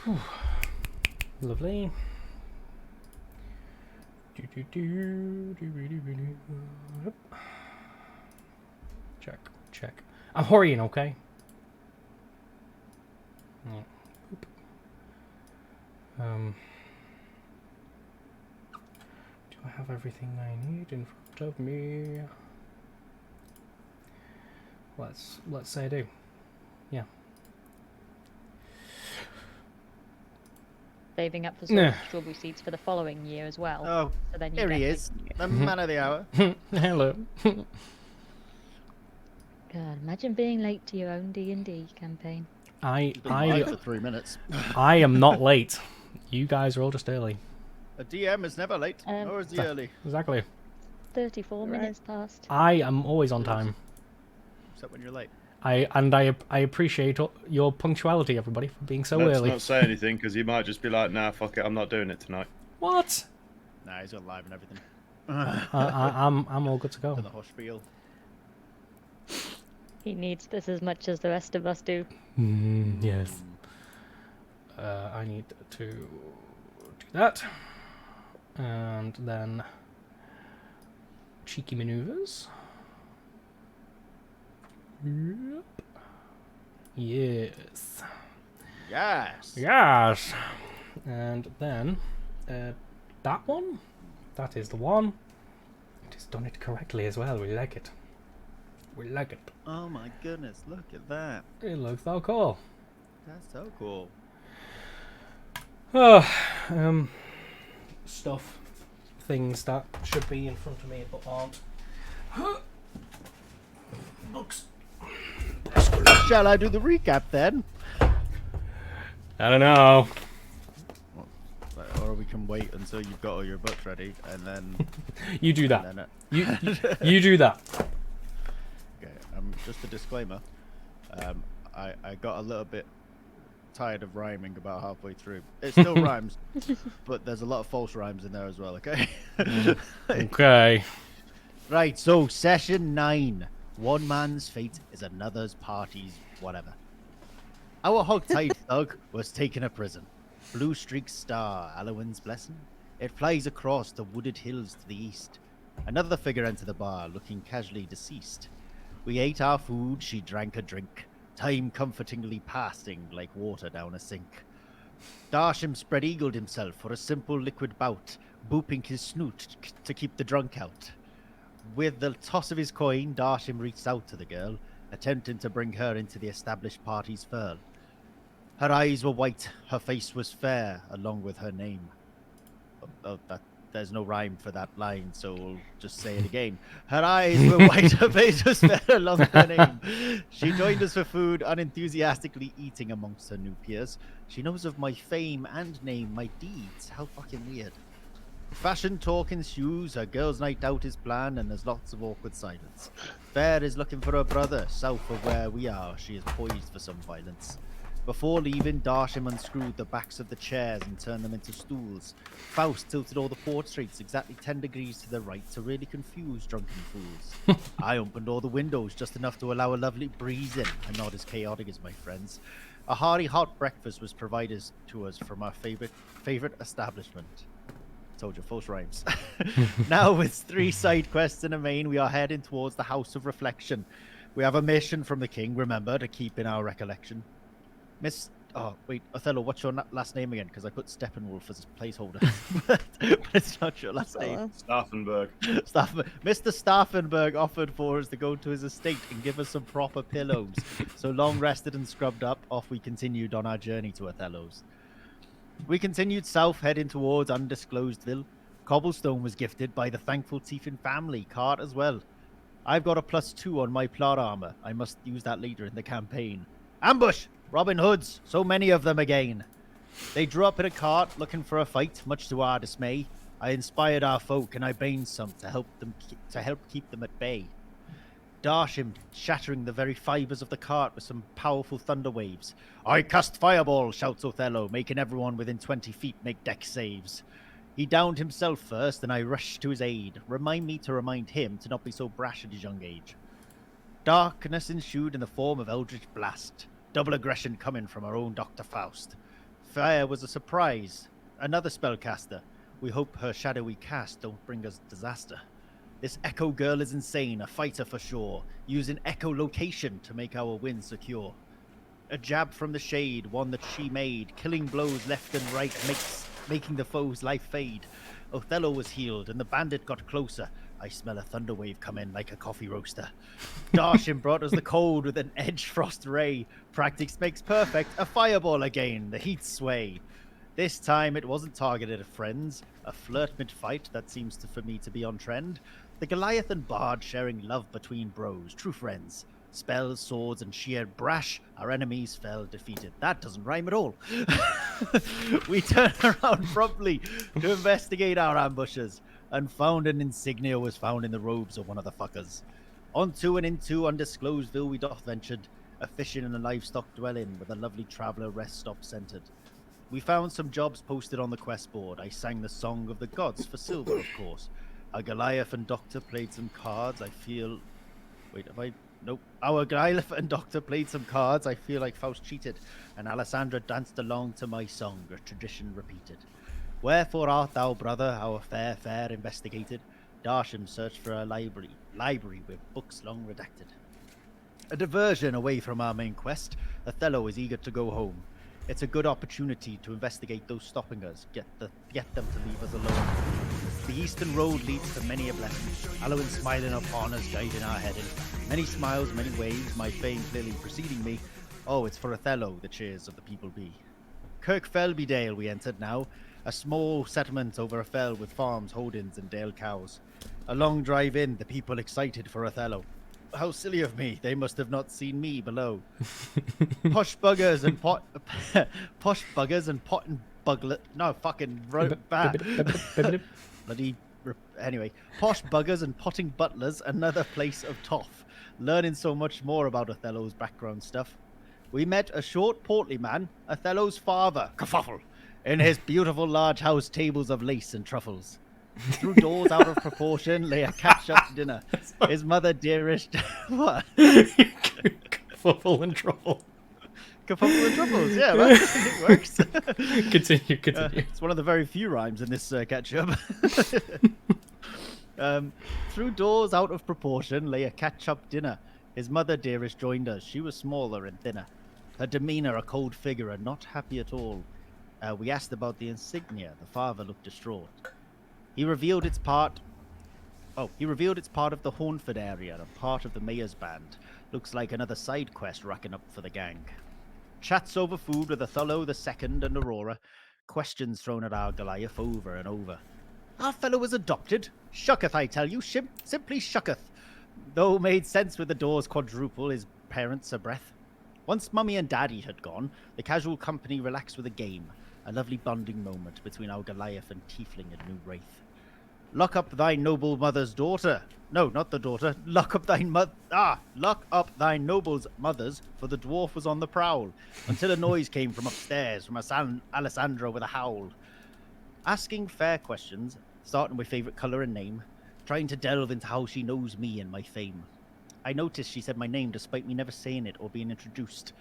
Whew. Lovely. Check, check. I'm hurrying, okay? Yeah. Do I have everything I need in front of me? Let's say I do. Yeah. Saving up for some strawberry seeds for the following year as well. Oh, so then you here get he is, the man of the hour. Hello. God, imagine being late to your own D&D campaign. You've been live for 3 minutes. I am not late. You guys are all just early. A DM is never late, nor is he early. Exactly. 34 minutes past. I am always on time. Except when you're late. I appreciate your punctuality, everybody, for being so Let's early. not say anything, because you might just be like, nah, fuck it, I'm not doing it tonight. What? Nah, he's got live and everything. I'm all good to go. For the hush spiel. He needs this as much as the rest of us do. Yes. I need to do that. And then cheeky maneuvers. Yep. Yes. Yes. Yes. And then that one. That is the one. It has done it correctly as well. We like it. We like it. Oh my goodness, look at that. It looks so cool. That's so cool. Stuff. Things that should be in front of me but aren't. Books. Shall I do the recap then? I don't know. Or we can wait until you've got all your books ready and then... You do that. Then You do that. Okay, just a disclaimer. I got a little bit tired of rhyming about halfway through. It still rhymes, but there's a lot of false rhymes in there as well, okay? Okay. Right, so session 9. One man's fate is another's party's whatever. Our hog-tied thug was taken a prison. Blue streak star, Alowin's blessing. It flies across the wooded hills to the east. Another figure entered the bar, looking casually deceased. We ate our food, she drank a drink. Time comfortingly passing like water down a sink. Darsham spread-eagled himself for a simple liquid bout, booping his snoot to keep the drunk out. With the toss of his coin, Darsham reached out to the girl, attempting to bring her into the established party's furl. Her eyes were white, her face was fair, along with her name. There's no rhyme for that line, so we'll just say it again. Her eyes were white, her face was fair, along with her name. She joined us for food, unenthusiastically eating amongst her new peers. She knows of my fame and name, my deeds. How fucking weird. Fashion talk ensues, her girls' night out is planned, and there's lots of awkward silence. Fair is looking for her brother, south of where we are. She is poised for some violence. Before leaving, Darsham unscrewed the backs of the chairs and turned them into stools. Faust tilted all the portraits exactly 10 degrees to the right to really confuse drunken fools. I opened all the windows just enough to allow a lovely breeze in, and not as chaotic as my friends. A hearty hot breakfast was provided to us from our favorite establishment. Told you, false rhymes. Now, with 3 side quests in a main, we are heading towards the House of Reflection. We have a mission from the king, remember, to keep in our recollection. Othello, what's your last name again? Because I put Steppenwolf as a placeholder. but it's not your last name. Staffenberg. Mr. Staffenberg offered for us to go to his estate and give us some proper pillows. So long rested and scrubbed up, off we continued on our journey to Othello's. We continued south, heading towards Undisclosedville. Cobblestone was gifted by the thankful Tiefin family, cart as well. I've got a +2 on my plot armor. I must use that later in the campaign. Ambush! Robin Hoods, so many of them again. They drew up in a cart, looking for a fight, much to our dismay. I inspired our folk, and I baned some to help keep them at bay. Darsham shattering the very fibers of the cart with some powerful thunder waves. I cast fireball, shouts Othello, making everyone within 20 feet make dex saves. He downed himself first, and I rushed to his aid. Remind him to not be so brash at his young age. Darkness ensued in the form of eldritch blast. Double aggression coming from our own Dr. Faust. Fire was a surprise. Another spellcaster. We hope her shadowy cast don't bring us disaster. This Echo girl is insane, a fighter for sure, using echolocation to make our win secure. A jab from the shade, one that she made, killing blows left and right, making the foe's life fade. Othello was healed, and the bandit got closer. I smell a thunder wave come in like a coffee roaster. Darshan brought us the cold with an edge frost ray. Practice makes perfect, a fireball again, the heat sway. This time it wasn't targeted at friends, a flirt mid-fight that seems for me to be on trend. The Goliath and Bard sharing love between bros, true friends. Spells, swords, and sheer brash, our enemies fell defeated. That doesn't rhyme at all. We turned around promptly to investigate our ambushes, and found an insignia was found in the robes of one of the fuckers. Onto and into undisclosedville we doth ventured, a fishing and a livestock dwelling with a lovely traveller rest stop centered. We found some jobs posted on the quest board. I sang the song of the gods for silver, of course. Our Goliath and Doctor played some cards. I feel... Wait, have I... Nope. Our Goliath and Doctor played some cards. I feel like Faust cheated. And Alessandra danced along to my song, a tradition repeated. Wherefore art thou, brother, our fair investigated? Darsham searched for a library with books long redacted. A diversion away from our main quest. Othello is eager to go home. It's a good opportunity to investigate those stopping us, get them to leave us alone. The eastern road leads to many a blessing, Halloween smiling upon us, guiding our heading. Many smiles, many waves, my fame clearly preceding me. Oh, it's for Othello the cheers of the people be. Kirkfelby Dale we entered now, a small settlement over a fell with farms, holdings, and dale cows. A long drive in, the people excited for Othello. How silly of me, they must have not seen me below. Posh buggers and pot and buglet. No, fucking bloody. Anyway, posh buggers and potting butlers, another place of toff. Learning so much more about Othello's background stuff. We met a short, portly man, Othello's father, kerfuffle, in his beautiful large house, tables of lace and truffles. Through doors out of proportion lay a catch-up dinner. His mother dearest... What? Kerfuffle and truffle. Kerfuffle and truffles, yeah, man. It works. Continue. It's one of the very few rhymes in this catch-up. Through doors out of proportion lay a catch-up dinner. His mother dearest joined us. She was smaller and thinner. Her demeanor a cold figure and not happy at all. We asked about the insignia. The father looked distraught. He revealed it's part of the Hornford area and part of the mayor's band. Looks like another side quest racking up for the gang. Chats over food with Othello the Second and Aurora. Questions thrown at our Goliath over and over. Our fellow was adopted. Shucketh, I tell you, simply shucketh. Though made sense with the doors quadruple, his parents a breath. Once Mummy and Daddy had gone, the casual company relaxed with a game. A lovely bonding moment between our Goliath and Tiefling and New Wraith. Lock up thy noble mother's daughter. No, not the daughter. Lock up thy noble's mothers, for the dwarf was on the prowl, until a noise came from upstairs, from Alessandra with a howl. Asking fair questions, starting with favourite colour and name, trying to delve into how she knows me and my fame. I noticed she said my name despite me never saying it or being introduced.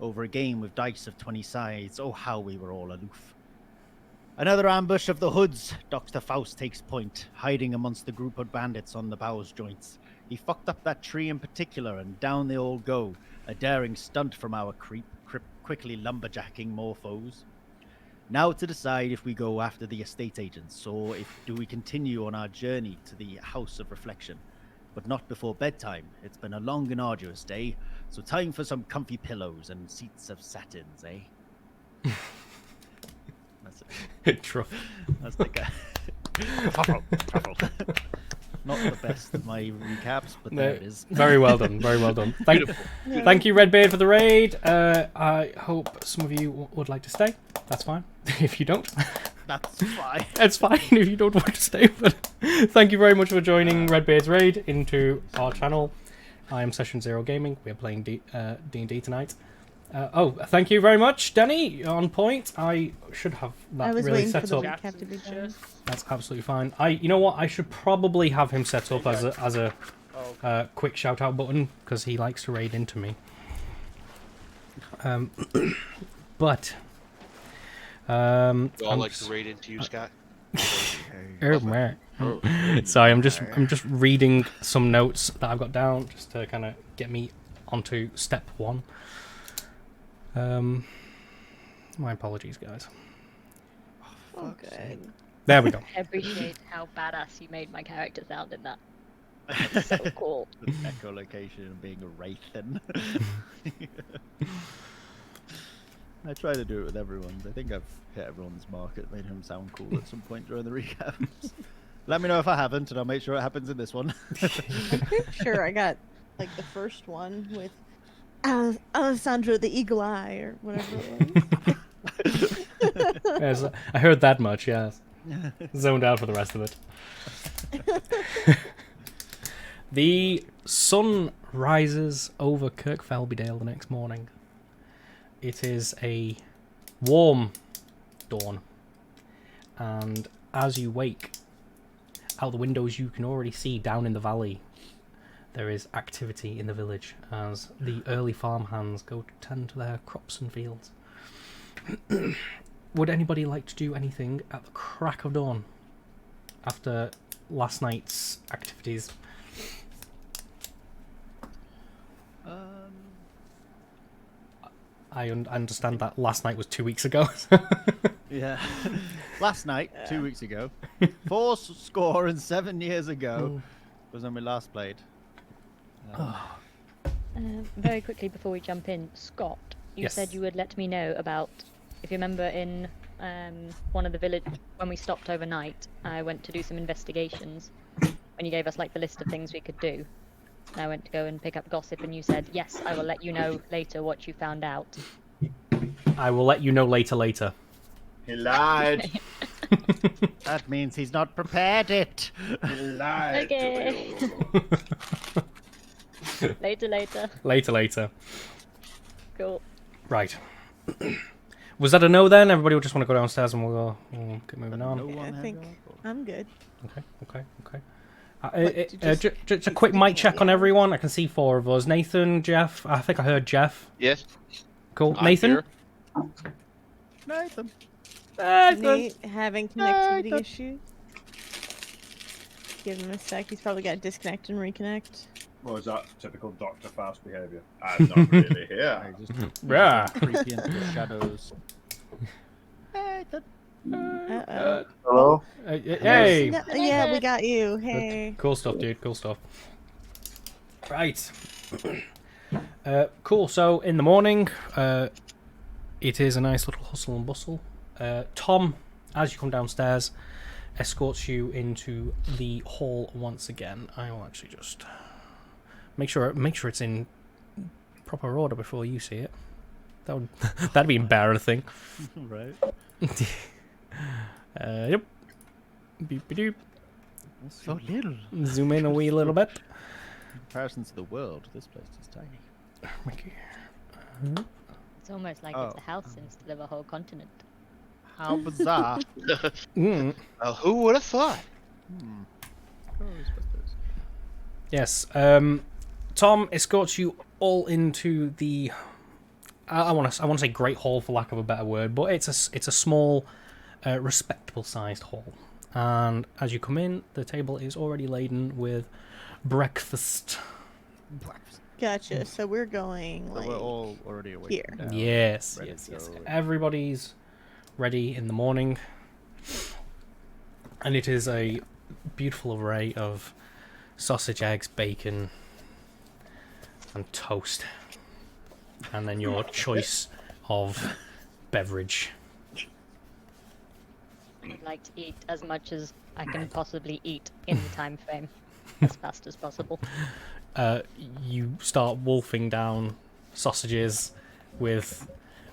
Over a game with dice of 20 sides, oh how we were all aloof. Another ambush of the hoods. Dr. Faust takes point, hiding amongst the group of bandits on the boughs joints. He fucked up that tree in particular, and down they all go. A daring stunt from our creep, quickly lumberjacking more foes. Now to decide if we go after the estate agents, or do we continue on our journey to the House of Reflection. But not before bedtime. It's been a long and arduous day, so time for some comfy pillows and seats of satins, eh? That's it. Truffle. That's the guy. Truffle. Not the best of my recaps, but there it is. Very well done. Thank you, Redbeard, for the raid. I hope some of you would like to stay. That's fine. If you don't, that's fine. It's fine if you don't want to stay. But thank you very much for joining Redbeard's raid into our channel. I am Session Zero Gaming. We are playing D&D tonight. Thank you very much, Danny. On point. I should have that really set up. That's absolutely fine. You know what? I should probably have him set up as a quick shout out button because he likes to raid into me. But We all I'm like to raid into you, Scott. Oh, man. Sorry, I'm just reading some notes that I've got down just to kind of get me onto step 1. My apologies, guys. Oh, good. There we go. I appreciate how badass you made my character sound in that. That's so cool. The echolocation and being a wraithen. I try to do it with everyone's. I think I've hit everyone's mark at made him sound cool at some point during the recaps. Let me know if I haven't, and I'll make sure it happens in this one. I'm pretty sure I got like the first one with Alessandro the Eagle Eye or whatever it was. Yes, I heard that much, yes. Zoned out for the rest of it. The sun rises over Kirkfelbydale the next morning. It is a warm dawn, and as you wake, out the windows you can already see down in the valley there is activity in the village as the early farmhands go to tend to their crops and fields. Would anybody like to do anything at the crack of dawn after last night's activities? I understand that last night was 2 weeks ago. Yeah. Last night, 2 weeks ago, 4 years ago, was when we last played. Very quickly before we jump in, Scott, you Yes. said you would let me know about, if you remember in one of the village, when we stopped overnight, I went to do some investigations, when you gave us like the list of things we could do. I went to go and pick up gossip and you said, yes, I will let you know later what you found out. I will let you know later. He lied. That means he's not prepared it. He lied. Okay. Later. Later. Cool. Right. Was that a no then? Everybody will just want to go downstairs and we'll get moving on. No one I had think gone. I'm good. Okay. What, Just a quick mic check on everyone. I can see 4 of us. Nathan, Jeff. I think I heard Jeff. Yes. Cool. I'm Nathan? here. Nathan. Nate having connectivity issues. Give him a sec. He's probably got to disconnect and reconnect. Or is that typical Dr. Faust behaviour? I'm not really here. Yeah. Creepy into the shadows. Nathan. Uh-oh. Hello? Hey! No, yeah, we got you. Hey. Cool stuff, dude. Cool stuff. Right. Cool. So, in the morning, it is a nice little hustle and bustle. Tom, as you come downstairs, escorts you into the hall once again. I will actually just make sure it's in proper order before you see it. That'd be embarrassing. Right. Yep. Beep doop. So little. Zoom in a wee little bit. In comparison to the world, this place is tiny. Mickey. It's almost like it's a house instead of a whole continent. How bizarre. Mm. Well, who would have thought? Yes. Tom escorts you all into the. I want to say great hall for lack of a better word, but it's a small, respectable sized hall. And as you come in, the table is already laden with breakfast. Gotcha. So we're going So like we're all already awake. here. now, Yes, ready yes. to go. Everybody's ready in the morning, and it is a beautiful array of sausage, eggs, bacon, and toast, and then your choice of beverage. I'd like to eat as much as I can possibly eat in the time frame, as fast as possible. You start wolfing down sausages with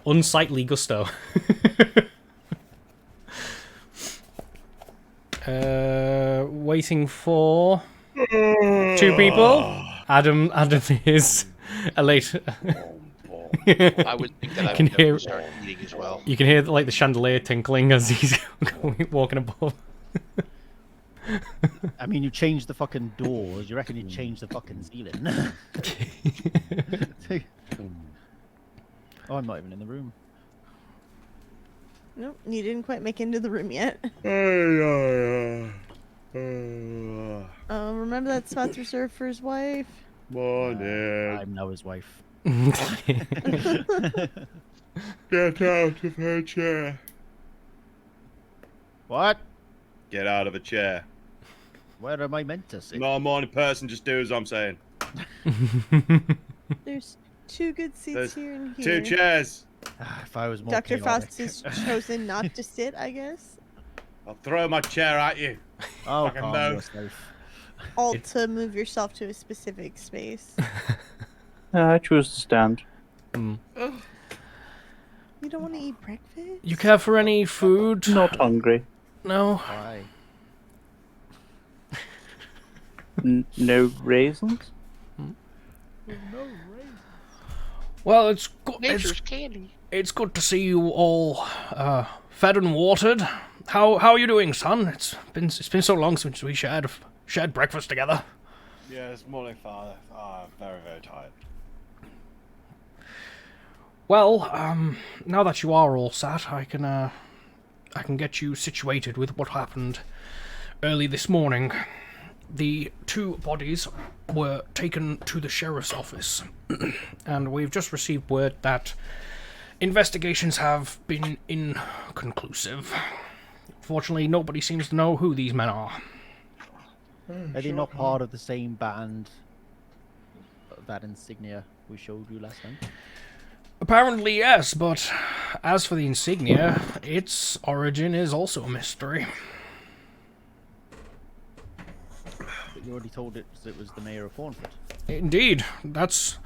unsightly gusto. Waiting for 2 people. Adam is elate. I would think that I Can would hear- have to start eating as well. You can hear like the chandelier tinkling as he's walking above. I mean, you changed the fucking doors. You reckon you changed the fucking ceiling? Oh, I'm not even in the room. Nope, you didn't quite make it into the room yet. Remember that spot's reserved for his wife? Morning. I'm now his wife. Get out of her chair. What? Get out of a chair. Where am I meant to sit? Not a morning person, just do as I'm saying. There's 2 good seats There's here and here. 2 chairs. If I was more Dr. chaotic. Faust has chosen not to sit, I guess. I'll throw my chair at you. Oh, fucking calm move. yourself. Alt to move yourself to a specific space. I choose to stand. You don't want to eat breakfast? You care for any food? Not hungry. No. Why? No raisins? Well, it's good. Nature's candy. It's good to see you all fed and watered. How are you doing, son? It's been so long since we shared breakfast together. Yes, morning, father. I'm very, very tired. Well, now that you are all sat, I can get you situated with what happened early this morning. The 2 bodies were taken to the sheriff's office, and we've just received word that investigations have been inconclusive. Fortunately, nobody seems to know who these men are. Are they not part of the same band? That insignia we showed you last time? Apparently, yes, but as for the insignia, its origin is also a mystery. But you already told it was the mayor of Hornford. Indeed, that's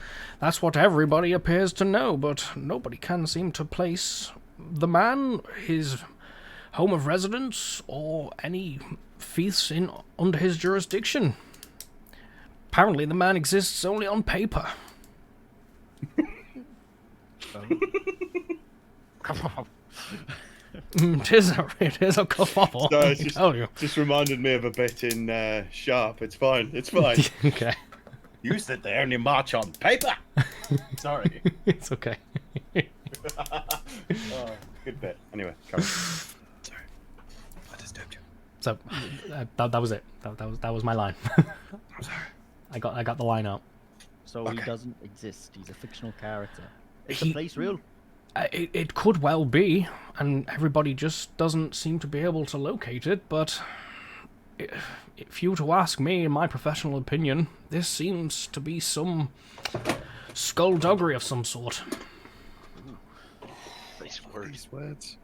what everybody appears to know, but nobody can seem to place the man, his home of residence, or any fiefs under his jurisdiction. Apparently, the man exists only on paper. It is a kerfuffle, So I it's can just, tell you. just reminded me of a bit in Sharp. It's fine. It's fine. Okay, You said they only march on paper. Sorry. it's okay. Oh, good bit. Anyway, come on. Sorry. I disturbed you. So that was it. That was my line. I'm sorry. I got the line out. So he Okay. doesn't exist. He's a fictional character. Is the place real? It could well be, and everybody just doesn't seem to be able to locate it, but if you were to ask me, in my professional opinion, this seems to be some skullduggery of some sort. Nice word. These words.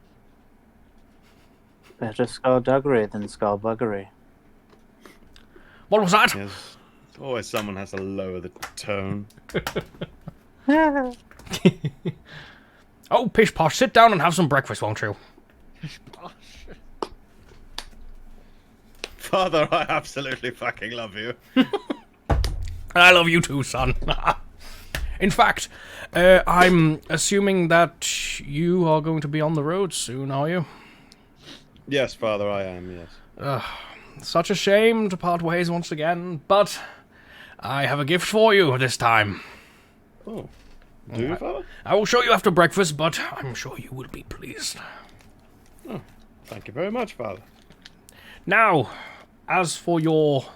Better skullduggery than skullbuggery. What was that? Yes. Always someone has to lower the tone. Oh, Pish Posh, sit down and have some breakfast, won't you? Father, I absolutely fucking love you. I love you too, son. In fact, I'm assuming that you are going to be on the road soon, are you? Yes, Father, I am, yes. Such a shame to part ways once again, but I have a gift for you this time. Oh. Do you, Father? I will show you after breakfast, but I'm sure you will be pleased. Oh, thank you very much, Father. Now, as for your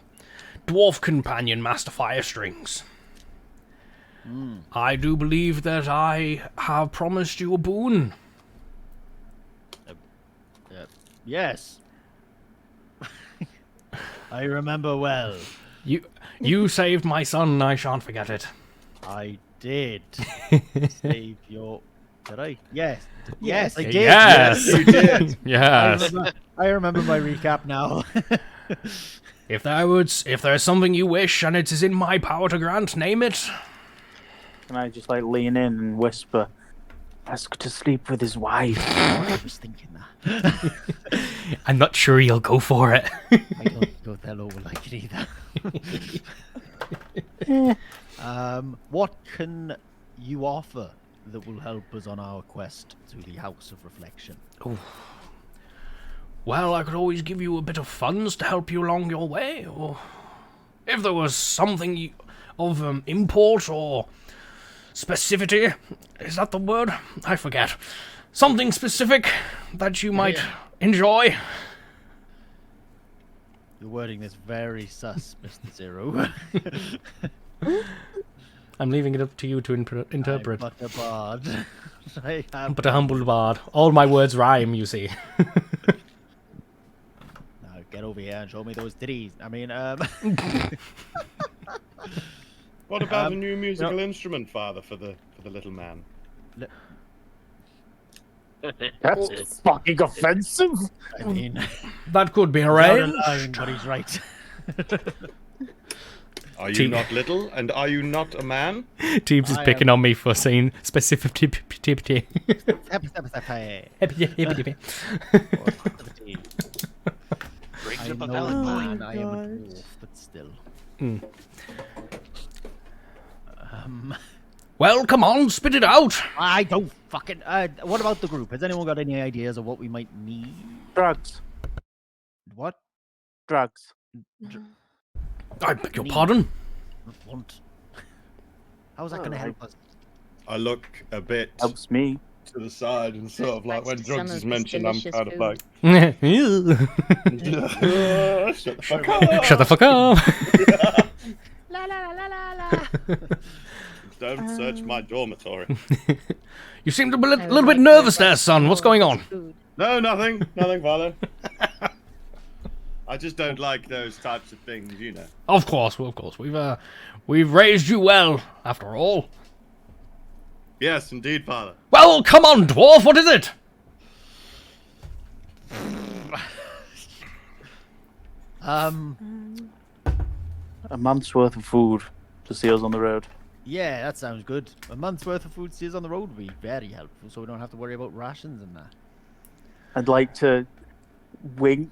dwarf companion, Master Firestrings, I do believe that I have promised you a boon. Yes. I remember well. You saved my son, and I shan't forget it. I did save your. Did I? Yes. Yes, I did. Yes, You did. yes. I remember my recap now. If there's something you wish and it is in my power to grant, name it. Can I just like lean in and whisper, ask to sleep with his wife? I was thinking that. I'm not sure you'll go for it. I don't think Othello will like it either. What can you offer that will help us on our quest to the House of Reflection? Well, I could always give you a bit of funds to help you along your way, or if there was something of import or specificity, is that the word? I forget. something specific that you might enjoy? You're wording this very sus, Mr. Zero. I'm leaving it up to you to interpret. But a bard. I have But a humble bard. All my words rhyme, you see. Now get over here and show me those titties. I mean, What about a new musical instrument, Father, for the little man? That's fucking offensive. I mean, That could be not arranged. lying, but he's right. Are you not little, and are you not a man? Teebs is I picking on me for saying specific activity. Brings I up a know valid Oh point. my I am a gosh. dwarf, but still. Mm. Well, come on, spit it out. I don't fucking. What about the group? Has anyone got any ideas of what we might need? Drugs. What? Drugs. I beg your Need. pardon. Want? How is that going to help us? I look a bit Helps me. to the side and sort of like when Some drugs of is this mentioned, I'm delicious kind of food. like, shut the fuck up. Shut the fuck up. La la la la la. Don't search my dormitory. You seem to be a I would little bit like to nervous there, request son. What's more going of on? this food. No, nothing, Father. I just don't like those types of things, you know. Of course. We've raised you well, after all. Yes, indeed, Father. Well, come on, dwarf. What is it? A month's worth of food to see us on the road. Yeah, that sounds good. A month's worth of food steers on the road would be very helpful, so we don't have to worry about rations and that. I'd like to wink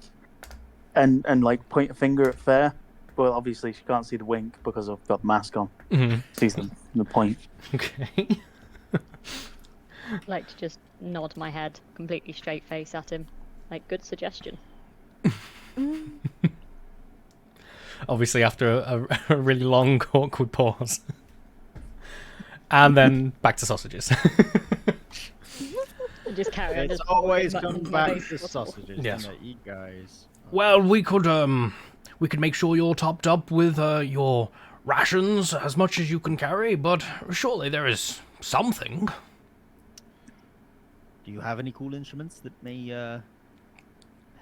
and like point a finger at Fair. Well, obviously she can't see the wink because I've got the mask on. Mhm. Sees the point. Okay. I'd like to just nod my head, completely straight face at him. Like, good suggestion. Obviously, after a really long, awkward pause. And then back to sausages. And just carry on. It's just always putting come mutton back face to possible. sausages, Yes. doesn't it, you guys? Well, we could make sure you're topped up with your rations as much as you can carry, but surely there is something. Do you have any cool instruments that may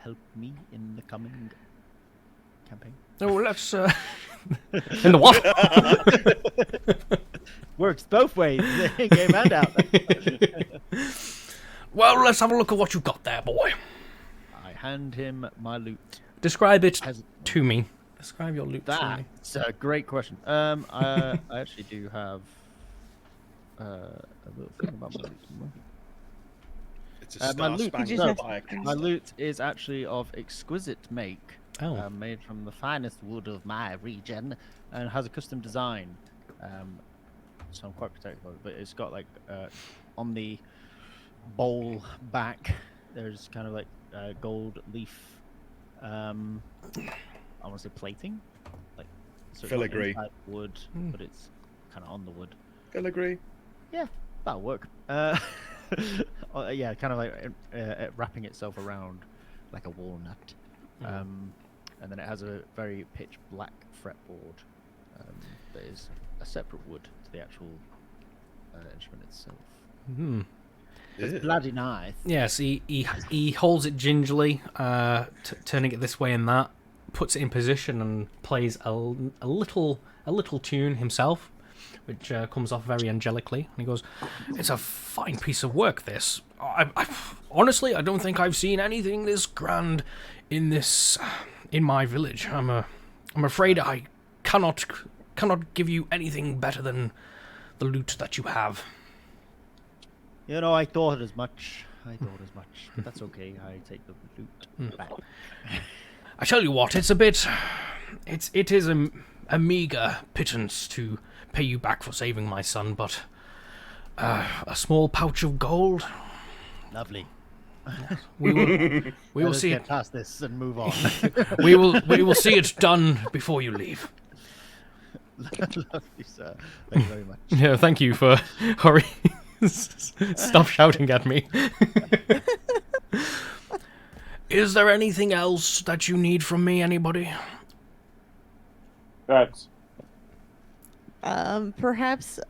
help me in the coming campaign? Oh, let's in the what? Works both ways. Game and out. Well, let's have a look at what you've got there, boy. I hand him my loot. Describe it Has- to me. Describe your loot to me. That's a great question. I actually do have a little thing about my loot. somewhere. It's a My star loot- You just spangled have- bike. My loot is actually of exquisite make, Oh. made from the finest wood of my region, and has a custom design. So I'm quite protective of it. But it's got like on the bowl back, there's kind of like gold leaf. I want to say plating, like so it's not Filigree. inside wood, Hmm. but it's kind of on the wood. Filigree. That'll work. Yeah, kind of like wrapping itself around like a walnut. And then it has a very pitch black fretboard that is a separate wood to the actual instrument itself. Hmm. It's Yeah. bloody nice. Yes, he holds it gingerly, turning it this way and that, puts it in position and plays a little tune himself, which comes off very angelically. And he goes, "It's a fine piece of work, this. Honestly, I don't think I've seen anything this grand in my village. I'm afraid I cannot give you anything better than the loot that you have." You know, I thought as much. But that's okay. I take the loot back. I tell you what, it is a meager pittance to pay you back for saving my son, but a small pouch of gold. Lovely. We Let will us see get it. past this and move on. We will see it done before you leave. Lovely, sir. Thank you very much. Yeah, thank you for hurry. Stop shouting at me. Is there anything else that you need from me, anybody? Right. Perhaps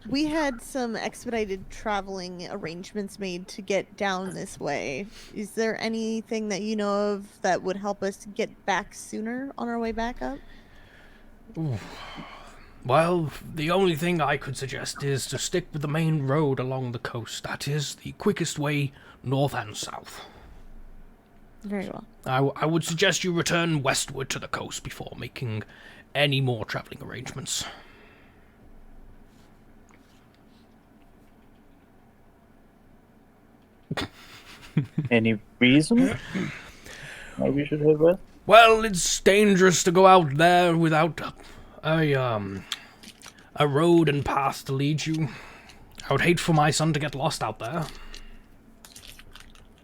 we had some expedited traveling arrangements made to get down this way. Is there anything that you know of that would help us get back sooner on our way back up? Ooh. Well, the only thing I could suggest is to stick with the main road along the coast. That is the quickest way north and south. Very well. I would suggest you return westward to the coast before making any more travelling arrangements. Any reason why we should head west? Well, it's dangerous to go out there without a road and path to lead you. I would hate for my son to get lost out there.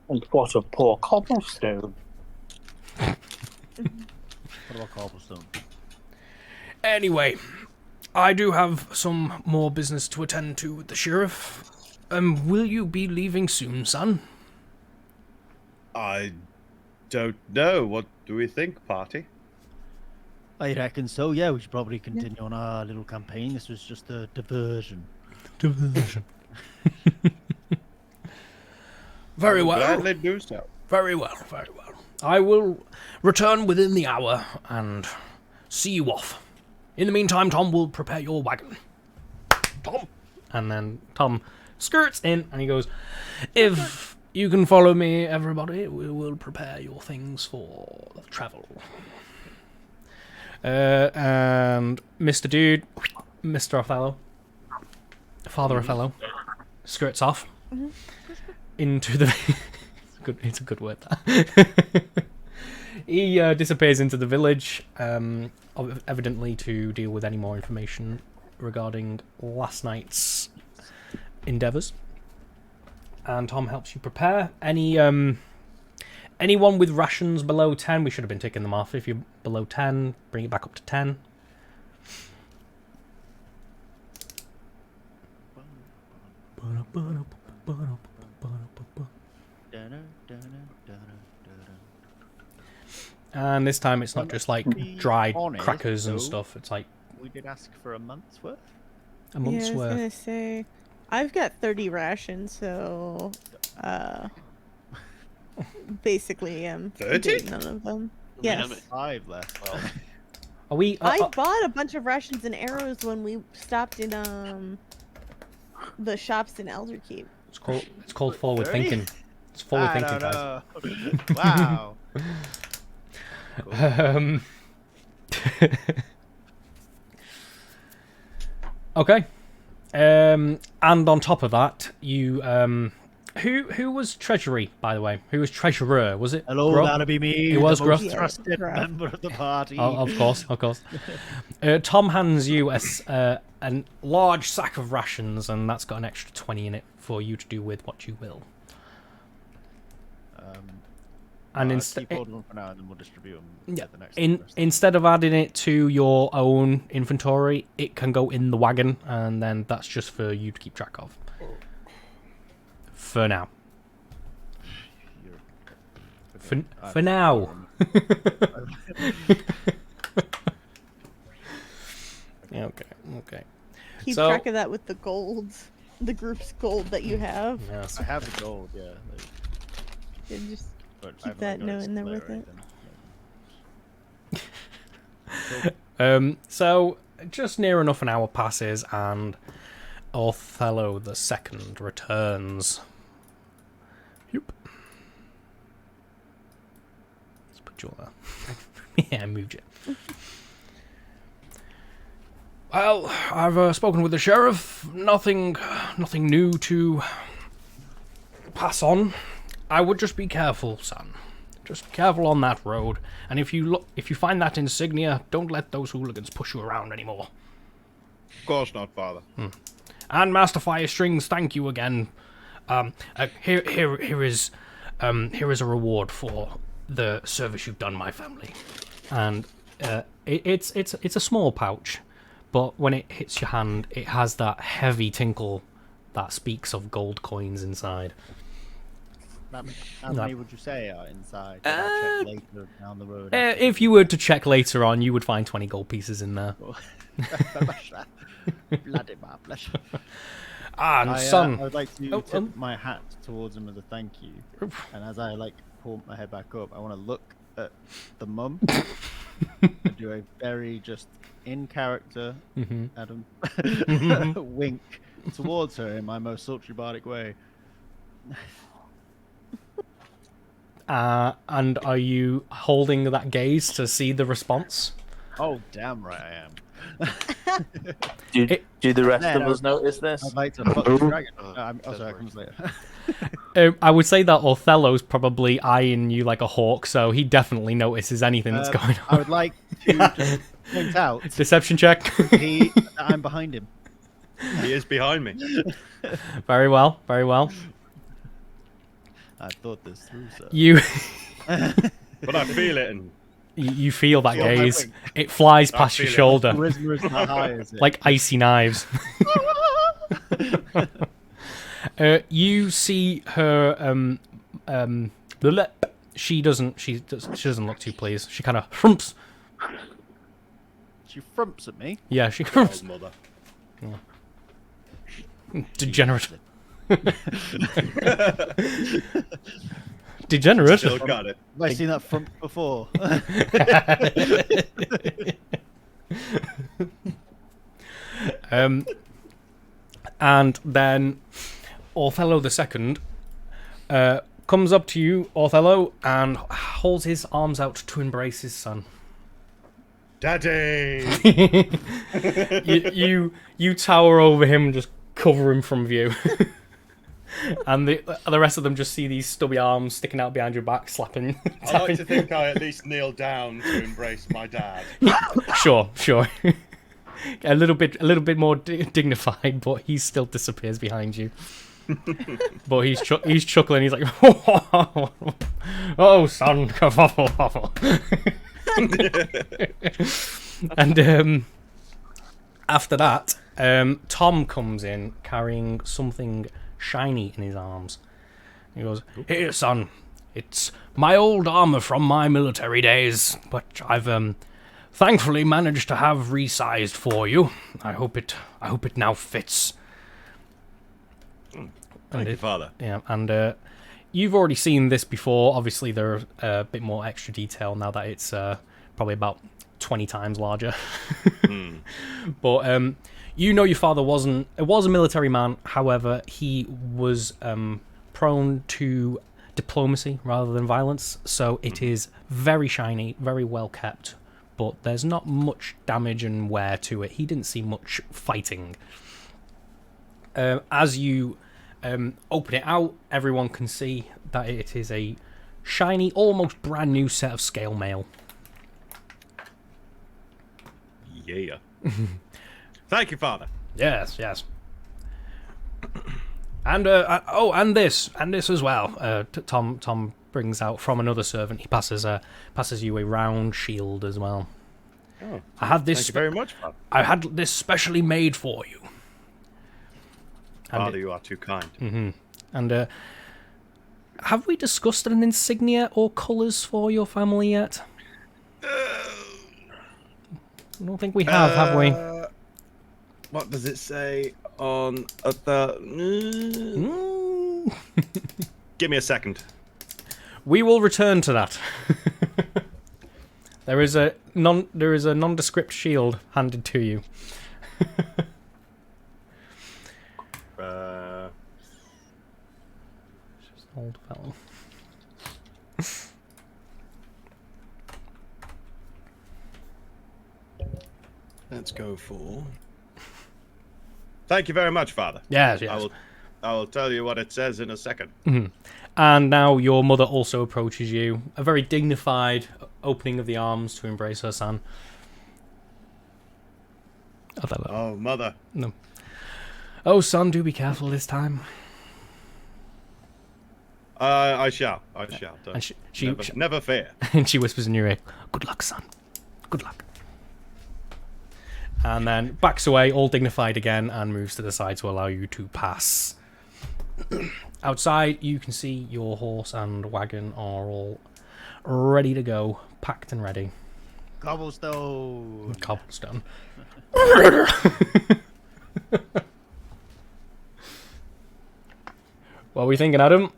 And what a poor cobblestone. What about cobblestone? Anyway, I do have some more business to attend to with the sheriff. Will you be leaving soon, son? I don't know. What do we think, party? I reckon so, yeah. We should probably continue on our little campaign. This was just a diversion. Diversion. Very well. Gladly do so. Very well, very well. I will return within the hour and see you off. In the meantime, Tom will prepare your wagon. Tom! And then Tom skirts in and he goes, if you can follow me, everybody, we will prepare your things for travel. And Mr. Dude, Mr. Othello, Father Othello, skirts off into the... it's a good word, that. He disappears into the village, evidently to deal with any more information regarding last night's endeavours. And Tom helps you prepare. Anyone with rations below 10, we should have been ticking them off. If you're below 10, bring it back up to 10. And this time it's not just like dried honest, crackers and though, stuff. It's like We did ask for a month's worth. a month's I was worth. gonna say, I've got 30 rations, so basically, 30? doing none of them. I mean, Yes, 5 left. Well, Are we? I bought a bunch of rations and arrows when we stopped in the shops in Elderkeep. It's called forward 30? thinking. It's forward I thinking, don't guys. know. Wow. Okay. And on top of that, you who was treasury, by the way? Who was treasurer? Was it? Hello, Gruff? that'll be me. It was the Gruff. most Yeah, trusted Gruff. member of the party. Oh, of course. Tom hands you a large sack of rations, and that's got an extra 20 in it for you to do with what you will. And Keep hold of them for now, and then we'll distribute them. Yeah. The next person. Instead of adding it to your own inventory, it can go in the wagon, and then that's just for you to keep track of. For now. You're- For now. Okay. Keep So- track of that with the gold, the group's gold that you have. Yes. I have the gold, yeah. And just But Keep I've that only got note in there split with right it. then. So just near enough an hour passes, and Othello the Second returns. Yep. Let's put you there. Yeah, I moved it. Well, I've spoken with the sheriff. Nothing new to pass on. I would just be careful, son. Just be careful on that road. And if you find that insignia, don't let those hooligans push you around anymore. Of course not, Father. And Master Firestrings, thank you again. Here is a reward for the service you've done my family. And it's a small pouch, but when it hits your hand, it has that heavy tinkle that speaks of gold coins inside. How many would you say are inside? Uh, I'll check later down the road. If you were to check later on, you would find 20 gold pieces in there. Bloody marvellous. And son, I would like to Oh, tip my hat towards him as a thank you. And as I pull my head back up, I want to look at the mum and do a very just in character Adam wink towards her in my most sultry bardic way. and are you holding that gaze to see the response? Oh, damn right I am. Do the rest Yeah, of us notice this? I'd like to fuck the dragon. Sorry, comes later. I would say that Othello's probably eyeing you like a hawk, so he definitely notices anything that's going I on. would like to just point out Deception check. I'm behind him. He is behind me. Very well, very well. I thought this through, sir. You But I feel it, and you feel that Feel my gaze. wing. It flies I past your feel it. shoulder Charisma is not high, is it? like icy knives. You see her. She doesn't look too pleased. She kind of frumps. She frumps at me. Yeah, she oh, frumps. mother. Degenerate. Degenerate. Still got it. Have I seen that frump before? And then Othello II comes up to you, Othello, and holds his arms out to embrace his son. Daddy! You tower over him and just cover him from view. And the rest of them just see these stubby arms sticking out behind your back, slapping. I like to think I at least kneel down to embrace my dad. Sure. A little bit more dignified, but he still disappears behind you. But he's chuckling. He's like, "Oh, son." And after that, Tom comes in carrying something shiny in his arms. He goes, "Here, son. It's my old armor from my military days, but I've thankfully managed to have resized for you. I hope it now fits." Thank you, Father. Yeah, and you've already seen this before. Obviously, there's a bit more extra detail now that it's probably about 20 times larger. But you know your father was a military man. However, he was prone to diplomacy rather than violence. So it is very shiny, very well kept. But there's not much damage and wear to it. He didn't see much fighting. As you open it out, everyone can see that it is a shiny, almost brand new set of scale mail. Yeah. Thank you, Father. Yes. And and this as well. Tom brings out from another servant. He passes you a round shield as well. Oh, I had this. thank you very much, Father. I had this specially made for you. Father, you are too kind. And have we discussed an insignia or colours for your family yet? I don't think we have we? What does it say on Othello? Give me a second. We will return to that. There is a nondescript shield handed to you. Just old fellow. Let's go for. Thank you very much, Father. Yes. I will tell you what it says in a second. And now your mother also approaches you. A very dignified opening of the arms to embrace her son. Othello. Oh, mother. No. Oh, son, do be careful this time. I shall. And Never fear. and she whispers in your ear, "Good luck, son. Good luck." and then backs away, all dignified again, and moves to the side to allow you to pass. Outside, you can see your horse and wagon are all ready to go, packed and ready. Cobblestone. Cobblestone. What are we thinking, Adam?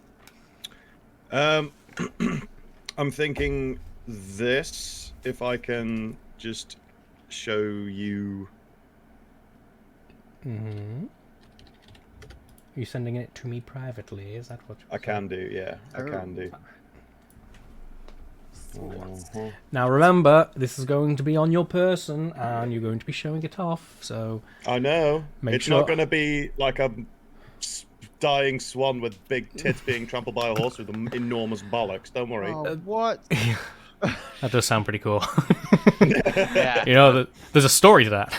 I'm thinking this. If I can just show you. Mm-hmm. Are you sending it to me privately? Is that what you're I can do, yeah. I Oh. can do. Now remember, this is going to be on your person, and you're going to be showing it off. So I know. Make It's sure- not going to be like a dying swan with big tits being trampled by a horse with enormous bollocks. Don't worry. Oh, what? that does sound pretty cool. Yeah. You know, there's a story to that.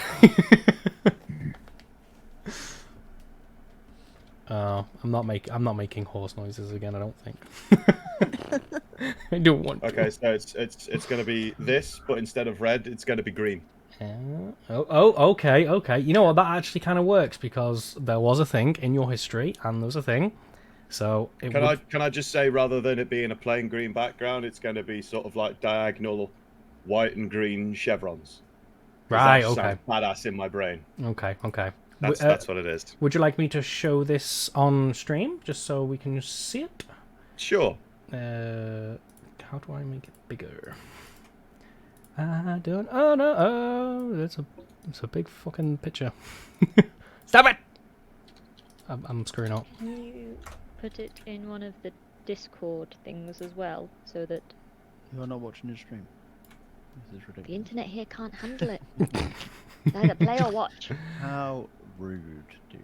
I'm not making horse noises again. I don't think. I don't want to. Okay, so it's going to be this, but instead of red, it's going to be green. Okay. You know what? That actually kind of works because there was a thing in your history, and there was a thing. So it Can I just say, rather than it being a plain green background, it's going to be sort of like diagonal white and green chevrons. 'Cause Right. that Okay. sounds badass in my brain. Okay. That's what it is. Would you like me to show this on stream just so we can see it? Sure. How do I make it bigger? I don't. Oh no! Oh, it's a big fucking picture. Stop it! I'm screwing up. Can you put it in one of the Discord things as well, so that You're not watching the stream. This is the ridiculous. internet here can't handle it? It's either play or watch. How rude, dude.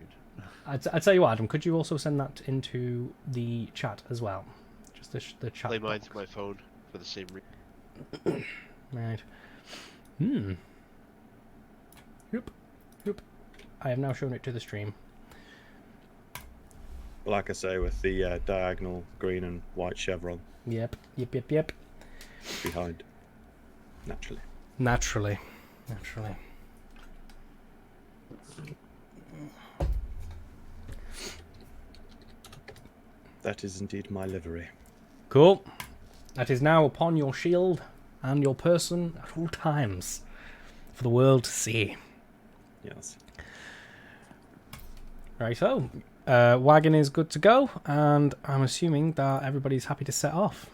I'd tell you what, Adam. Could you also send that into the chat as well? Just the chat. Play mine box. to my phone for the same reason. Right. Yep. I have now shown it to the stream. Like I say, with the diagonal green and white chevron Yep. behind. Naturally. Naturally. That is indeed my livery. Cool. That is now upon your shield and your person at all times for the world to see. Yes. Right, so wagon is good to go, and I'm assuming that everybody's happy to set off.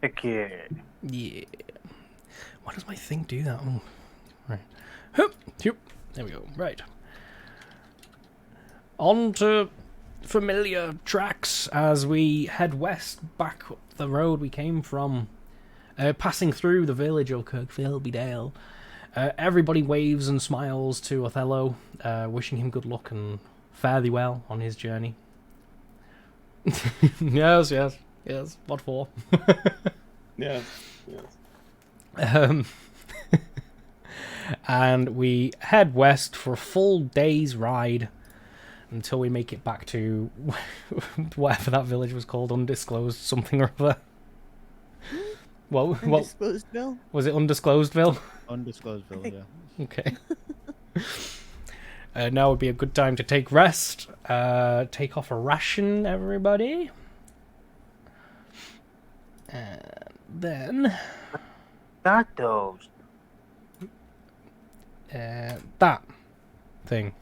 Heck yeah. Yeah. Why does my thing do that? Oh, right. Hup, hup. There we go. Right. On to familiar tracks as we head west back up the road we came from, passing through the village of Kirkphilby Dale. Everybody waves and smiles to Othello, wishing him good luck and fare thee well on his journey. Yes. What for? Yes. And we head west for a full day's ride until we make it back to whatever that village was called, undisclosed something or other. What Undisclosedville. was it? Undisclosedville? Undisclosedville, yeah. Okay. Now would be a good time to take rest. Take off a ration, everybody. And then Got those. that thing.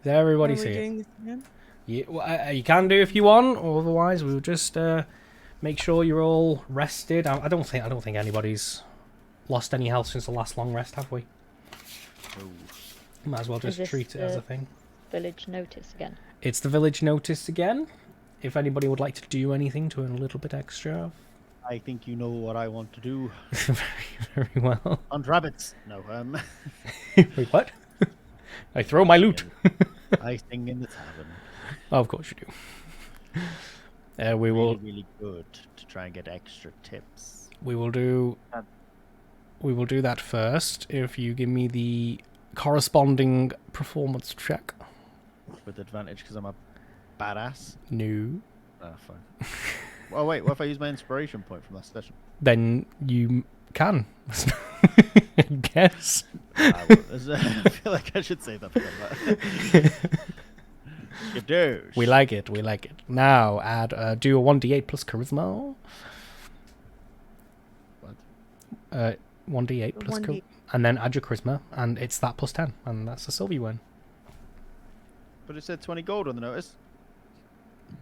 Does everybody Are we see it? doing this again? Yeah, well, you can do if you want, or otherwise we'll just make sure you're all rested. I don't think anybody's lost any health since the last long rest, have we? Might as well just this treat it as the- a thing. Village notice again. It's the village notice again. If anybody would like to do anything to earn a little bit extra, I think you know what I want to do. very, very well. Hunt rabbits. No, Wait, what? I throw my loot. I sing in the tavern. Oh, of course you do. We will. Really, really good to try and get extra tips. We will do that first. If you give me the corresponding performance check. With advantage because I'm a badass. No. Ah, fine. Oh wait, what if I use my inspiration point from last session? Then you can. I guess. I feel like I should say that. You do. We like it. We like it. Now add do a 1d8 plus charisma. What? 1d8 plus 1d8. and then add your charisma, and it's that plus 10, and that's the silver you win. But it said 20 gold on the notice.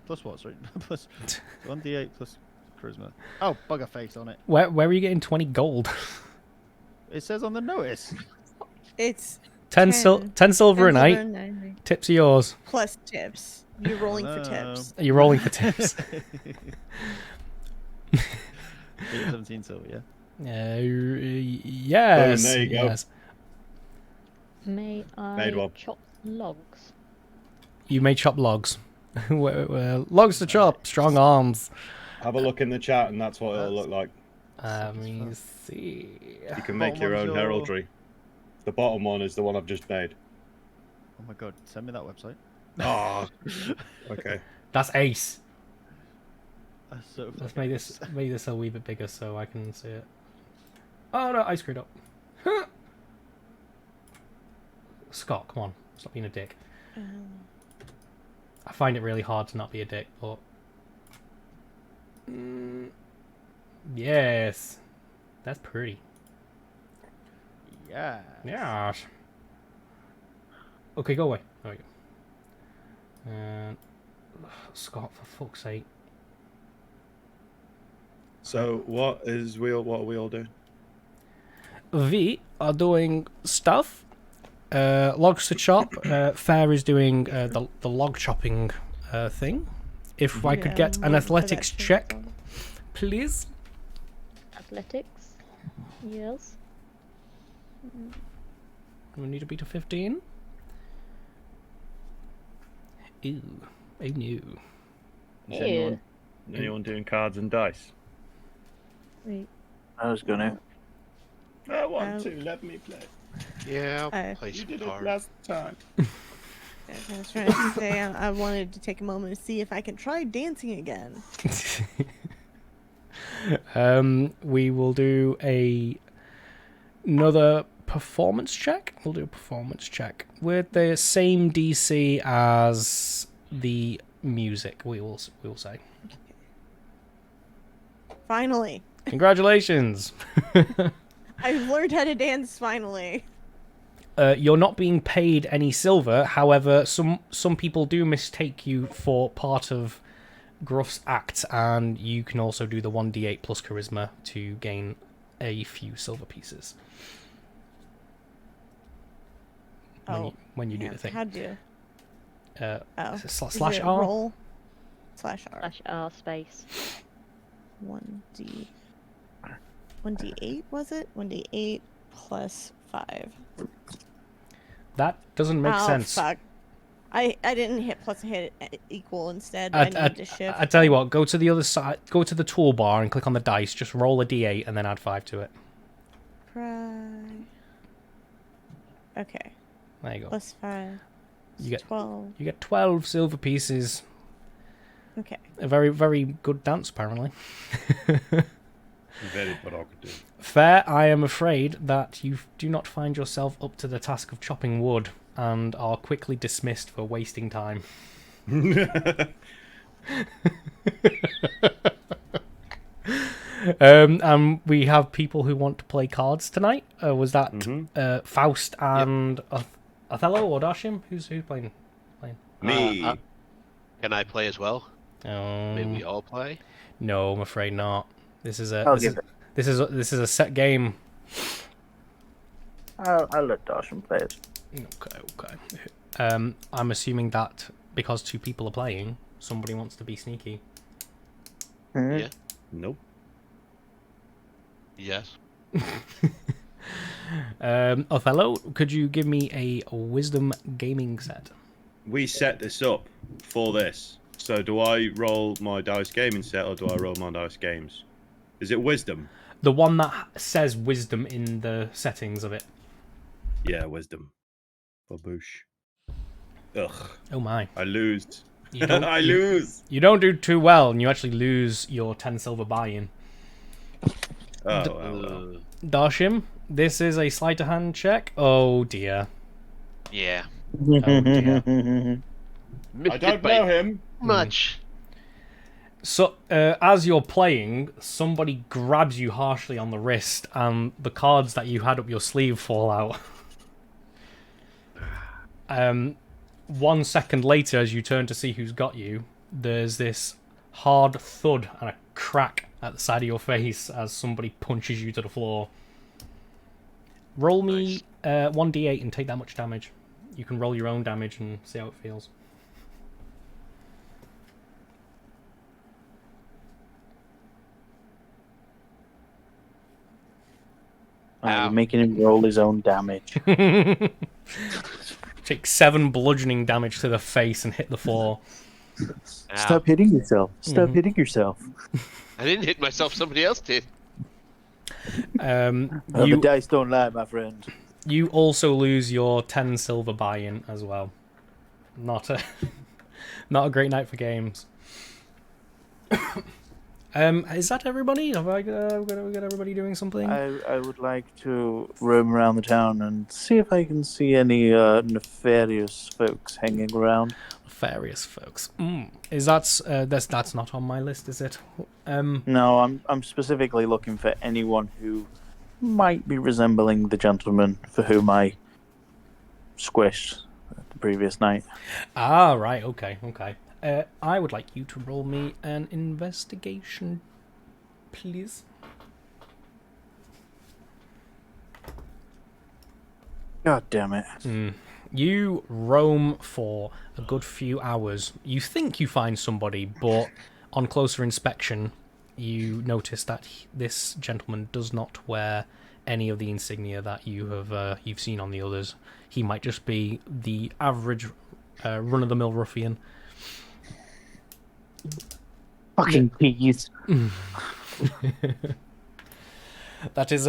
Plus what? Sorry, plus 1d8 plus charisma. Oh, bugger face on it. Where are you getting 20 gold? It says on the notice. It's 10 silver a night. 9 Tips are yours. plus tips. You're rolling for tips. You're rolling for tips. 17 silver, yeah. Yes. there you go. Yes. May Made I one. chop logs? You may chop logs. Logs to chop. Strong arms. Have a look in the chat, and that's what it'll look like. Let me see. You can make your Bottom own one's heraldry. The bottom one is the one I've just made. Oh my god, send me that website. Oh, okay. That's ace. That's so Let's fucking make this a wee bit bigger so I can see it. Oh no, I screwed up. Scott, come on, stop being a dick. I find it really hard to not be a dick, but yes, that's pretty. Yeah. Yes. Okay, go away. There we go. And Scott, for fuck's sake. So what are we all doing? We are doing stuff. Logs to chop. Fair is doing the log chopping thing. If I could get an athletics check, please. Athletics? Yes. We need to beat a 15. Ew. Oh no. Is anyone doing cards and dice? Wait. I was gonna. I want to. Let me play. Yeah, I'll I- play You some did it cards. last time. I was trying to say I wanted to take a moment to see if I can try dancing again. We will do another performance check. We'll do a performance check with the same DC as the music. We will say. Finally, Congratulations. I've learned how to dance. Finally. You're not being paid any silver. However, some people do mistake you for part of Gruff's act, and you can also do the 1d8 plus charisma to gain a few silver pieces. When you do the thing. How do you? Is it Is slash it R? roll? Slash R. /R space. 1d8 was it? 1d8 plus 5. That doesn't make sense. Fuck. I didn't hit plus hit equal instead. I need to shift. I tell you what, go to the other side, go to the toolbar and click on the dice. Just roll a d8 and then add 5 to it. Okay. There you go. Plus 5. You get 12. You get 12 silver pieces. Okay. A very, very good dance, apparently. Very provocative. Fair, I am afraid that you do not find yourself up to the task of chopping wood and are quickly dismissed for wasting time. And we have people who want to play cards tonight. Was that Faust and Othello or Darshim? Who's playing? Me. Can I play as well? May we Oh, all play? no, I'm afraid not. This is I'll a give it. this is a set game. I'll let Darshan play it. Okay. I'm assuming that because 2 people are playing, somebody wants to be sneaky. Mhm. Yeah. Nope. Yes. Othello, could you give me a wisdom gaming set? We set this up for this. So do I roll my dice gaming set or do I roll my dice games? Is it wisdom? The one that says wisdom in the settings of it. Yeah, wisdom. Baboosh. Ugh. Oh my. I lose. You don't, I lose. You don't do too well, and you actually lose your 10 silver buy-in. Oh, well. Darshim, this is a sleight of hand check. Oh dear. Yeah. Oh dear. I don't know him. Much. So, as you're playing, somebody grabs you harshly on the wrist, and the cards that you had up your sleeve fall out. 1 second later, as you turn to see who's got you, there's this hard thud and a crack at the side of your face as somebody punches you to the floor. Roll me 1d8 and take that much damage. You can roll your own damage and see how it feels. Making him roll his own damage. Take 7 bludgeoning damage to the face and hit the floor. Stop hitting yourself. Stop hitting yourself. I didn't hit myself. Somebody else did. The dice don't lie, my friend. You also lose your 10 silver buy-in as well. Not a great night for games. Is that everybody? Have I got everybody doing something? I would like to roam around the town and see if I can see any nefarious folks hanging around. Nefarious folks. Is that's not on my list, is it? No, I'm specifically looking for anyone who might be resembling the gentleman for whom I squished the previous night. Ah, right. Okay. I would like you to roll me an investigation, please. God damn it. You roam for a good few hours. You think you find somebody, but on closer inspection, you notice that this gentleman does not wear any of the insignia that you've seen on the others. He might just be the average run-of-the-mill ruffian. Fucking peas. That is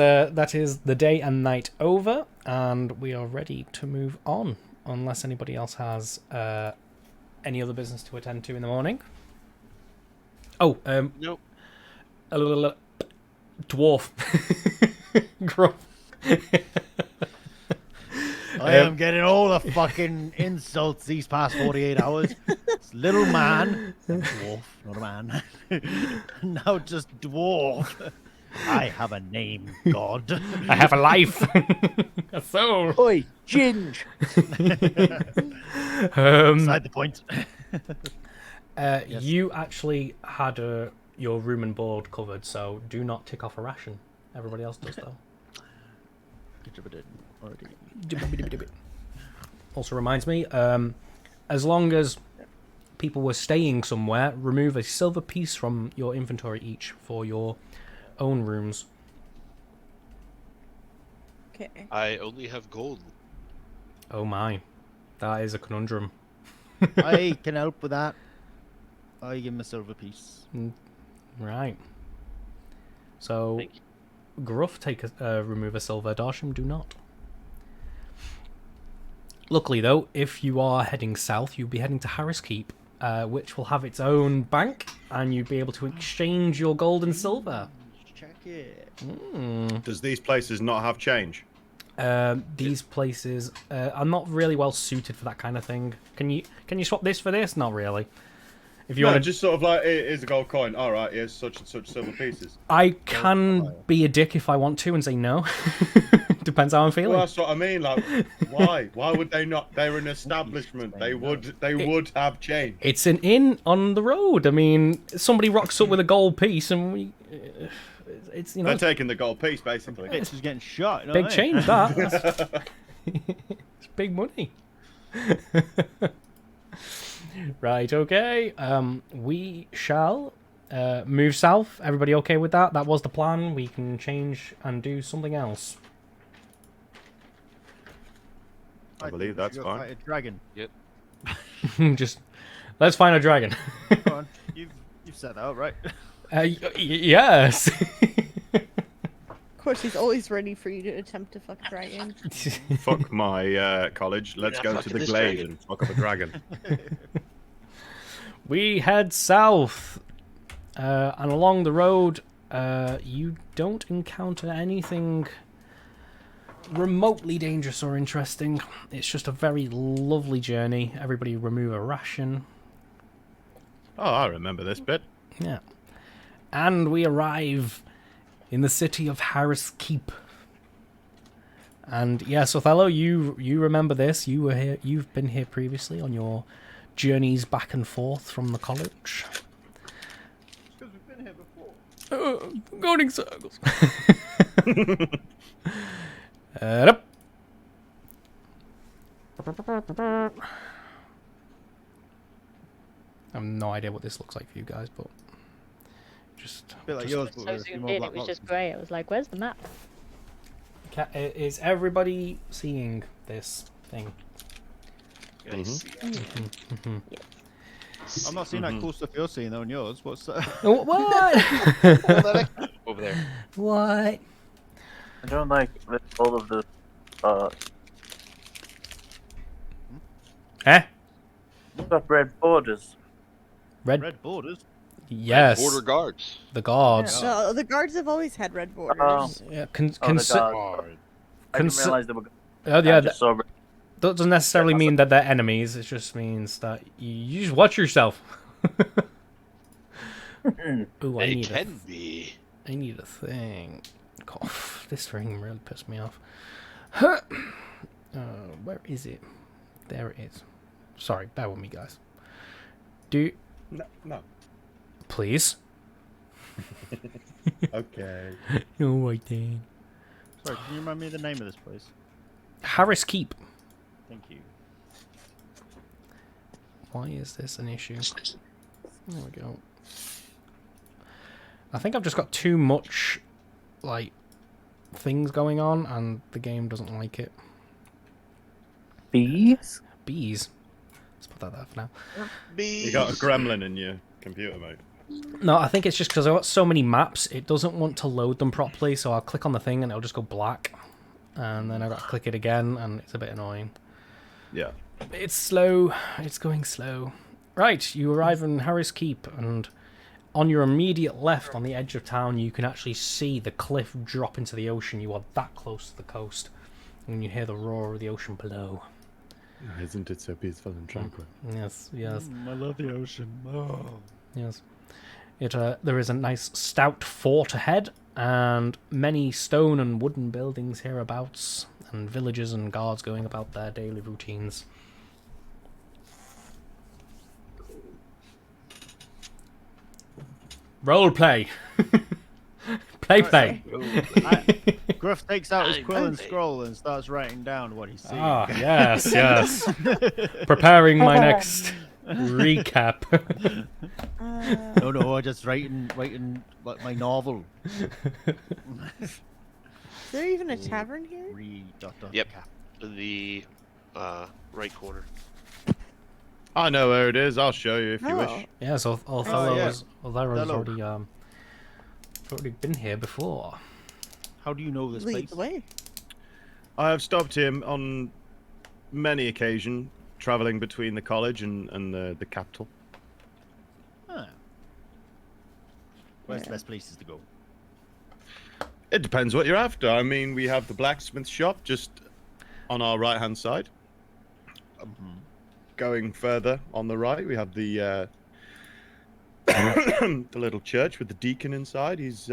the day and night over, and we are ready to move on, unless anybody else has any other business to attend to in the morning. Oh, Nope. Dwarf. Gruff. I am getting all the fucking insults these past 48 hours. It's little man, dwarf, not a man. Now just dwarf. I have a name, God. I have a life. A soul. Oi, Ginge! Beside the point. Yes. You actually had your room and board covered, so do not tick off a ration. Everybody else does, though. Also reminds me, as long as people were staying somewhere, remove a silver piece from your inventory each for your own rooms. Okay. I only have gold. Oh my, that is a conundrum. I can help with that. I give him a silver piece. Right. So, Thank you. Gruff, remove a silver. Darsham, do not. Luckily, though, if you are heading south, you'll be heading to Harriskeep, which will have its own bank, and you'd be able to exchange your gold and silver. Check it. Does these places not have change? These places are not really well suited for that kind of thing. Can you swap this for this? Not really. If you want to just sort of like, here's a gold coin. All right, here's such and such silver pieces. I can be a dick if I want to and say no. Depends how I'm feeling. Well, that's what I mean. Like, why? Why would they not? They're an establishment. They would have change. It's an inn on the road. I mean, somebody rocks up with a gold piece, and it's They're taking the gold piece basically. Bitch is getting shot. You know big what I mean? change. That it's big money. Right. Okay. We shall move south. Everybody okay with that? That was the plan. We can change and do something else. I believe that's Go fine. fight a dragon. Just let's find a dragon. Go on. You've said that, right? Yes. Of course, he's always ready for you to attempt to fuck a dragon. Fuck my college. Let's Yeah, go fuck to the this glade dragon. and fuck up a dragon. we head south, and along the road, you don't encounter anything remotely dangerous or interesting. It's just a very lovely journey. Everybody remove a ration. Oh, I remember this bit. Yeah. And we arrive in the city of Harriskeep. And yes, Othello, you remember this. You were here. You've been here previously on your journeys back and forth from the college. Because we've been here before. Going in circles. Up. I have no idea what this looks like for you guys, but just. A bit like just- yours, So but with a few zoomed more in, black it was just boxes. grey. I was like, "Where's the map?" Is everybody seeing this thing? Guys, I'm not seeing that cool stuff you're seeing though on yours. What's that? What? over there. What? I don't like all of the. Eh? Got red borders. Red? Red borders. Yes. Border guards. The guards. No, the guards have always had red borders. Yeah. Oh, the guards. I didn't Consi- realize they were. Oh, I yeah. just saw red. That doesn't necessarily mean that they're enemies. It just means that you just watch yourself. Ooh, I They need can be. I need a thing. God, this ring really pissed me off. Where is it? There it is. Sorry, bear with me, guys. No. Please? Okay. No, right then. Sorry, can you remind me of the name of this place? Harriskeep. Thank you. Why is this an issue? There we go. I think I've just got too much, like, things going on, and the game doesn't like it. Bees? Bees. Let's put that there for now. You got a gremlin in your computer, mate. No, I think it's just because I've got so many maps, it doesn't want to load them properly, so I'll click on the thing and it'll just go black. And then I've got to click it again, and it's a bit annoying. Yeah. It's slow. It's going slow. Right, you arrive in Harriskeep, and on your immediate left, on the edge of town, you can actually see the cliff drop into the ocean. You are that close to the coast, and you hear the roar of the ocean below. Isn't it so peaceful and tranquil? Yes, yes, I love the ocean. Oh. yes. There is a nice stout fort ahead, and many stone and wooden buildings hereabouts, and villagers and guards going about their daily routines. Role play. play. Gruff takes out his quill and Hey. scroll and starts writing down what he's seeing. Ah, yes, yes. Preparing my next recap. No, I'm just writing like my novel. Is there even a tavern here? Read dot dot Yep. cap. The right corner. I know where it is. I'll show you if you Oh. wish. Yeah, so Othello yeah. has Othello's Othello. already been here before. How do you know this Lead place? the way. I have stopped him on many occasions, traveling between the college and the capital. Ah. Where's the Yeah. best places to go? It depends what you're after. I mean, we have the blacksmith shop just on our right-hand side. Going further on the right, we have the the little church with the deacon inside. He's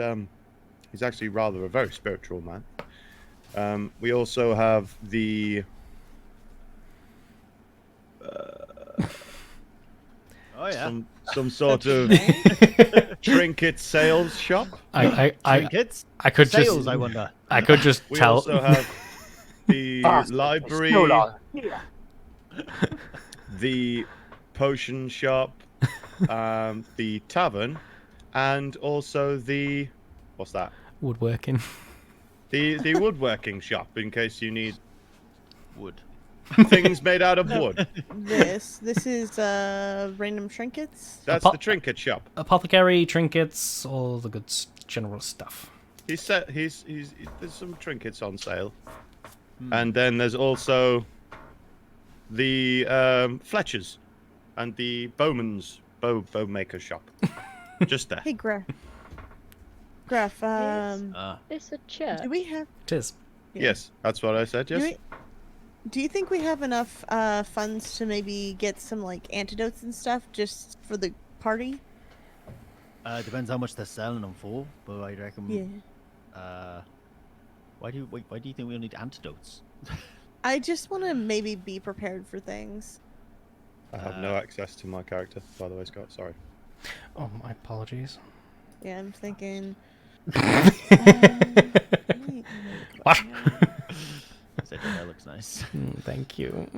actually rather a very spiritual man. We also have the Oh yeah. some sort of trinket sales shop. I Trinkets? could Sales, just I wonder. I could just We tell. also have the library, the potion shop, the tavern, and also the what's that? Woodworking. The woodworking shop in case you need Wood. things made out of wood. This is random trinkets. That's Apo- the trinket shop. Apothecary, trinkets, all the good general stuff. He's there's some trinkets on sale, and then there's also the Fletchers and the Bowman's bow maker shop. Just there. Hey, Graf. Graf, This a church? do we have? It is. Yeah. Yes, that's what I said. Do, Yes. do you think we have enough funds to maybe get some like antidotes and stuff just for the party? Depends how much they're selling them for, but I reckon. Yeah. Why do you think we'll need antidotes? I just want to maybe be prepared for things. I have no access to my character, by the way, Scott. Sorry. Oh, my apologies. Yeah, I'm thinking. What? Said that looks nice. Thank you.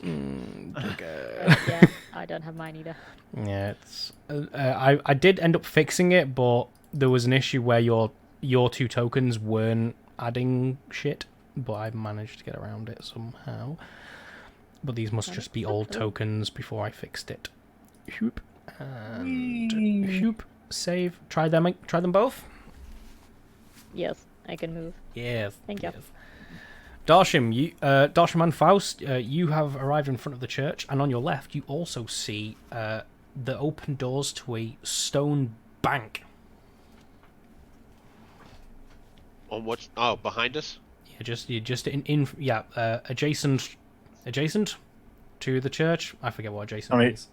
Yeah, I don't have mine either. Yeah, it's. I did end up fixing it, but there was an issue where your 2 tokens weren't adding shit, but I managed to get around it somehow. But these must just be old tokens before I fixed it. Hoop and hoop. Save. Try them both. Yes, I can move. Yes. Thank you. Yes. Darsham and Faust, you have arrived in front of the church, and on your left, you also see the open doors to a stone bank. On what? Oh, behind us? Yeah, just adjacent to the church. I forget what adjacent means.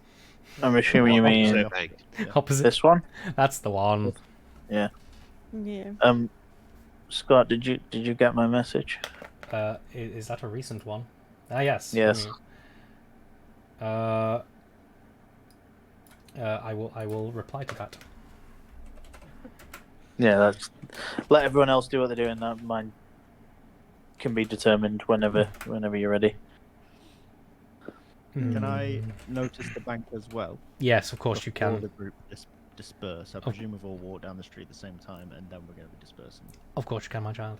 I'm assuming you mean Opposite bank. Opposite. this one. That's the one. Yeah. Yeah. Scott, did you get my message? Is that a recent one? Ah, yes. Yes. I will reply to that. Yeah, that's. Let everyone else do what they're doing. That mine can be determined whenever you're ready. Can I notice the bank as well? Yes, of course you Before can. the group disperse. I presume we've all walked down the street at the same time, and then we're going to be dispersing. Of course you can, my child.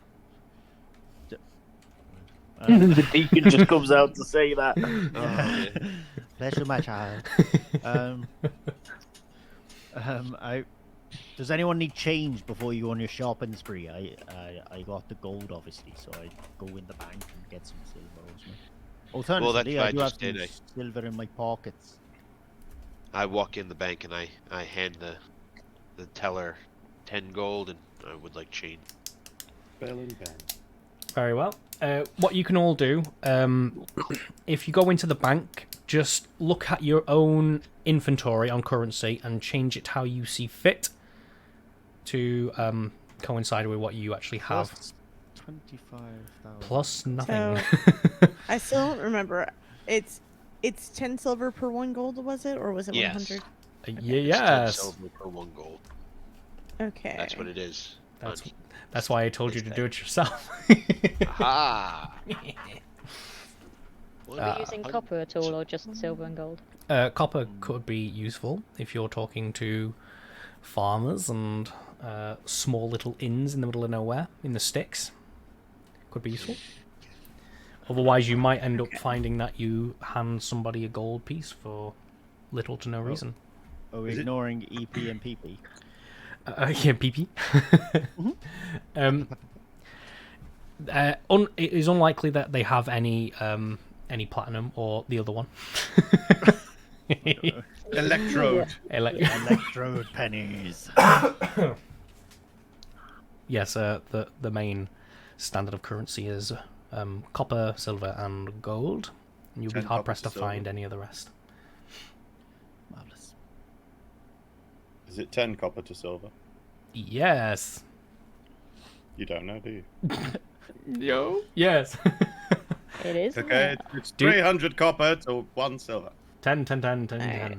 The deacon just comes out to say that. Pleasure, my child. Does anyone need change before you go on your shopping spree? I got the gold, obviously, so I go in the bank and get some silver. Alternatively, what I I do have just did, some silver in my pockets. I walk in the bank and I hand the teller 10 gold, and I would like change. Bell and bell. Very well. What you can all do, if you go into the bank, just look at your own inventory on currency and change it how you see fit to coincide with what you actually have. Plus 25,000. Plus nothing. So, I still don't remember. It's 10 silver per 1 gold, was it, or was it Yes. 100? It's 10 Yes. silver per 1 gold. Okay. That's what it is. That's why I told you to do it yourself. Aha! Are we using copper at all, or just silver and gold? Copper could be useful if you're talking to farmers and small little inns in the middle of nowhere in the sticks. Could be useful. Otherwise, you might end up finding that you hand somebody a gold piece for little to no reason. Are we ignoring EP and PP? Yeah, PP. It is unlikely that they have any platinum or the other one. Electrode. Electrode pennies. Yes, the main standard of currency is copper, silver, and gold. And you'll be 10 hard pressed to copper to find silver. any of the rest. Marvelous. Is it 10 copper to silver? Yes. You don't know, do you? Yo. Yes. It is. Okay, it's Do- 300 copper to 1 silver. 10. Alright.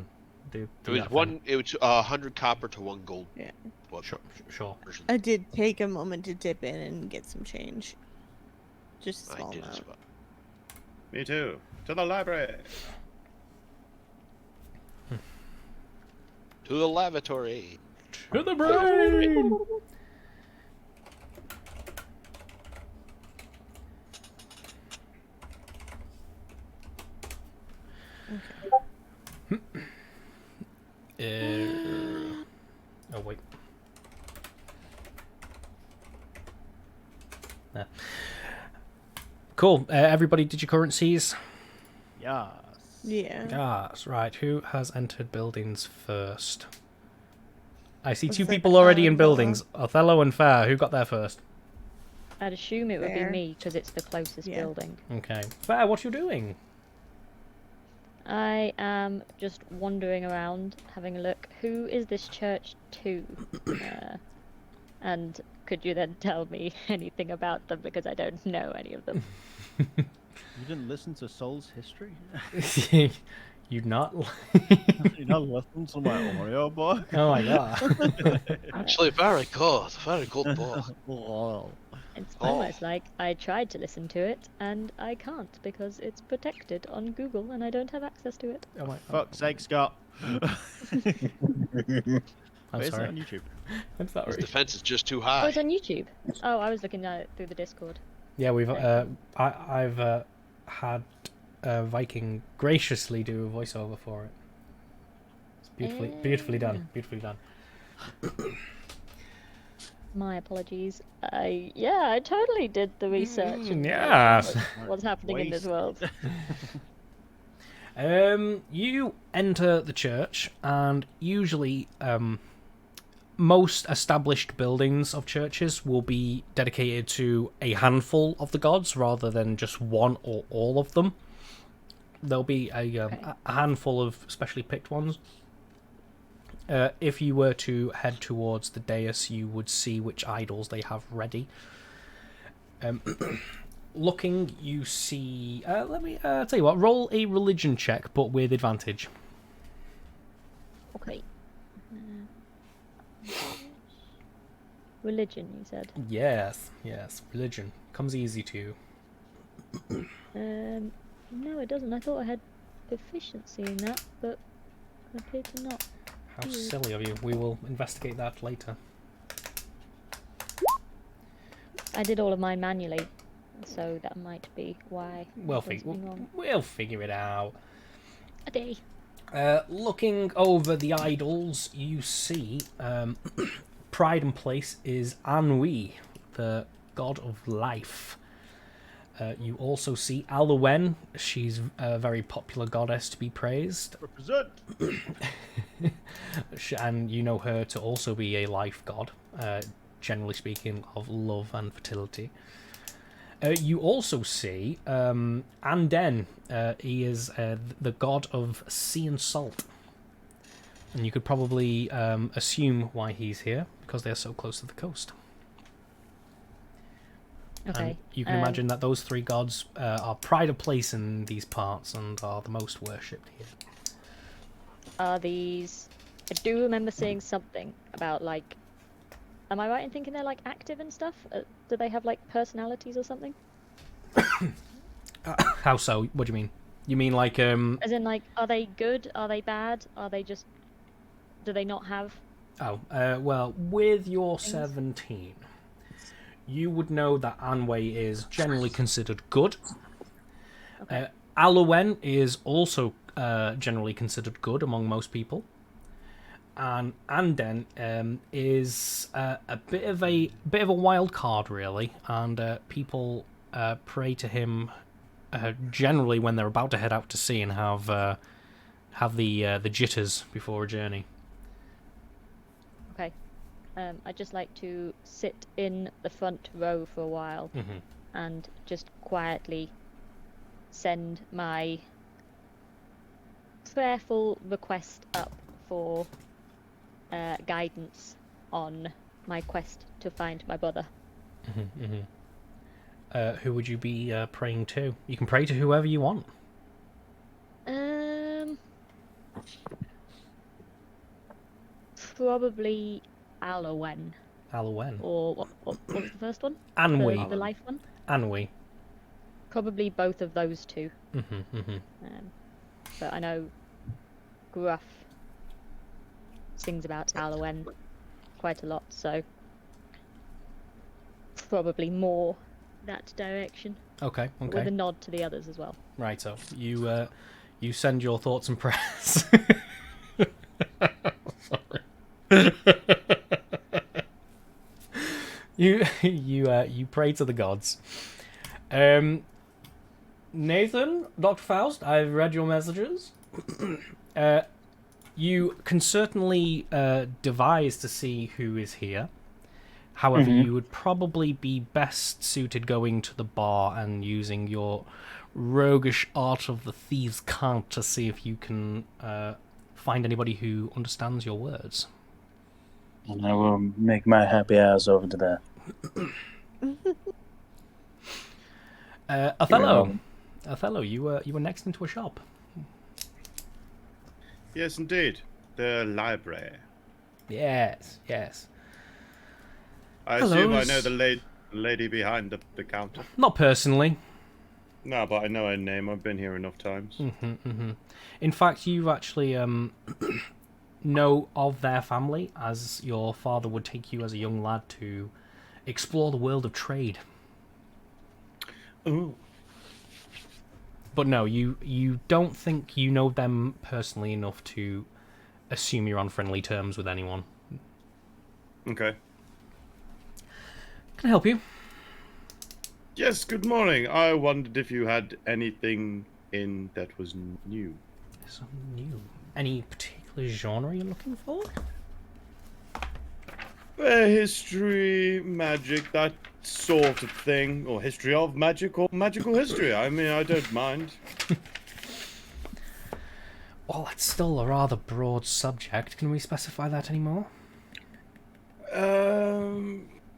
Do It was that one. thing. It was 100 copper to 1 gold. Yeah. What Sure. version? I did take a moment to dip in and get some change. Just a I small did as amount. well. Me too. To the library. To the lavatory. To the brain. Oh wait. Nah. Cool. Everybody did your currencies. Yes. Yeah. Ah, that's right. Who has entered buildings first? I see Was two it, people already in Othello? buildings. Othello and Fair. Who got there first? I'd assume it would be Fair. me because it's the closest Yeah. building. Okay. Fair, what you doing? I am just wandering around, having a look. Who is this church to? And could you then tell me anything about them because I don't know any of them? You didn't listen to Soul's history? You'd not. You not listen to my audio book? Oh my god. Actually, very good book. Oh. It's Oh. almost like I tried to listen to it and I can't because it's protected on Google and I don't have access to it. Oh my. Fuck's sake, Scott. I'm Wait, is it sorry. on YouTube? I'm His sorry. defense is just too Oh, high. it's on YouTube. Oh, I was looking at it through the Discord. Yeah, we've. I've had Viking graciously do a voiceover for it. It's beautifully done. Beautifully done. My apologies. I totally did the research. and Yes. What's happening in this Waste. world? You enter the church, and usually, most established buildings of churches will be dedicated to a handful of the gods rather than just one or all of them. There'll be a handful of specially picked ones. If you were to head towards the dais, you would see which idols they have ready. Looking, you see... let me tell you what, roll a religion check, but with advantage. Okay. Religion, you said. Yes, religion. Comes easy to you. No, it doesn't. I thought I had proficiency in that, but I appear to not. How silly of you. We will investigate that later. I did all of mine manually, so that might be why. We'll there's something wrong. figure it out. A day. Looking over the idols, you see pride and place is Anhui, the god of life. You also see Aluwen. She's a very popular goddess to be praised. Represent! And you know her to also be a life god, generally speaking, of love and fertility. You also see Anden. He is the god of sea and salt. And you could probably assume why he's here, because they're so close to the coast. Okay. And you can imagine that those three gods are pride of place in these parts and are the most worshipped here. Are these? I do remember seeing something about like. Am I right in thinking they're like active and stuff? Do they have like personalities or something? How so? What do you mean? You mean like As in, like, are they good? Are they bad? Are they just? Do they not have? Oh, well, with your Things? 17, you would know that Anwei is generally considered good. Okay. Aluwen is also generally considered good among most people. And Anden is a bit of a wild card, really, and people pray to him generally when they're about to head out to sea and have the jitters before a journey. Okay. I'd just like to sit in the front row for a while Mm-hmm. and just quietly send my prayerful request up for guidance on my quest to find my brother. Mm-hmm, mm-hmm. Who would you be praying to? You can pray to whoever you want. Probably Aluwen. Aluwen. Or what was the first one? Anhui. The life one? Anhui. Probably both of those two. Mm-hmm, mm-hmm. But I know Gruff sings about Aluwen quite a lot, so probably more that direction. Okay, With okay. a nod to the others as well. Right, so you send your thoughts and prayers. Sorry. You pray to the gods. Nathan, Dr. Faust, I've read your messages. You can certainly devise to see who is here. However, you would probably be best suited going to the bar and using your roguish art of the thieves' cant to see if you can find anybody who understands your words. And I will make my happy ass over to there. Othello. Othello, you were next into a shop. Yes, indeed. The library. Yes. I Hello, assume I know the lady behind the counter. Not personally. No, but I know her name. I've been here enough times. In fact, you actually know of their family, as your father would take you as a young lad to explore the world of trade. Ooh. But no, you don't think you know them personally enough to assume you're on friendly terms with anyone. Okay. Can I help you? Yes, good morning. I wondered if you had anything in that was new. Something new. Any particular genre you're looking for? History, magic, that sort of thing. Or history of magic or magical history. I mean, I don't mind. Well, that's still a rather broad subject. Can we specify that anymore?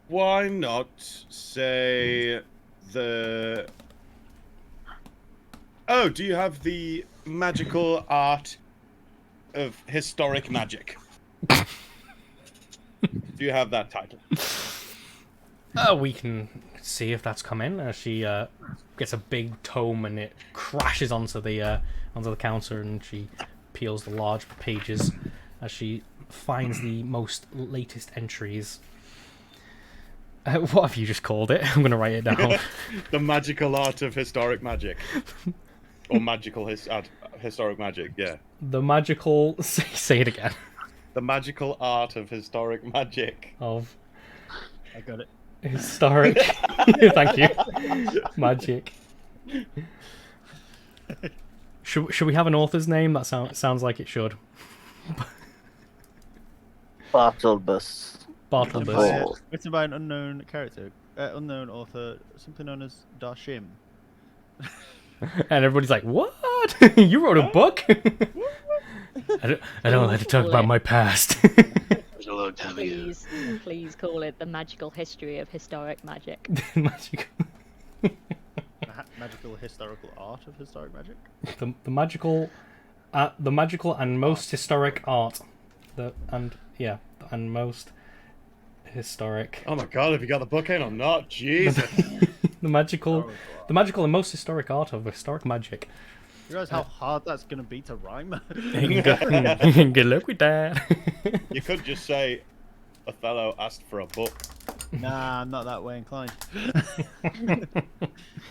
Why not say the... Oh, do you have the magical art of historic magic? Do you have that title? We can see if that's come in. She gets a big tome and it crashes onto the counter, and she peels the large pages as she finds the most latest entries. What have you just called it? I'm going to write it down. The magical art of historic magic. Or magical historic magic, yeah. The magical... Say it again. The magical art of historic magic. Of... I got it. Historic... Thank you. Magic. Should we have an author's name? That sounds like it should. Bartlebus. Bartlebus. Written by an unknown character, unknown author, something known as Darshim. And everybody's like, "What? You wrote a book?" I don't like to talk about my past. It was a long time ago. Please call it the magical history of historic magic. Magical. Magical historical art of historic magic. The magical and most historic art. And most historic. Oh my god, have you got the book in or not? Jesus. The magical and most historic art of historic magic. You realise how hard that's going to be to rhyme? Good luck with that. You could just say Othello asked for a book. Nah, I'm not that way inclined.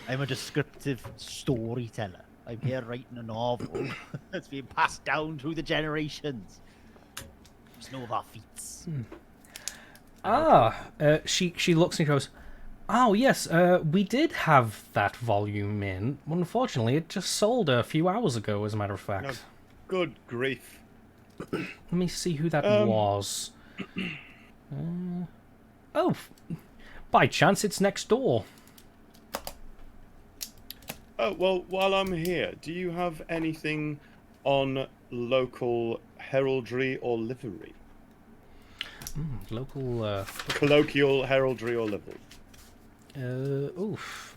I'm a descriptive storyteller. I'm here writing a novel that's being passed down through the generations. Just know of our feats. She looks and goes, "Oh yes, we did have that volume in. Unfortunately, it just sold a few hours ago, as a matter of fact." No, good grief. Let me see who that was. By chance, it's next door. Oh, well, while I'm here, do you have anything on local heraldry or livery? Local, Colloquial heraldry or livery? oof.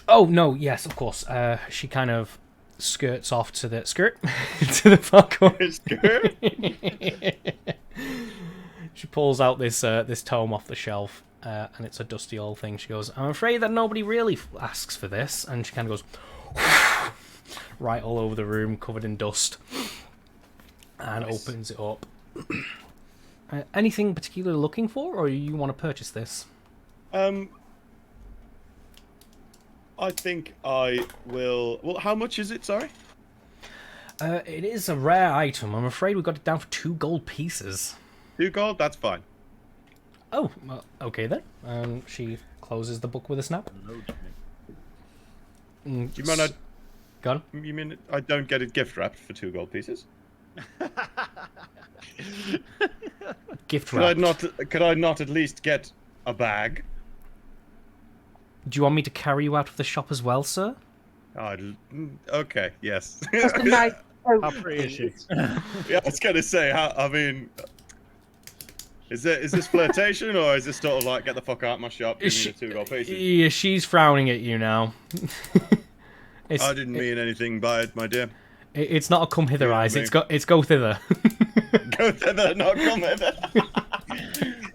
Oh, no, yes, of course. She kind of skirts off to the... Skirt? To the far corner. Skirt? She pulls out this tome off the shelf, and it's a dusty old thing. She goes, "I'm afraid that nobody really asks for this." And she kind of goes right all over the room, covered in dust, and Nice. opens it up. Anything particularly looking for, or you want to purchase this? I think I will... Well, how much is it, sorry? It is a rare item. I'm afraid we got it down for 2 gold pieces. 2 gold? That's fine. Oh, okay then. She closes the book with a snap. Mm, Do you mean Gone? you mean I don't get it gift wrapped for 2 gold pieces? Gift Could I wrapped. not at least get a bag? Do you want me to carry you out of the shop as well, sir? Okay, yes. That's a nice How pretty is she? Yeah, I was gonna say, I mean, is this flirtation or is this sort of like get the fuck out of my shop, give me the 2 gold pieces? Yeah, she's frowning at you now. I didn't mean anything by it, my dear. It's not a come hither Yeah, eyes. mate. It's go thither. Go thither, not come hither.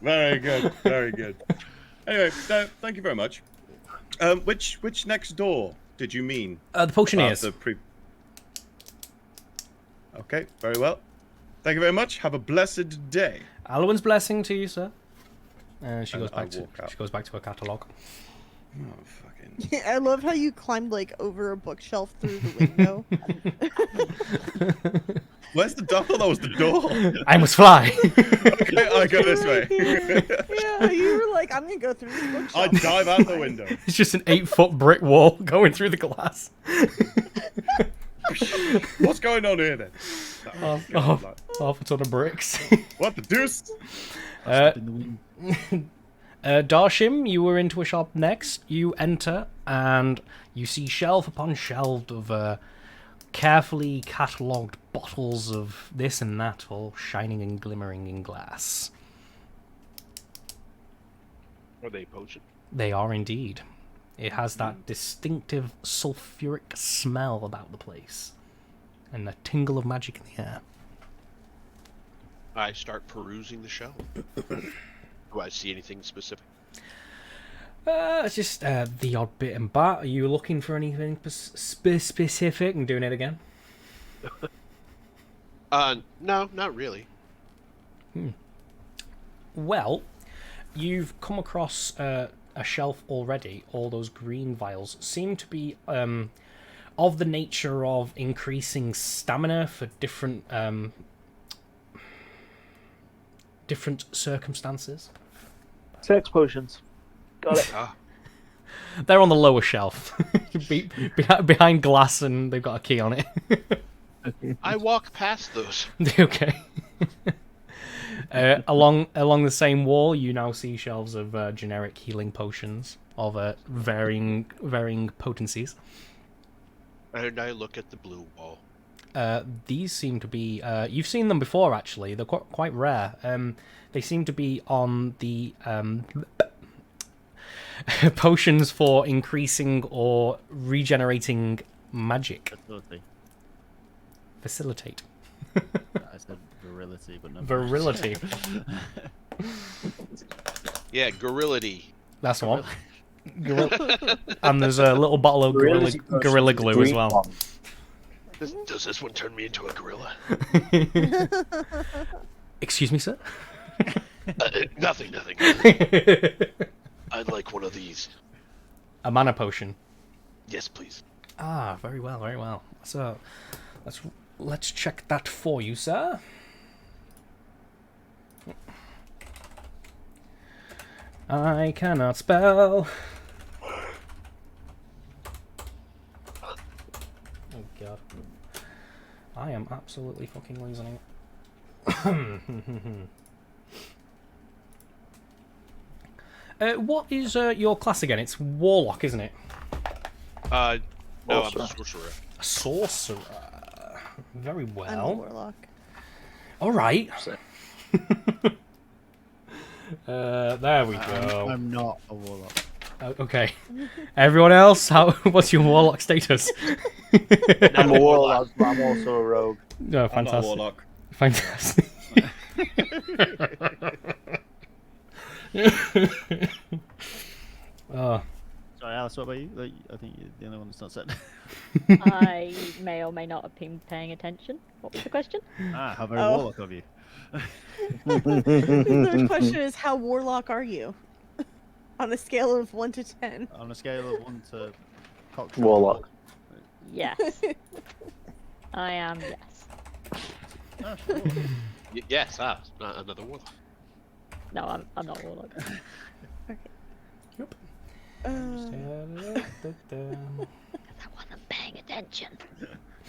Very good, very good. Anyway, thank you very much. Which next door did you mean? The potioneers. Okay, very well. Thank you very much. Have a blessed day. Alwyn's blessing to you, sir. She And goes I back to walk out. she goes back to her catalogue. Oh, fucking. I love how you climbed like over a bookshelf through the window. Where's the door? I thought that was the door. I must fly. Okay, I go this way. Yeah, you were like, I'm gonna go through this I bookshelf. dive out the window. It's just an 8-foot brick wall going through the glass. What's going on here then? Half a ton of bricks. What the deuce? Darshim, you were into a shop next. You enter and you see shelf upon shelf of carefully catalogued bottles of this and that, all shining and glimmering in glass. Are they potion? They are indeed. It has that distinctive sulfuric smell about the place, and a tingle of magic in the air. I start perusing the shelf. Do I see anything specific? It's just the odd bit and bat. Are you looking for anything specific? I'm doing it again. No, not really. Well, you've come across a shelf already. All those green vials seem to be of the nature of increasing stamina for different circumstances. Sex potions. Got it. Ah, They're on the lower shelf, behind glass, and they've got a key on it. I walk past those. Okay. Along the same wall, you now see shelves of generic healing potions of varying potencies. And I look at the blue wall. These seem to be you've seen them before, actually. They're quite rare. They seem to be on the potions for increasing or regenerating magic. Facilitate. I said virility, but no. Virility. Yeah, gorility. That's the one. And there's a little bottle of gorilla glue as well. Does this one turn me into a gorilla? Excuse me, sir? Nothing. I'd like one of these. A mana potion. Yes, please. Ah, very well, very well. So, let's check that for you, sir. I cannot spell. Oh god. I am absolutely fucking losing it. What is your class again? It's Warlock, isn't it? No, I'm a Sorcerer. sorcerer. A sorcerer. Very I'm a well. warlock. All right. There we go. I'm not a warlock. Okay. Everyone else, what's your warlock status? I'm a warlock, but I'm also a rogue. No, I'm not a fantastic. warlock. Fantastic. Oh, Sorry, Alice, what about you? I think you're the only one that's not said. I may or may not have been paying attention. What was the question? How very Oh. warlock of you. The third question is, how warlock are you? On a scale of 1 to 10. On a scale of 1 to cock Warlock. Yes. I am, yes. Oh, sure. Yes, not another warlock. No, I'm not a warlock. Uh, That attention.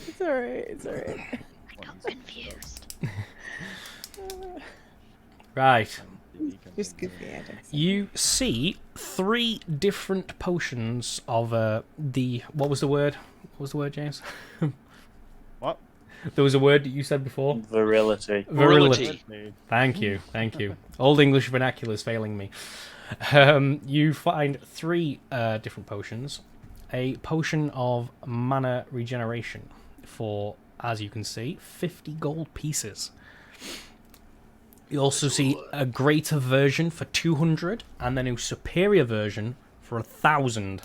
It's alright. It's alright. I got confused. Right. Just goofy antics. You see 3 different potions of the... What was the word? What was the word, James? What? There was a word that you said before. Virility. Virility. Thank you. Thank you. Old English vernacular is failing me. You find 3 different potions. A potion of mana regeneration for, as you can see, 50 gold pieces. You also see a greater version for 200, and then a superior version for 1,000.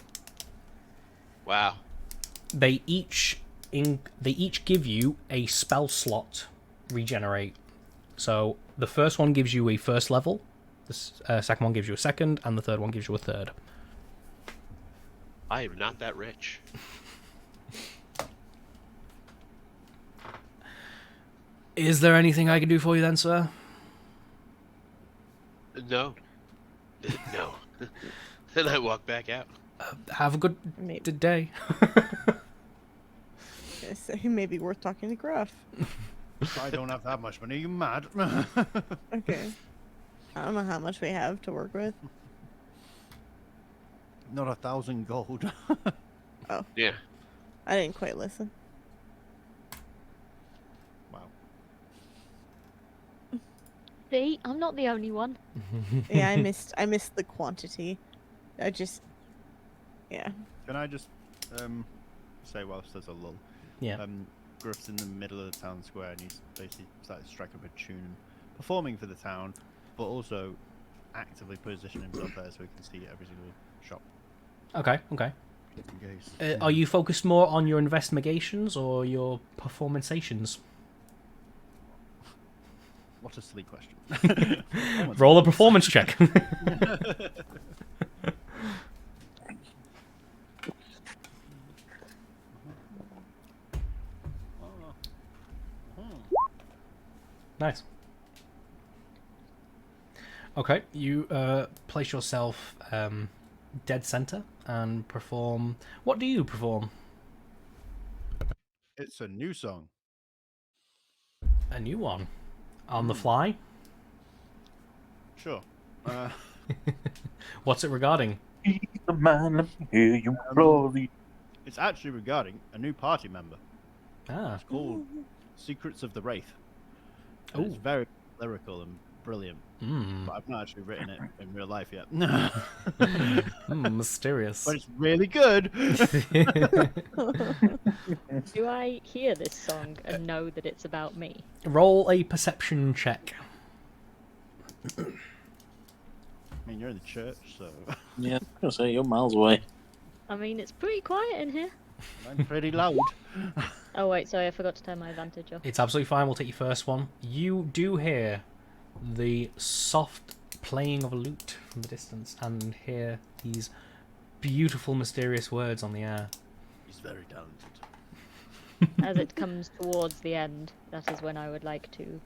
Wow. They each give you a spell slot regenerate. So the first one gives you a first level, the second one gives you a second, and the third one gives you a third. I am not that rich. Is there anything I can do for you then, sir? No. No. Then I walk back out. Have a good Maybe. day. It may be worth talking to Gruff. I don't have that much money. Are you mad? Okay. I don't know how much we have to work with. Not 1,000 gold. Yeah. I didn't quite listen. Wow. See, I'm not the only one. Yeah, I missed the quantity. I just, yeah. Can I just say whilst there's a lull? Yeah. Gruff's in the middle of the town square and he's basically started striking up a tune and performing for the town, but also actively positioning himself there so he can see every single shop. Okay, okay. In case. Are you focused more on your investigations or your performanceations? What a silly question. Roll a performance check. Nice. Okay, you place yourself dead center and perform. What do you perform? It's a new song. A new one. On the fly? Sure. What's it regarding? The man, let me hear you glory. It's actually regarding a new party member. Ah. It's called Secrets of the Wraith. And it's Ooh. very lyrical and brilliant. Mm. But I've not actually written it in real life yet. Mysterious. But it's really good. Do I hear this song and know that it's about me? Roll a perception check. I mean, you're in the church, so Yeah, I was gonna say you're miles away. I mean, it's pretty quiet in here. I'm pretty loud. Oh wait, sorry, I forgot to turn my advantage off. It's absolutely fine. We'll take your first one. You do hear the soft playing of a lute from the distance and hear these beautiful, mysterious words on the air. He's very talented. As it comes towards the end, that is when I would like to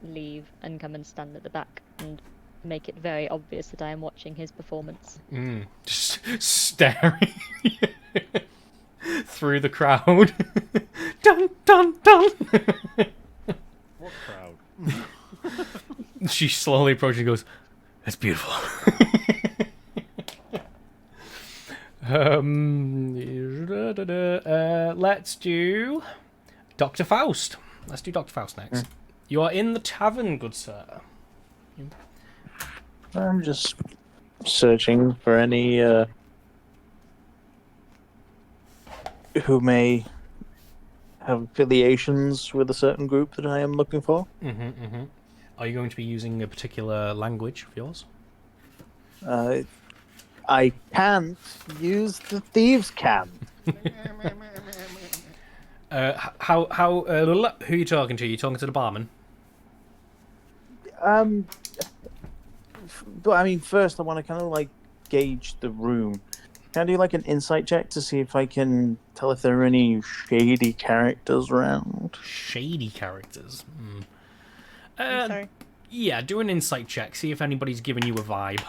leave and come and stand at the back and make it very obvious that I am watching his performance. Just staring through the crowd. Dun dun dun. What crowd? She slowly approaches and goes, "It's beautiful." Let's do Dr. Faust. Let's do Dr. Faust next. You are in the tavern, good sir. I'm just searching for any who may have affiliations with a certain group that I am looking for. Are you going to be using a particular language of yours? I can't use the thieves' can. Who are you talking to? You talking to the barman? But I mean, first I want to kind of like gauge the room. Can I do like an insight check to see if I can tell if there are any shady characters around? Shady characters. I'm sorry. Yeah, do an insight check. See if anybody's giving you a vibe.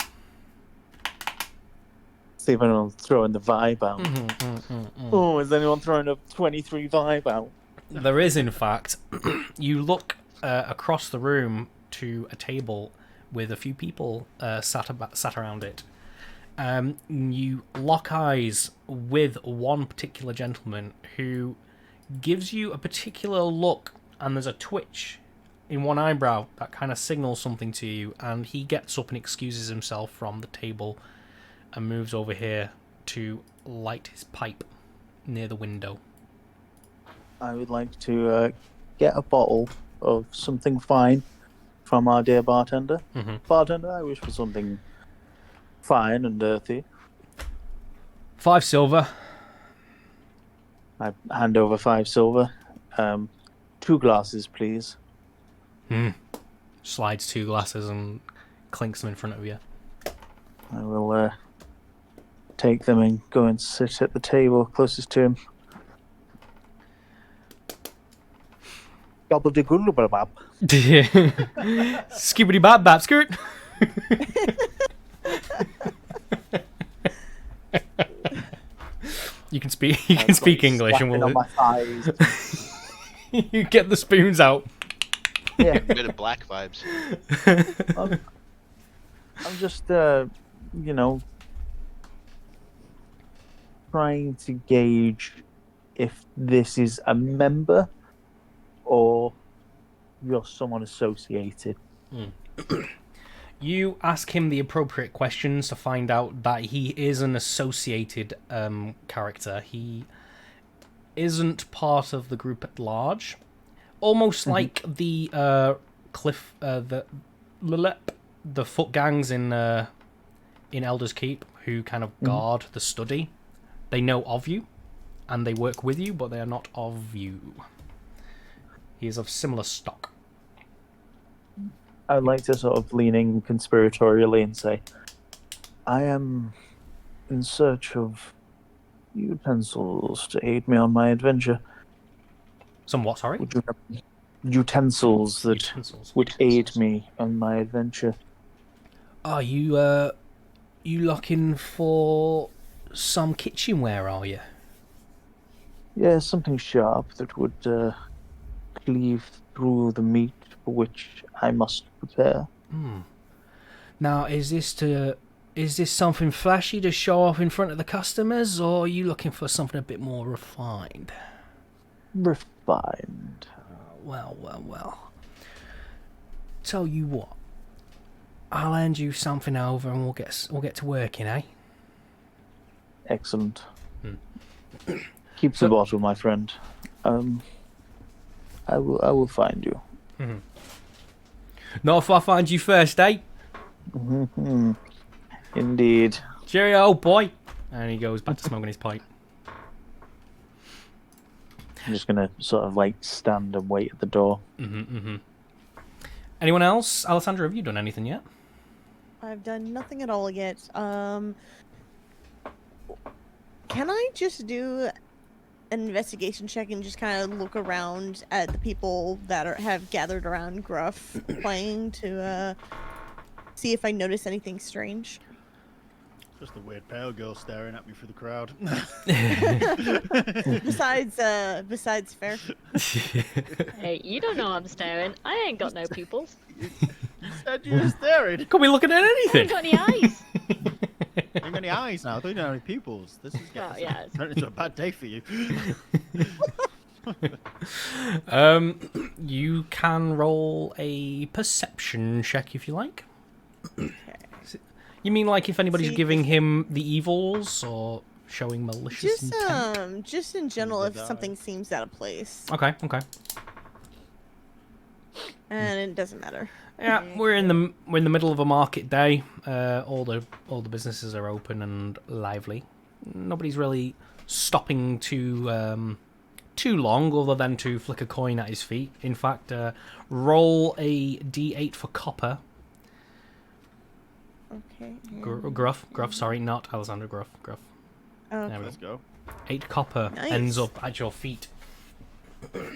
See if anyone's throwing the vibe out. Mm-hmm. Oh, is anyone throwing a 23 vibe out? There is, in fact. You look across the room to a table with a few people sat around it. You lock eyes with one particular gentleman who gives you a particular look, and there's a twitch in one eyebrow that kind of signals something to you, and he gets up and excuses himself from the table and moves over here to light his pipe near the window. I would like to get a bottle of something fine from our dear bartender. Mm-hmm. Bartender, I wish for something fine and earthy. 5 silver. I hand over 5 silver. 2 glasses, please. Slides 2 glasses and clinks them in front of you. I will take them and go and sit at the table closest to him. Gobble-de-goodle-bab. Skibbity bab bab skirt. You can speak. You can speak English, and Slapping on we'll. my thighs. You get the spoons out. Yeah, A bit of black vibes. I'm just, trying to gauge if this is a member or you're someone associated. You ask him the appropriate questions to find out that he is an associated character. He isn't part of the group at large. Almost like the the foot gangs in Elder's Keep, who kind of guard the study. They know of you, and they work with you, but they are not of you. He is of similar stock. I'd like to sort of lean in conspiratorially and say, I am in search of utensils to aid me on my adventure. Somewhat, sorry? Would you have utensils that Utensils. would aid me on my adventure? Are you looking for some kitchenware, are you? Yeah, something sharp that would cleave through the meat for which I must prepare. Now, is this something flashy to show off in front of the customers, or are you looking for something a bit more refined? Refined. Well. Tell you what, I'll hand you something over, and we'll get to working, eh? Excellent. Keep the bottle, my friend. I will find you. Not if I find you first, eh? Indeed. Cheerio, boy. And he goes back to smoking his pipe. I'm just gonna sort of like stand and wait at the door. Anyone else? Alessandra, have you done anything yet? I've done nothing at all yet. Can I just do an investigation check and just kind of look around at the people that have gathered around Gruff playing to see if I notice anything strange? Just a weird pale girl staring at me through the crowd. Besides Fair. Hey, you don't know I'm staring. I ain't got no pupils. You said you were staring. Could be looking at I anything. ain't got any eyes. You ain't got any eyes now. I don't have any pupils. This is Oh, yeah. turning into a bad day for you. You can roll a perception check if you like. You mean like if anybody's giving him the evils or showing malicious intent? Just in general, if something seems out of place, Okay. and it doesn't matter. Yeah, we're in the middle of a market day. All the businesses are open and lively. Nobody's really stopping too long, other than to flick a coin at his feet. In fact, roll a d8 for copper. Okay. Gruff. Sorry, not Alessandra. Gruff. Okay. There we Let's go. go. 8 copper Nice. ends up at your feet.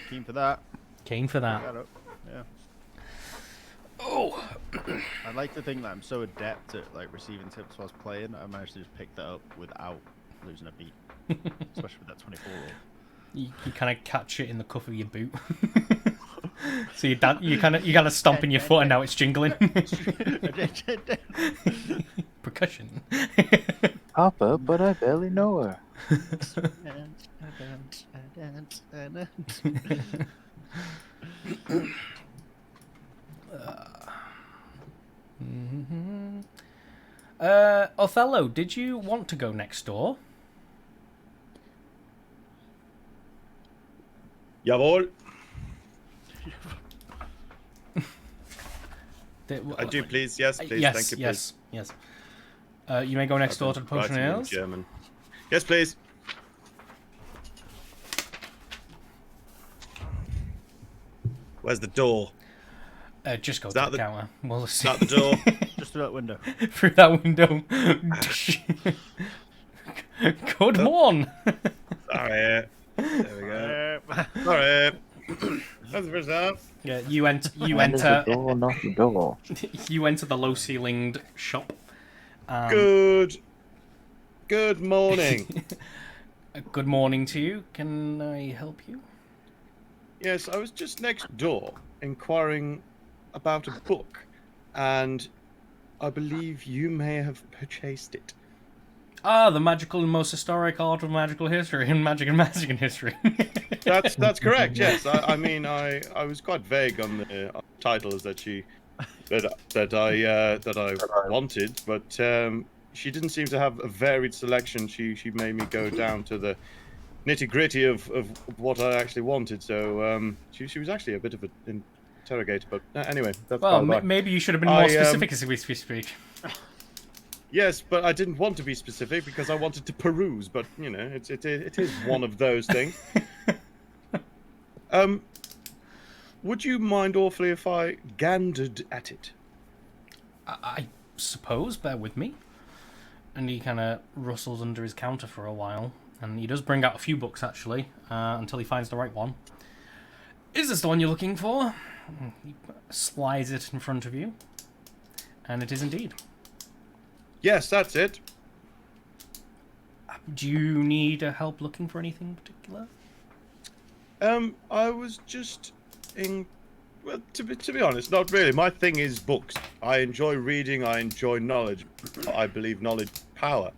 Keen for that. Keen for that. Got it. Yeah. Oh. I'd like to think that I'm so adept at like receiving tips whilst playing, I managed to just pick that up without losing a beat, especially with that 24 roll. You kind of catch it in the cuff of your boot. So you kind of stomping your foot and now it's jingling. Percussion. Papa, but I barely know her. Othello, did you want to go next door? Jawohl. I do, please. Yes, please. Yes, Thank you, yes, yes. You may go next door to the potion Writing in ales. German. Yes, please. Where's the door? Just go Is to that the the- counter. We'll Is see. that the door? Just through that window. Through that window. Good morn. Sorry. There we go. Sorry. That's the first time. Yeah, you enter. You Where does the enter. door, not the door. You enter the low-ceilinged shop. Good morning. Good morning to you. Can I help you? Yes, I was just next door inquiring about a book, and I believe you may have purchased it. Ah, the magical and most historic art of magical history and magic and history. That's correct. Yes, I mean I was quite vague on the titles that I wanted, but she didn't seem to have a varied selection. She made me go down to the nitty gritty of what I actually wanted. So she was actually a bit of an interrogator, but anyway, that's Well, by the by. maybe you should have been more specific as we speak. Yes, but I didn't want to be specific because I wanted to peruse. But you know, it is one of those things. Would you mind awfully if I gandered at it? I suppose. Bear with me. And he kind of rustles under his counter for a while, and he does bring out a few books actually, until he finds the right one. Is this the one you're looking for? He slides it in front of you, and it is indeed. Yes, that's it. Do you need help looking for anything in particular? I was just well, to be honest, not really. My thing is books. I enjoy reading. I enjoy knowledge. I believe knowledge is power.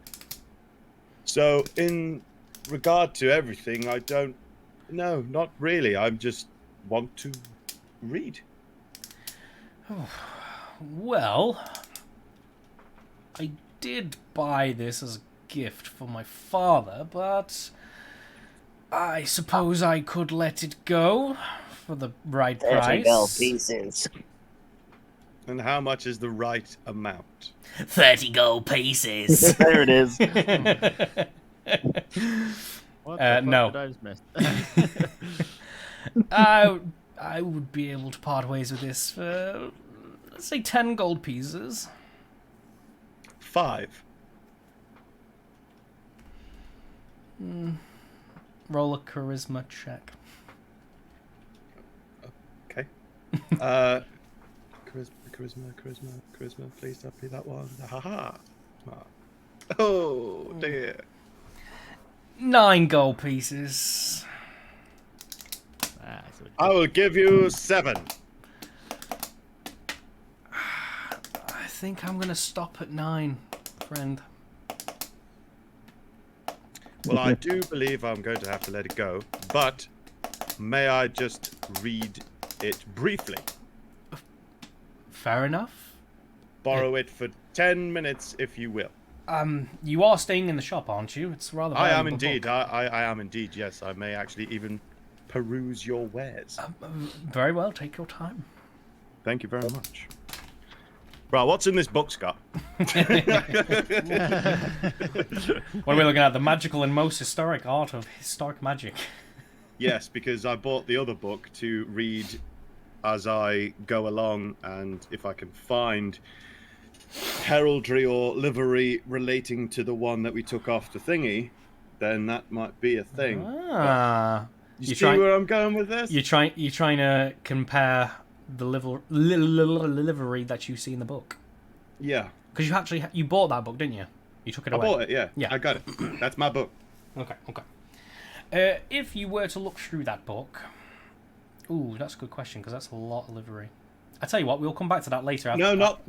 So, in regard to everything, I don't. No, not really. I just want to read. Well, I did buy this as a gift for my father, but I suppose I could let it go for the right 30 price. gold pieces. And how much is the right amount? 30 gold pieces. There it is. What the fuck no. did I just miss? I would be able to part ways with this for, let's say, 10 gold pieces. 5. Roll a charisma check. Okay. Charisma. Please don't be that one. Haha. Oh dear. 9 gold pieces. I will give you 7. I think I'm going to stop at 9, friend. Well, I do believe I'm going to have to let it go, but may I just read it briefly? Fair enough. Borrow it for 10 minutes, if you will. You are staying in the shop, aren't you? It's rather I am valuable indeed. book. I am indeed. Yes, I may actually even peruse your wares. Very well, take your time. Thank you very much. Right, what's in this book, Scott? What are we looking at? The magical and most historic art of historic magic. Yes, because I bought the other book to read as I go along, and if I can find heraldry or livery relating to the one that we took off the thingy, then that might be a thing. Ah. You see where I'm going with this? You're trying to compare the livery that you see in the book. Yeah. Because you bought that book, didn't you? You took it I away. bought it, yeah. Yeah. I got it. That's my book. Okay. If you were to look through that book... Ooh, that's a good question, because that's a lot of livery. I tell you what, we'll come back to that later. No, not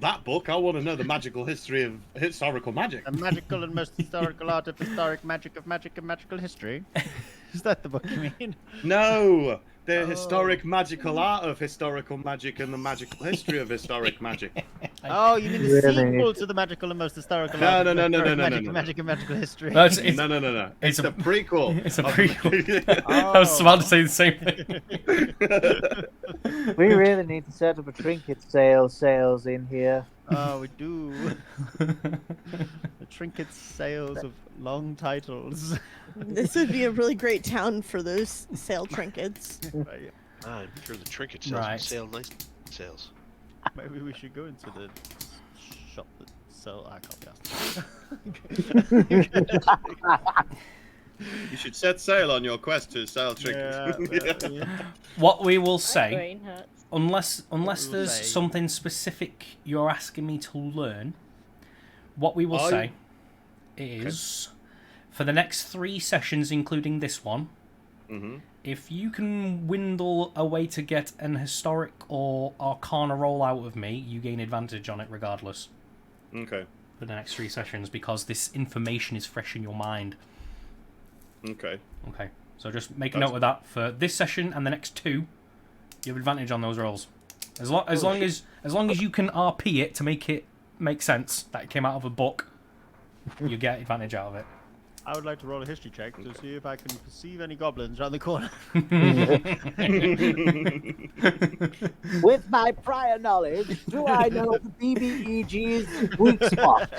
that book. I want to know the magical history of historical magic. A magical and most historical art of historic magic of magic and magical history. Is that the book you mean? No, the historic magical art of historical magic and the magical history of historic magic. Oh, you mean the Really? sequel to the magical and most historical No, art no, of no, no, historic no, no, magic, no, no. magic and magical history? No, it's No. It's a- a prequel. It's a of- prequel. I was about to say the same thing. We really need to set up a trinket sales in here. Oh, we do. The trinket sales of long titles. This would be a really great town for those sale trinkets. I'm sure the trinket sales Right. would sell nice sales. Maybe we should go into the shop that sell. I can't be asked. You should set sail on your quest to sell trinkets. What we will My say, brain hurts. unless we'll there's say- something specific you're asking me to learn, what we will Are say is, for the next 3 sessions, including this one, Mm-hmm. if you can windle a way to get an historic or arcana roll out of me, you gain advantage on it regardless Okay. for the next 3 sessions, because this information is fresh in your mind. Okay. Okay, so just make a That's- note of that for this session and the next 2. You have advantage on those rolls, as long as you can RP it to make it make sense that it came out of a book. You get advantage out of it. I would like to roll a history check to see if I can perceive any goblins around the corner. With my prior knowledge, do I know the BBEG's weak spot?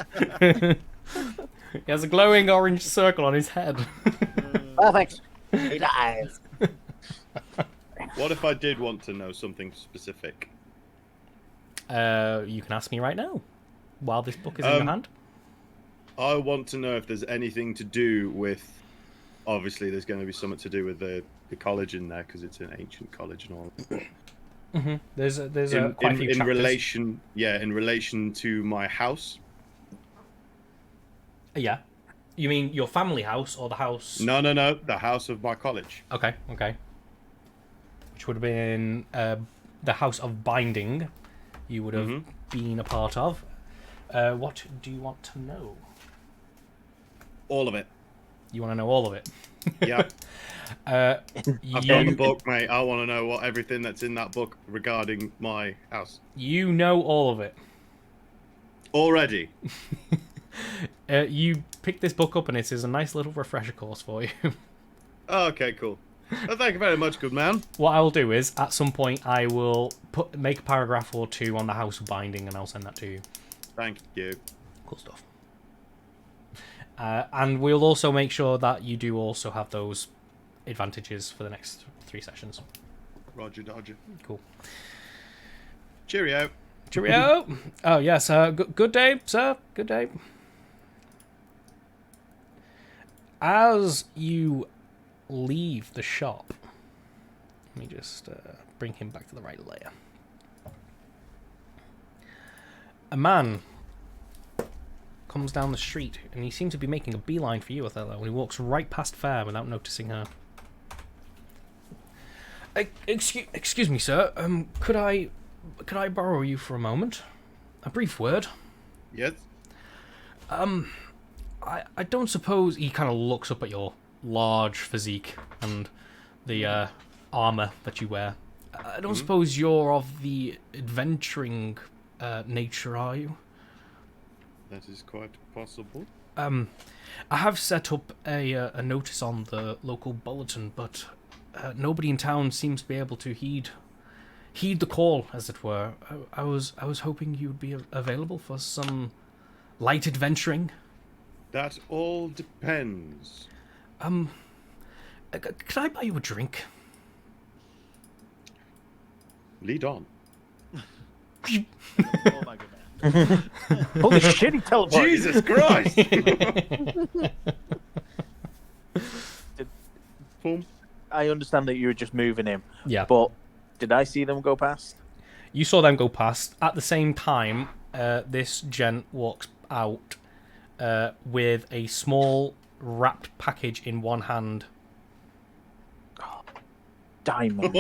He has a glowing orange circle on his head. Perfect. 8 eyes. What if I did want to know something specific? You can ask me right now, while this book is in your hand. I want to know if there's anything to do with. Obviously, there's going to be something to do with the college in there because it's an ancient college and all. Mm-hmm. There's In, quite a in, few in chapters. relation, in relation to my house. Yeah. You mean your family house or the house? No, the house of my college. Okay. Which would have been the house of binding. You would have been a part of. What do you want to know? All of it. You want to know all of it? Yeah. I've got the You, book, mate. I want to know what everything that's in that book regarding my house. you know all of it. Already. You pick this book up and it is a nice little refresher course for you. Oh, okay, cool. Well, thank you very much, good man. What I'll do is, at some point, I will make a paragraph or 2 on the house of binding and I'll send that to you. Thank you. Cool stuff. And we'll also make sure that you do also have those advantages for the next 3 sessions. Roger Dodger. Cool. Cheerio. Cheerio! Oh, yes, good day, sir. Good day. As you leave the shop, let me just bring him back to the right layer. A man comes down the street, and he seems to be making a beeline for you, Othello, and he walks right past Fair without noticing her. Excuse me, sir. Could I borrow you for a moment? A brief word. Yes? I don't suppose... He kind of looks up at your large physique and the armor that you wear. I don't suppose you're of the adventuring nature, are you? That is quite possible. I have set up a notice on the local bulletin, but nobody in town seems to be able to heed the call, as it were. I was hoping you'd be available for some light adventuring. That all depends. Could I buy you a drink? Lead on. Oh my goodness. Holy shit, he teleported. Jesus Christ! Boom. I understand that you were just moving him, Yeah. but Did I see them go past? You saw them go past. At the same time, this gent walks out with a small wrapped package in one hand, Diamond.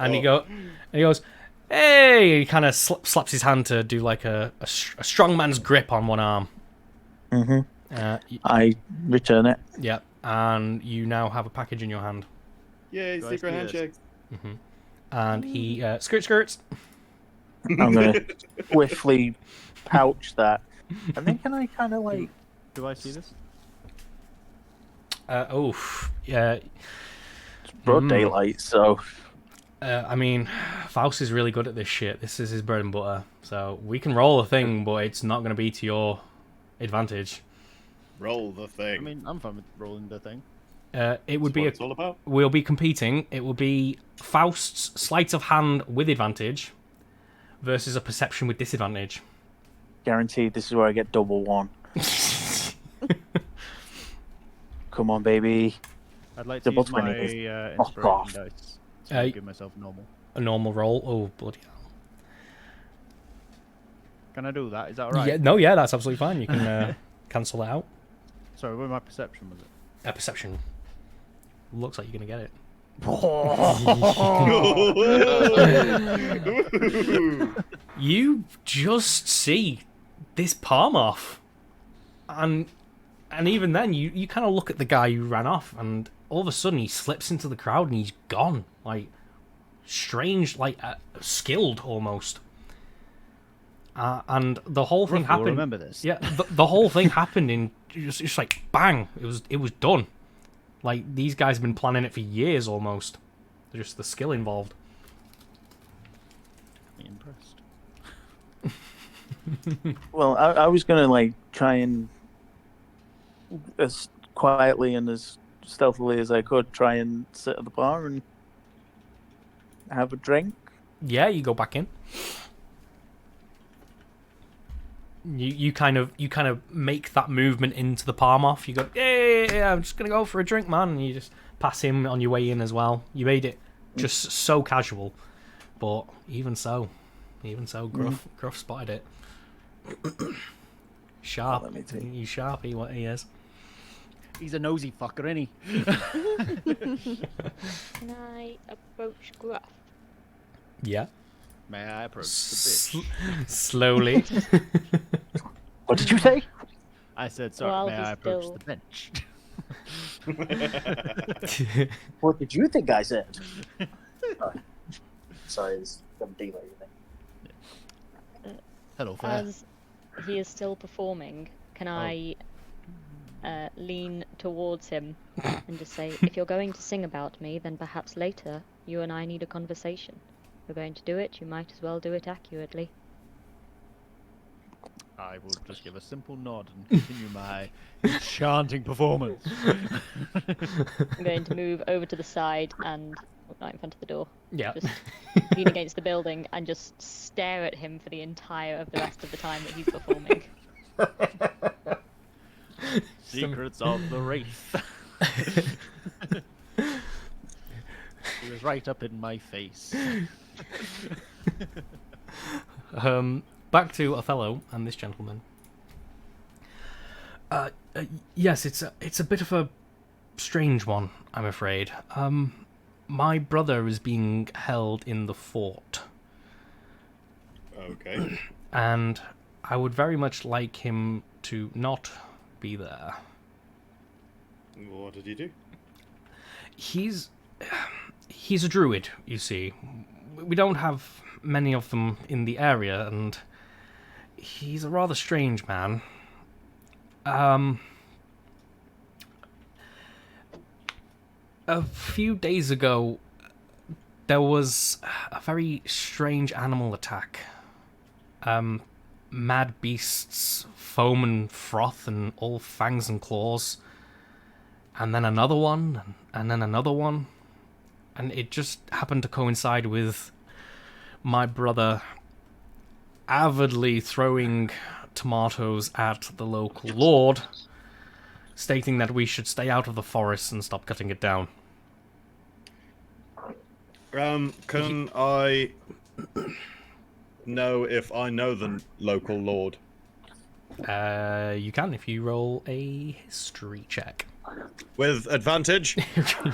and he goes, "Hey!" He kind of slaps his hand to do like a strong man's grip on one arm. I return it. Yeah, and you now have a package in your hand. Yay, Do I secret see handshakes. And he skirts. I'm gonna swiftly pouch that, and then can I kind of like? Do I see this? Yeah. It's broad daylight, so I mean, Faust is really good at this shit. This is his bread and butter. So we can roll a thing, but it's not going to be to your advantage. Roll the thing. I mean, I'm fine with rolling the thing. It would That's be what it's all about. we'll be competing. It will be Faust's sleight of hand with advantage versus a perception with disadvantage. guaranteed this is where I get double one. Come on, baby. I'd like to Double use my 20. inspiration off. dice. So I'll Uh, give myself normal. A normal roll. Oh bloody hell! Can I do that? Is that alright? Yeah, no, yeah, that's absolutely fine. You can cancel it out. Sorry, what my perception was it? Perception. Looks like you're gonna get it. You just see this palm off, and even then, you kind of look at the guy who ran off, and all of a sudden he slips into the crowd and he's gone, like strange, like skilled almost. And the whole thing Ruff will happened. remember this. Yeah, the whole thing happened in just like bang. It was done. Like these guys have been planning it for years almost. Just the skill involved. Impressed. Well, I was gonna like try and as quietly and as stealthily as I could try and sit at the bar and have a drink. Yeah, you go back in. You kind of make that movement into the palm off. You go, yeah, I'm just gonna go for a drink, man. And you just pass him on your way in as well. You made it just so casual, but even so, Gruff spotted it. Sharp, Let me see. you sharp. What he is. He's a nosy fucker, isn't he? Can I approach Gruff? Yeah. May I approach the bitch? Slowly. What did you say? I said, sorry, Well, may I he's approach still- the bench? What did you think I said? Sorry, it's some delay thing. Hello, fair. As he is still performing, can I lean towards him and just say, if you're going to sing about me, then perhaps later you and I need a conversation. If you're going to do it, you might as well do it accurately. I will just give a simple nod and continue my enchanting performance. I'm going to move over to the side and right in front of the door. Yeah. Just lean against the building and just stare at him for the entire of the rest of the time that he's performing. Secrets of the Wraith. He was right up in my face. Back to Othello and this gentleman. Yes, it's a bit of a strange one, I'm afraid. My brother is being held in the fort, Okay. and I would very much like him to not be there. What did you do? He's a druid, you see. We don't have many of them in the area, and he's a rather strange man. A few days ago, there was a very strange animal attack. Mad beasts, foam and froth, and all fangs and claws. And then another one, and then another one. And it just happened to coincide with my brother avidly throwing tomatoes at the local lord, stating that we should stay out of the forest and stop cutting it down. Can I know if I know the local lord? You can if you roll a history check. With advantage?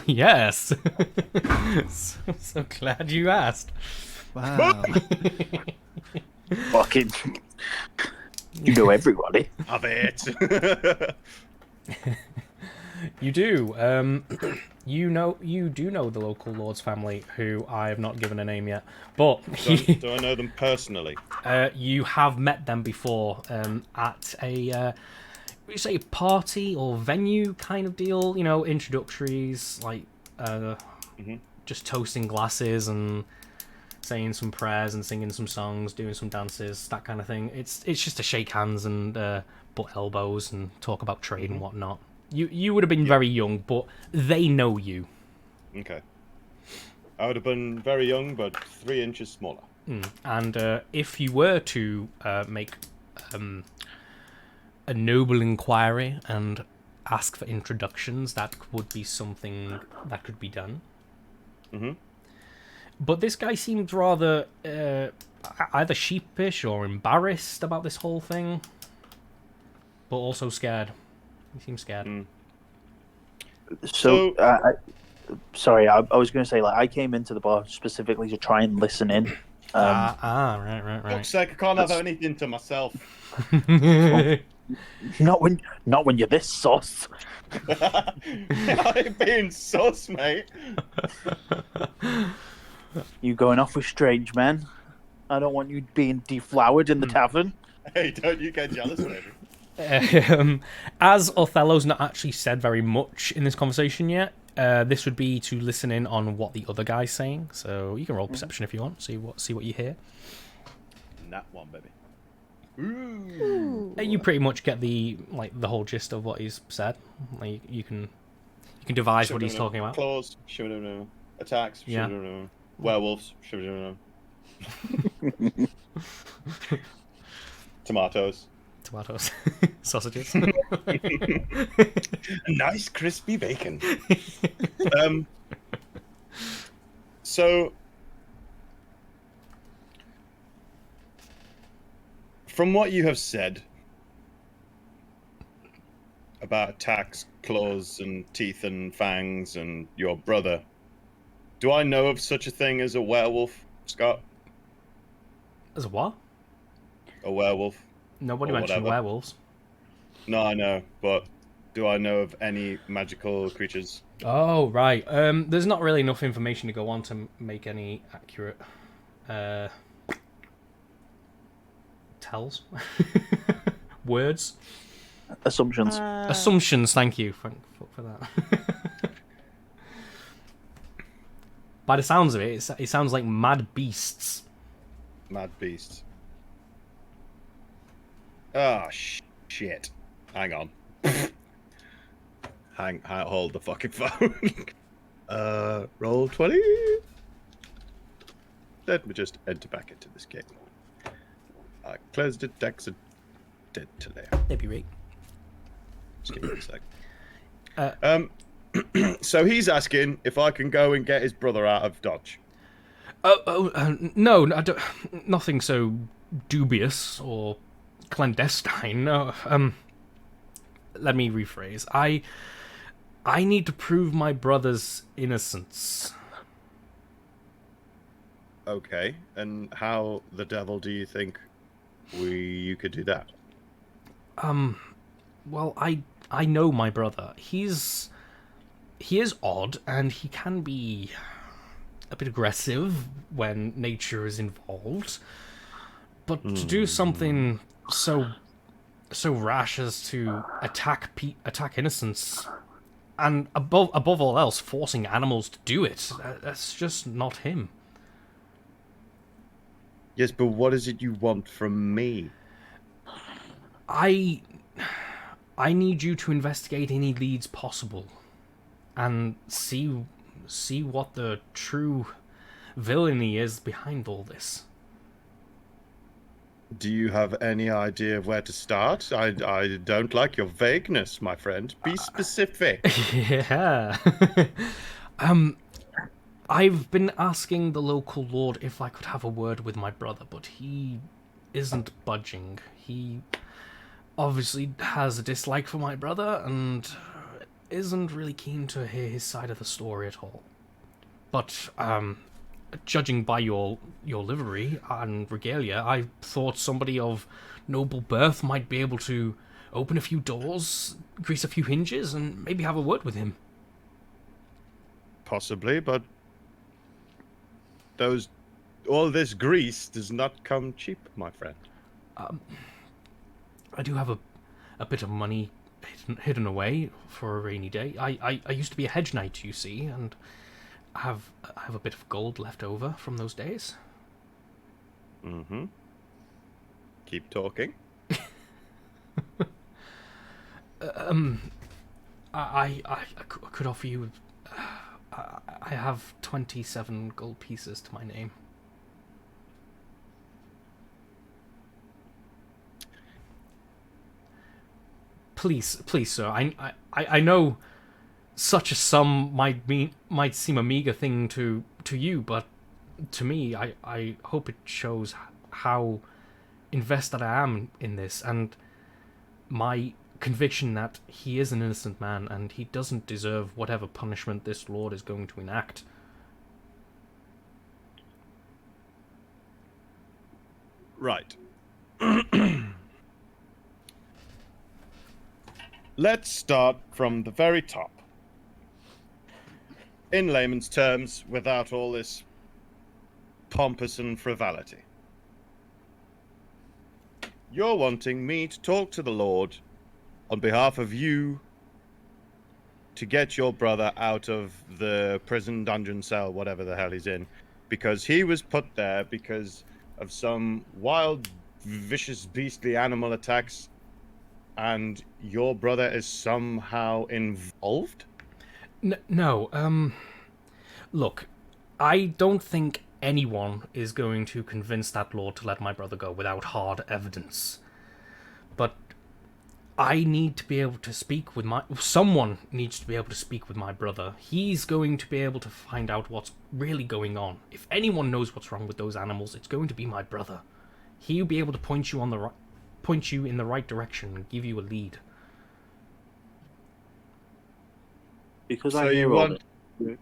Yes. So glad you asked. Wow. Fucking. You know everybody. Have it. You do. You do know the local lord's family, who I have not given a name yet. But do I know them personally? you have met them before at a would you say party or venue kind of deal? You know, introductories, like just toasting glasses and saying some prayers and singing some songs, doing some dances, that kind of thing. It's just to shake hands and butt elbows and talk about trade and whatnot. You would have been very young, but they know you. Okay. I would have been very young, but 3 inches smaller. And if you were to make a noble inquiry and ask for introductions, that would be something that could be done. But this guy seems rather either sheepish or embarrassed about this whole thing, but also scared. He seems scared. So, sorry, I was going to say, like, I came into the bar specifically to try and listen in. Right. Fuck's sake, I can't have anything to myself. Not when you're this sauce. I ain't being sus, mate. You going off with strange man? I don't want you being deflowered in the tavern. Hey, don't you get jealous, baby. As Othello's not actually said very much in this conversation yet, this would be to listen in on what the other guy's saying. So you can roll perception if you want. See what you hear. That one, baby. Ooh. You pretty much get the whole gist of what he's said. Like you can devise what he's talking about. Claws, attacks, werewolves, tomatoes, sausages. nice crispy bacon. So, from what you have said about attacks, claws, and teeth and fangs, and your brother, do I know of such a thing as a werewolf, Scott? As a what? A werewolf? Nobody Or mentioned whatever. werewolves. No, I know, but do I know of any magical creatures? Oh, right. There's not really enough information to go on to make any accurate tells. Words. Assumptions. Assumptions, thank you for that. By the sounds of it, it sounds like mad beasts. Mad beasts. Ah, shit. Hang on. Hold the fucking phone. Roll 20. Let me just enter back into this game. I closed it, exit today. That'd be right. Just give me a sec. So he's asking if I can go and get his brother out of Dodge. No, I don't, nothing so dubious or clandestine. No. Let me rephrase. I need to prove my brother's innocence. Okay, and how the devil do you think you could do that? Well, I know my brother. He is odd, and he can be a bit aggressive when nature is involved. But to do something so rash as to attack innocents, and above all else, forcing animals to do it, that's just not him. Yes, but what is it you want from me? I need you to investigate any leads possible, and see what the true villainy is behind all this. Do you have any idea of where to start? I don't like your vagueness, my friend. Be specific. Yeah. I've been asking the local lord if I could have a word with my brother, but he isn't budging. He obviously has a dislike for my brother and isn't really keen to hear his side of the story at all. But judging by your livery and regalia, I thought somebody of noble birth might be able to open a few doors, grease a few hinges, and maybe have a word with him. Possibly, but all this grease does not come cheap, my friend. I do have a bit of money hidden away for a rainy day. I used to be a hedge knight, you see, and I have a bit of gold left over from those days. Mm-hmm. Keep talking. I could offer you. I have 27 gold pieces to my name. Please, sir. I know such a sum might seem a meager thing to you, but to me, I hope it shows how invested I am in this, and my conviction that he is an innocent man and he doesn't deserve whatever punishment this lord is going to enact. Right. Let's start from the very top. In layman's terms, without all this pompous and frivolity. You're wanting me to talk to the Lord on behalf of you to get your brother out of the prison, dungeon cell, whatever the hell he's in, because he was put there because of some wild, vicious, beastly animal attacks, and your brother is somehow involved? No, look, I don't think anyone is going to convince that lord to let my brother go without hard evidence. But I need to be able to speak with someone needs to be able to speak with my brother. He's going to be able to find out what's really going on. If anyone knows what's wrong with those animals, it's going to be my brother. He'll be able to point you in the right direction and give you a lead. Because So I you hear all want- this.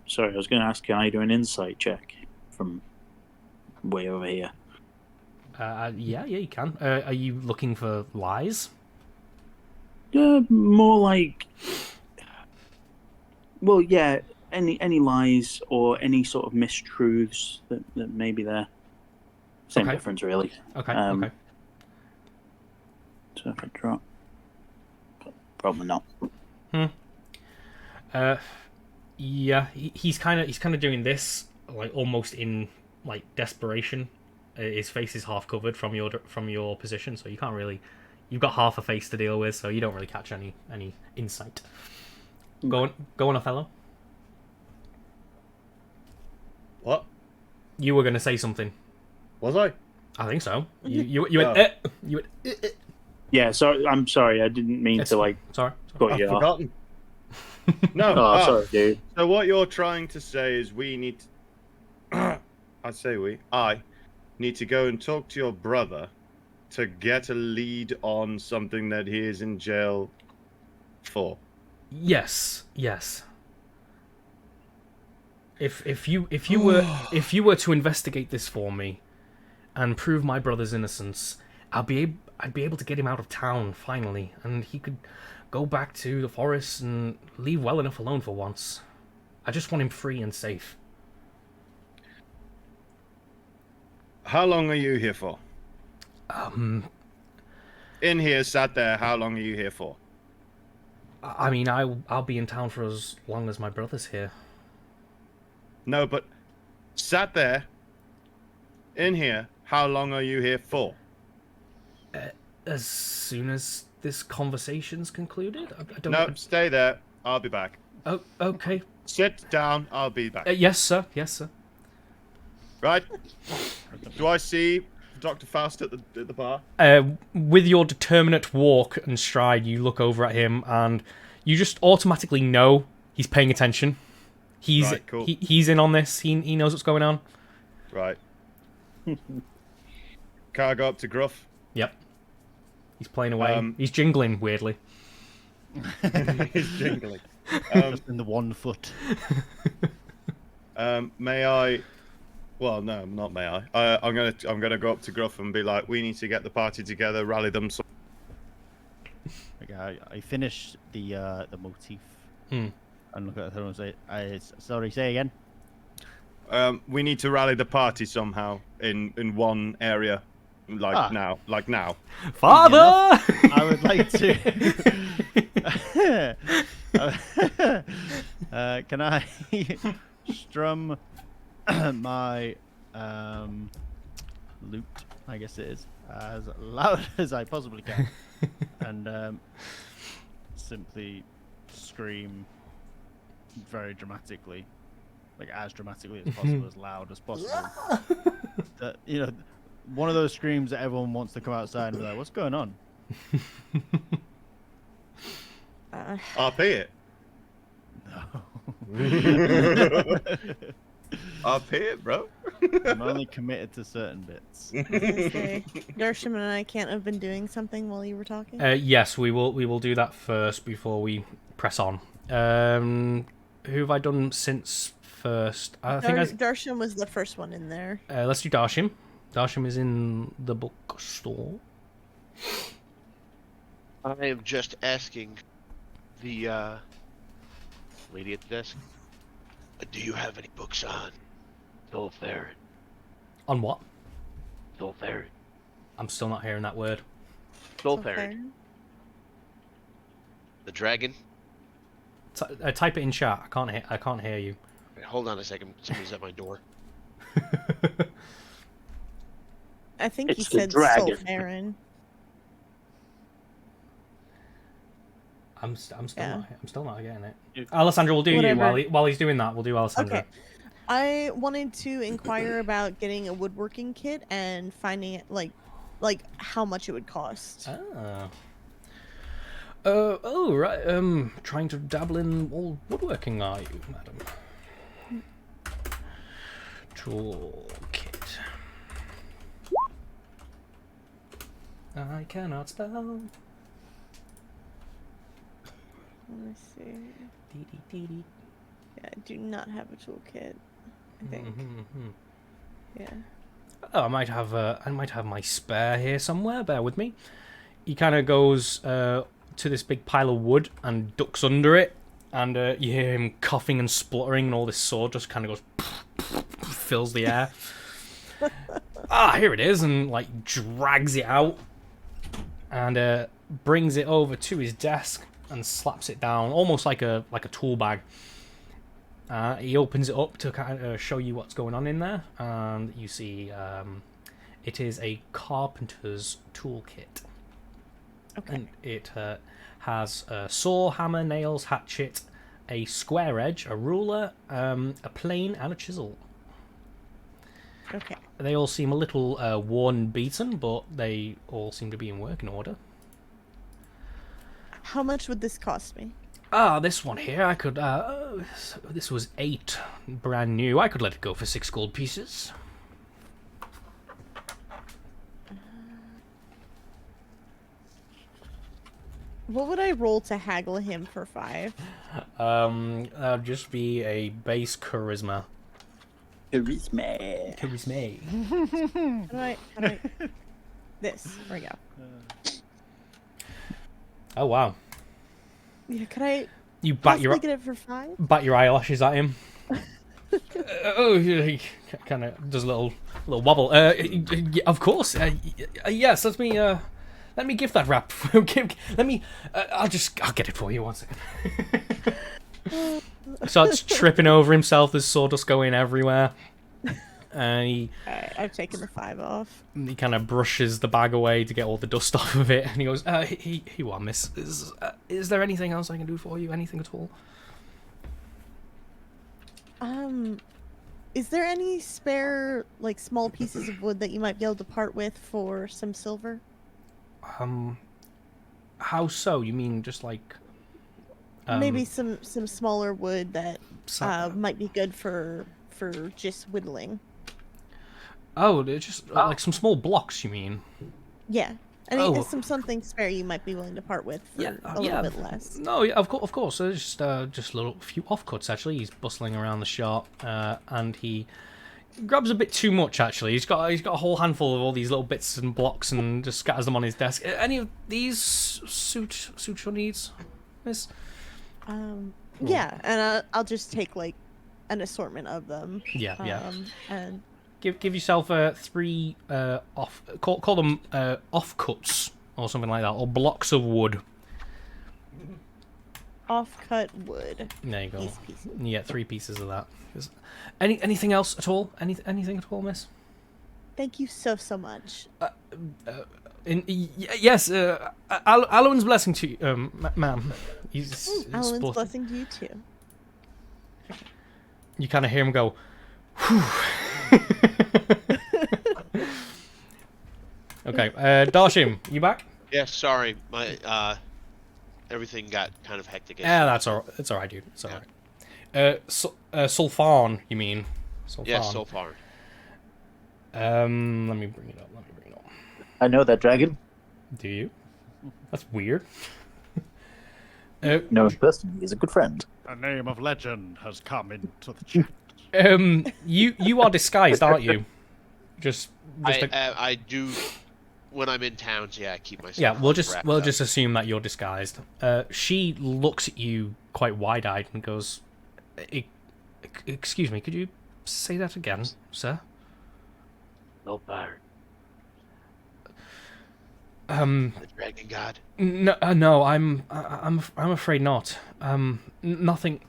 Sorry, I was going to ask, can I do an insight check from way over here? Yeah, you can. Are you looking for lies? More like, well, yeah, any lies or any sort of mistruths that may be there. Same Okay. difference, really. Okay, okay. So if I drop, probably not. Yeah, he's kind of doing this like almost in like desperation. His face is half covered from your position, so you can't really. You've got half a face to deal with, so you don't really catch any insight. Go on, Othello. What? You were going to say something. Was I? I think so. You went. You went. Yeah, so I'm sorry, I didn't mean to like Sorry. cut I've you off. forgotten. No. Oh, sorry, dude. So what you're trying to say is we need to... I need to go and talk to your brother to get a lead on something that he is in jail for. Yes. If you were to investigate this for me and prove my brother's innocence, I'd be able to get him out of town finally, and he could go back to the forest and leave well enough alone for once. I just want him free and safe. How long are you here for? In here, sat there, how long are you here for? I mean, I'll be in town for as long as my brother's here. No, but sat there, in here, how long are you here for? As soon as this conversation's concluded? I don't... No, stay there. I'll be back. Oh, okay. Sit down. I'll be back. Yes, sir. Right? Do I see Dr. Faust at the bar? With your determinate walk and stride, you look over at him and you just automatically know he's paying attention. He's Right, cool. he's in on this. He knows what's going on. Right. Can I go up to Gruff? Yep. He's playing away. Um, He's jingling weirdly. He's jingling. Just in the 1 foot. May I? Well, no, not may I. I'm gonna go up to Gruff and be like, we need to get the party together, rally them. Okay, I finish the motif Hmm. and look at Othello and say, sorry, say again. We need to rally the party somehow in one area, like now. Father. I would like to. Can I strum my lute, I guess it is, as loud as I possibly can, and simply scream very dramatically, like as dramatically as possible, as loud as possible. That, you know, one of those screams that everyone wants to come outside and be like, "What's going on?" RP it. No. RP it, bro. I'm only committed to certain bits. Darsham and I can't have been doing something while you were talking. Yes, we will do that first before we press on. Who have I done since first? I think Darsham was the first one in there. let's do Darsham. Darsham is in the bookstore. I am just asking the lady at the desk. Do you have any books on Sulfarin? On what? Sulfarin. I'm still not hearing that word. Sulfarin. The dragon. Type it in chat. I can't hear you. Wait, hold on a second. Somebody's at my door. I think It's he the said dragon. Sulfarin. I'm still not getting it. You- Alessandro will do Whatever. you while he's doing that. We'll do Alessandro. Okay. I wanted to inquire about getting a woodworking kit and finding it like how much it would cost. Ah. Oh right. Trying to dabble in all woodworking, are you, madam? Toolkit. I cannot spell. Let me see. Dee-dee-dee-dee. Yeah, I do not have a toolkit. I think. Mhm. Yeah. Oh, I might have my spare here somewhere. Bear with me. He kind of goes to this big pile of wood and ducks under it, and you hear him coughing and spluttering, and all this sword just kind of goes fills the air. Here it is, and like drags it out and brings it over to his desk and slaps it down, almost like a tool bag. He opens it up to kind of show you what's going on in there, and you see it is a carpenter's toolkit. Okay. And it has a saw, hammer, nails, hatchet, a square edge, a ruler, a plane, and a chisel. Okay. They all seem a little worn and beaten, but they all seem to be in working order. How much would this cost me? This one here, I could, this was 8, brand new. I could let it go for 6 gold pieces. What would I roll to haggle him for 5? That'd just be a base charisma. Charisma. Charisma. How do I... This. There we go. Oh, wow. Yeah, could I You bat possibly get it for 5? your eyelashes at him. He kind of does a little wobble. Of course. Yes. Let me give that wrap. I'll get it for you. 1 second. Starts tripping over himself. There's sawdust going everywhere. And Alright, I've taken the 5 off. he kind of brushes the bag away to get all the dust off of it. And he goes, "He won, miss. Is there anything else I can do for you? Anything at all?" Is there any spare, like, small pieces of wood that you might be able to part with for some silver? How so? You mean just like Maybe some smaller wood that so- might be good for just whittling. Oh, they're just like some small blocks, you mean? Yeah. I Oh. mean, something spare you might be willing to part with for a little bit less. No, yeah, of course. There's just a little few offcuts. Actually, he's bustling around the shop, and he grabs a bit too much. Actually, he's got a whole handful of all these little bits and blocks, and just scatters them on his desk. Any of these suit your needs, miss? Yeah, and I'll just take like an assortment of them. Yeah. And Give yourself 3 off. Call them offcuts or something like that, or blocks of wood. off-cut wood. There you go. Easy peasy. You get 3 pieces of that. Anything else at all? Anything at all, miss? Thank you so much. Yes, Alan's blessing to you, ma'am. He's Alan's supposed to- blessing to you too. You kind of hear him go, whew. Okay, Darshim, you back? Yeah, sorry, my everything got kind of hectic. Yeah, that's all. It's all right, dude. It's all right. Sulfan, you mean? Sulfan. Yeah, so far. Let me bring it up. I know that dragon. Do you? That's weird. No, personally, he's a good friend. A name of legend has come into the chat. You are disguised, aren't you? Just I do when I'm in towns. Yeah, I keep myself. yeah. We'll wrapped up. just assume that you're disguised. She looks at you quite wide-eyed and goes, "Excuse me, could you say that again, sir?" No fire. The dragon god. No, I'm afraid not. Nothing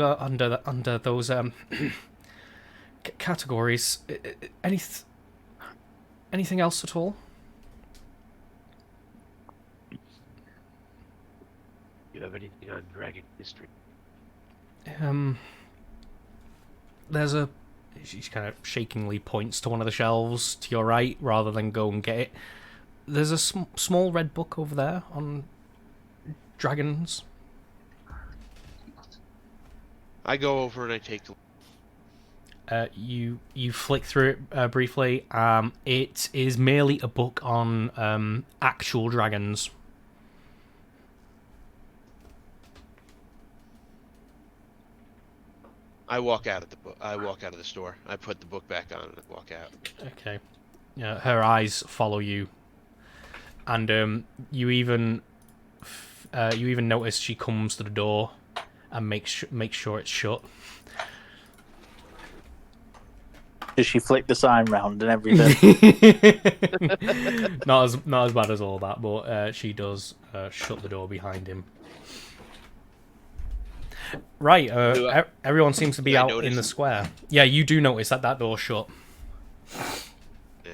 under those categories. Anything else at all? You have anything on dragon history? There's a. She kind of shakingly points to one of the shelves to your right, rather than go and get it. There's a small red book over there on dragons. I go over and I take the. You flick through it briefly. It is merely a book on actual dragons. I walk out of the book. I walk out of the store. I put the book back on and walk out. Okay. Her eyes follow you, and you even notice she comes to the door and make sure it's shut. Does she flick the sign round and everything? not as bad as all that, but she does shut the door behind him. Right, everyone seems to be out in the square. Yeah, you do notice that door's shut. Yeah.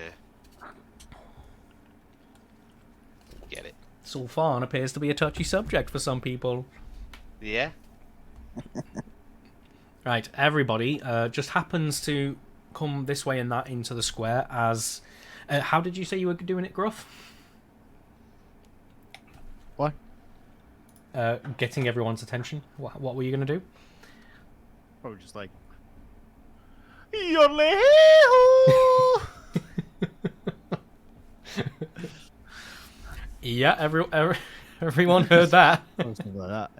Get it. Sulfan appears to be a touchy subject for some people. Yeah. Right, everybody just happens to come this way and that into the square as... how did you say you were doing it, Gruff? What? Getting everyone's attention. What were you going to do? Probably just like. Yeah, everyone heard that. Something like that.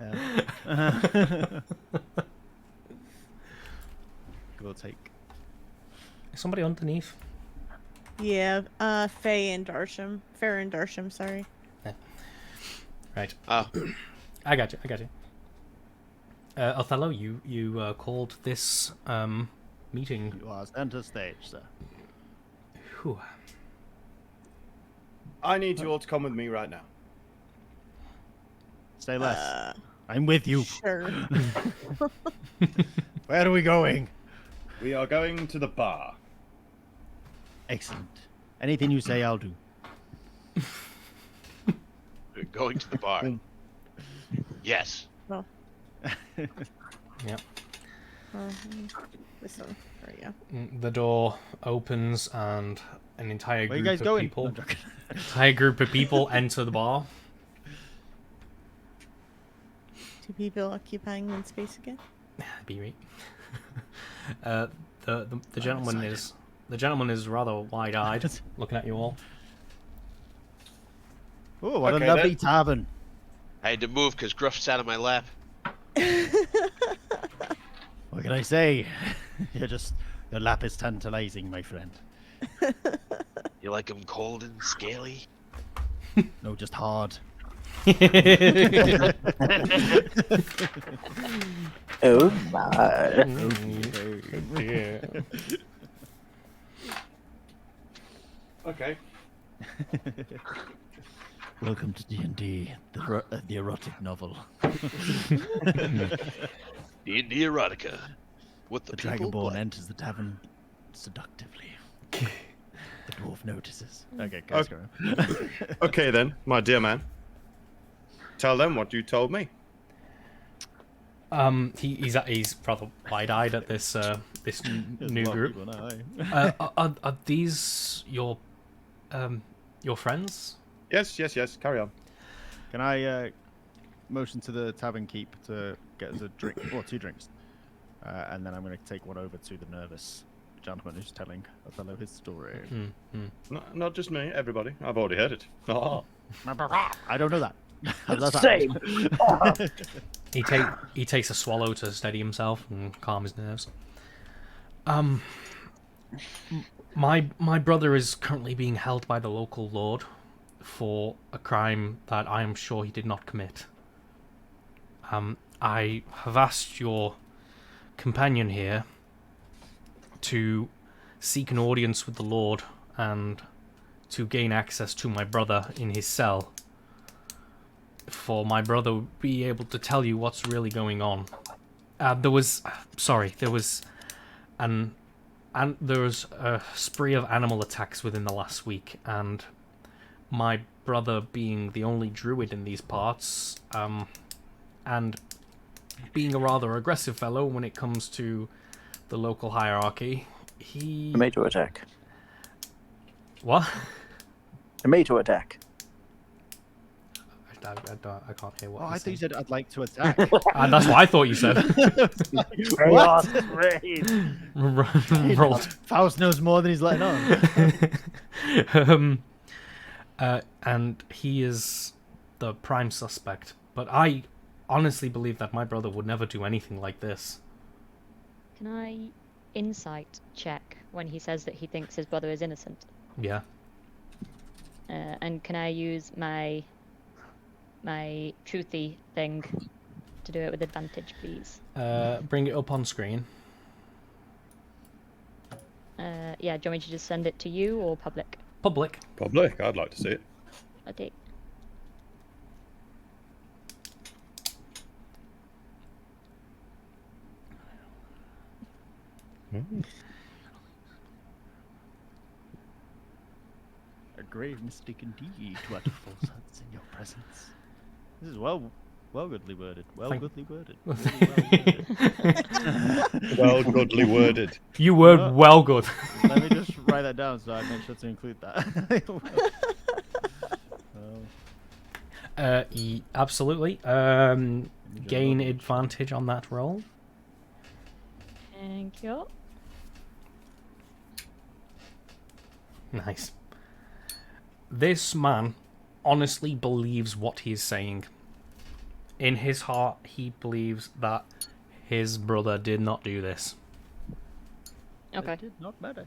Yeah. Give or take. Is somebody underneath? Yeah, Faye and Darsham. Fair and Darsham, sorry. Right. Oh. I got you. Othello, you called this meeting. You are center stage, sir. Whew. I need you all to come with me right now. Say less. I'm with you. Sure. Where are we going? We are going to the bar. Excellent. Anything you say, I'll do. We're going to the bar. Yes. Well, Yep. this one. There you go. The door opens and an entire Where you group guys of going? people. No, I'm joking. Entire group of people enter the bar. Do people occupying one space again? Be right. The gentleman is rather wide-eyed, looking at you all. Oh, what Okay, a lovely then. tavern. I had to move because Gruff sat on my lap. What can I say? Your lap is tantalizing, my friend. You like 'em cold and scaly? No, just hard. Oh my. Okay. Welcome to D&D, the erotic novel. D&D erotica. With the The people, Dragonborn but- enters the tavern seductively. The dwarf notices. Okay, guys, go on. Okay then, my dear man. Tell them what you told me. He's rather wide-eyed at this There's new a lot of group. people now, Are these your friends? Yes. Carry on. Can I motion to the tavern keep to get us a drink, or 2 drinks? And then I'm going to take one over to the nervous gentleman who's telling Othello his story. Not just me, everybody. I've already heard it. Oh. I don't know that. How does that Same. He takes a swallow to steady himself and calm his nerves. My brother is currently being held by the local lord for a crime that I am sure he did not commit. I have asked your companion here to seek an audience with the lord and to gain access to my brother in his cell, for my brother to be able to tell you what's really going on. There was a spree of animal attacks within the last week, and my brother, being the only druid in these parts, and being a rather aggressive fellow when it comes to the local hierarchy, he... Tomato attack. What? Tomato attack. I can't hear what Oh, I he's thought you saying. said I'd like to attack. That's what I thought you said. Chaos raid. Rolled. Faust knows more than he's letting on. And he is the prime suspect. But I honestly believe that my brother would never do anything like this. Can I insight check when he says that he thinks his brother is innocent? Yeah. And can I use my truthy thing to do it with advantage, please? Bring it up on screen. Yeah, do you want me to just send it to you or public? Public. Public. I'd like to see it. Okay. A grave mistake indeed to utter falsehoods in your presence. This is well goodly worded. Goodly worded. Really Well, goodly worded. You were What? well good. Let me just write that down so I make sure to include that. Absolutely. Gain advantage on that roll. Thank you. Nice. This man honestly believes what he is saying. In his heart, he believes that his brother did not do this. Okay. It did not matter.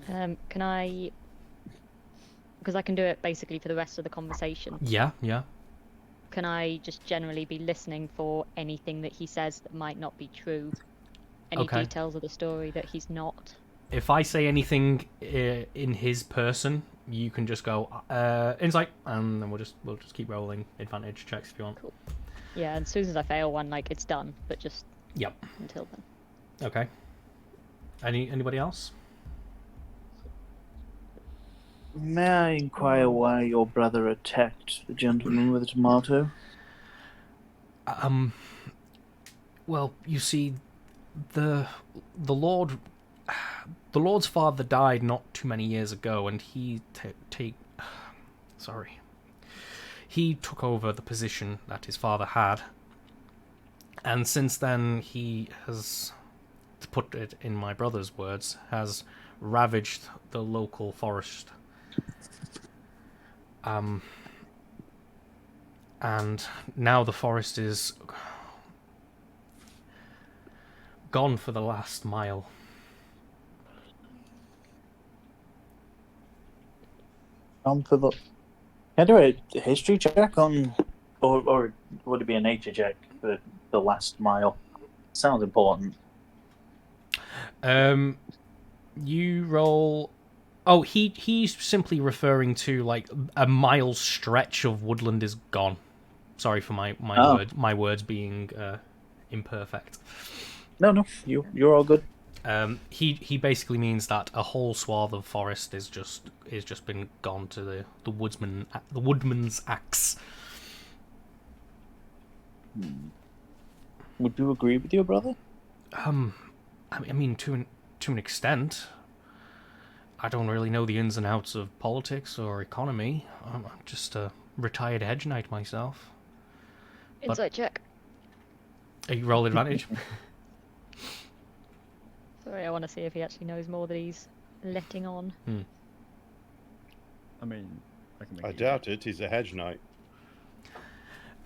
Can I... Because I can do it basically for the rest of the conversation. Yeah. Can I just generally be listening for anything that he says that might not be true? Any Okay. details of the story that he's not? If I say anything in his person, you can just go insight, and then we'll just keep rolling advantage checks if you want. Cool. Yeah, and as soon as I fail one, like, it's done, but just Yep. until then. Okay. Anybody else? May I inquire why your brother attacked the gentleman with the tomato? Well, you see, the Lord's father died not too many years ago, and he Sorry. He took over the position that his father had, and since then he has, to put it in my brother's words, has ravaged the local forest. And now the forest is gone for the last mile. For the. Can I do a history check on, or would it be a nature check for the last mile? Sounds important. You roll. Oh, he's simply referring to like a mile stretch of woodland is gone. Sorry for my words being imperfect. No, you're all good. He basically means that a whole swath of forest is just been gone to the woodman's axe. Would you agree with your brother? I mean to an extent. I don't really know the ins and outs of politics or economy. I'm just a retired hedge knight myself. Insight check. You roll advantage. Sorry, I want to see if he actually knows more that he's letting on. I mean, I doubt it. He's a hedge knight.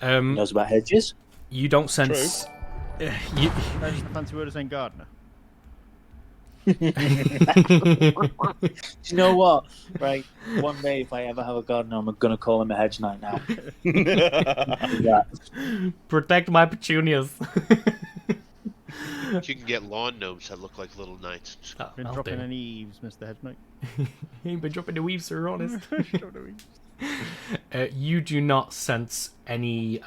Knows about hedges. You don't sense. That's just a fancy word of saying gardener. Do you know what? Right, one day if I ever have a gardener, I'm gonna call him a hedge knight now. Yeah. Protect my petunias. You can get lawn gnomes that look like little knights. Been dropping any eaves, Mr. Hedge Knight? Ain't been dropping the weaves, sir, honest. You do not sense any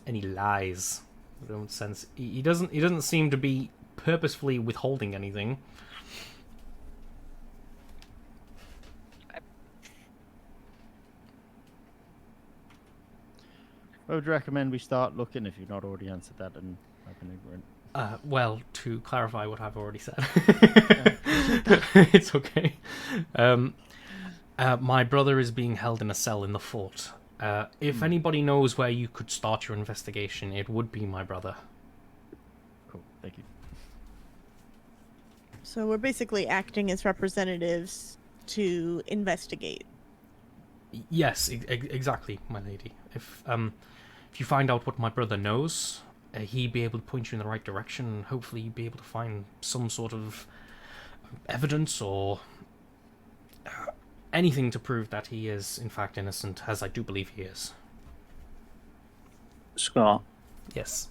lies. You don't sense. He doesn't seem to be purposefully withholding anything. I would recommend we start looking if you've not already answered that and I've been ignorant. Well, to clarify what I've already said. It's okay. My brother is being held in a cell in the fort. If anybody knows where you could start your investigation, it would be my brother. Cool, thank you. So we're basically acting as representatives to investigate. Yes, exactly, my lady. If you find out what my brother knows, he'd be able to point you in the right direction, and hopefully you'd be able to find some sort of evidence or anything to prove that he is, in fact, innocent, as I do believe he is. Scott, Yes.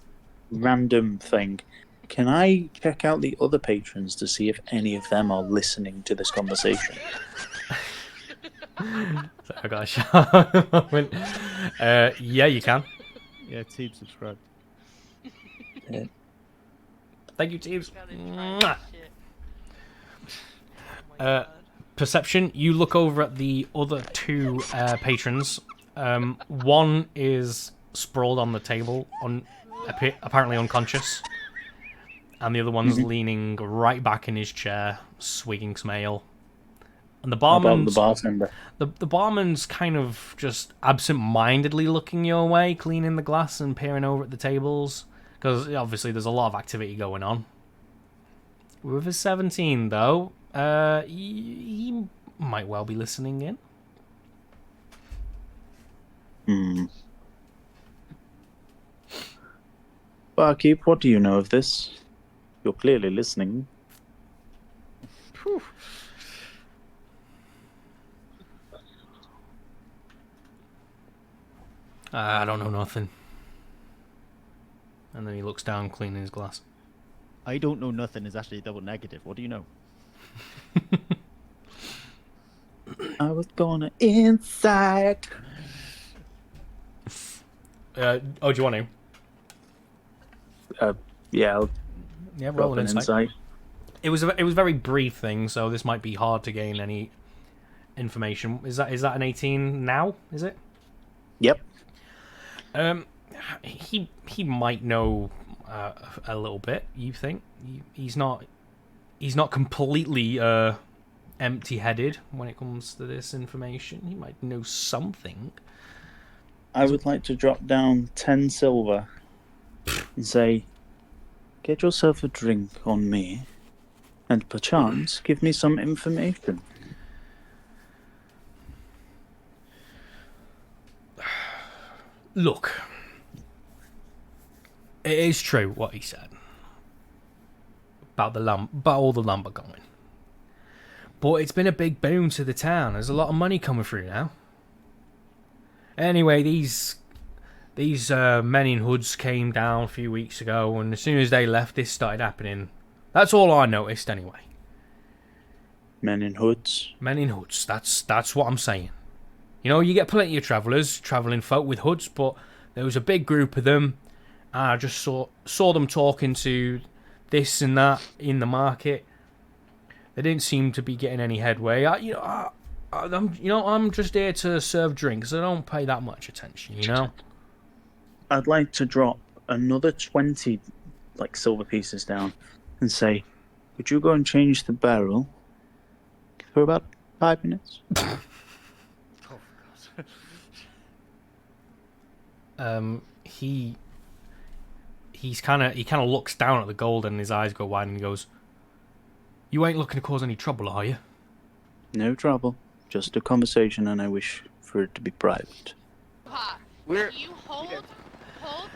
random thing. Can I check out the other patrons to see if any of them are listening to this conversation? So I got a shout moment. Yeah, you can. Yeah, team subscribe. Thank you, Teebs. Perception, you look over at the other two patrons. One is sprawled on the table, apparently unconscious, and the other one's leaning right back in his chair, swigging some ale. And the barman's, the barman's kind of just absent-mindedly looking your way, cleaning the glass and peering over at the tables, because obviously there's a lot of activity going on. With a 17, though, he might well be listening in. Barkeep, what do you know of this? You're clearly listening. I don't know nothing. And then he looks down, cleaning his glass. I don't know nothing is actually a double negative. What do you know? I was gonna inside. Do you want to? Yeah, Yeah, roll an insight. It was a very brief thing, so this might be hard to gain any information. Is that an 18 now? Is it? Yep. He might know a little bit. You think he's not completely empty-headed when it comes to this information. He might know something. I would like to drop down 10 silver and say, get yourself a drink on me, and perchance give me some information. Look, it is true what he said about about all the lumber going. But it's been a big boon to the town. There's a lot of money coming through now. Anyway, these men in hoods came down a few weeks ago, and as soon as they left, this started happening. That's all I noticed, anyway. Men in hoods? Men in hoods. That's what I'm saying. You know, you get plenty of travelling folk with hoods, but there was a big group of them, and I just saw them talking to this and that in the market. They didn't seem to be getting any headway. I'm just here to serve drinks. I don't pay that much attention, you know? I'd like to drop another 20 silver pieces down and say, would you go and change the barrel for about 5 minutes? He kind of looks down at the gold and his eyes go wide and he goes, "You ain't looking to cause any trouble, are you?" No trouble. Just a conversation, and I wish for it to be private. If you hold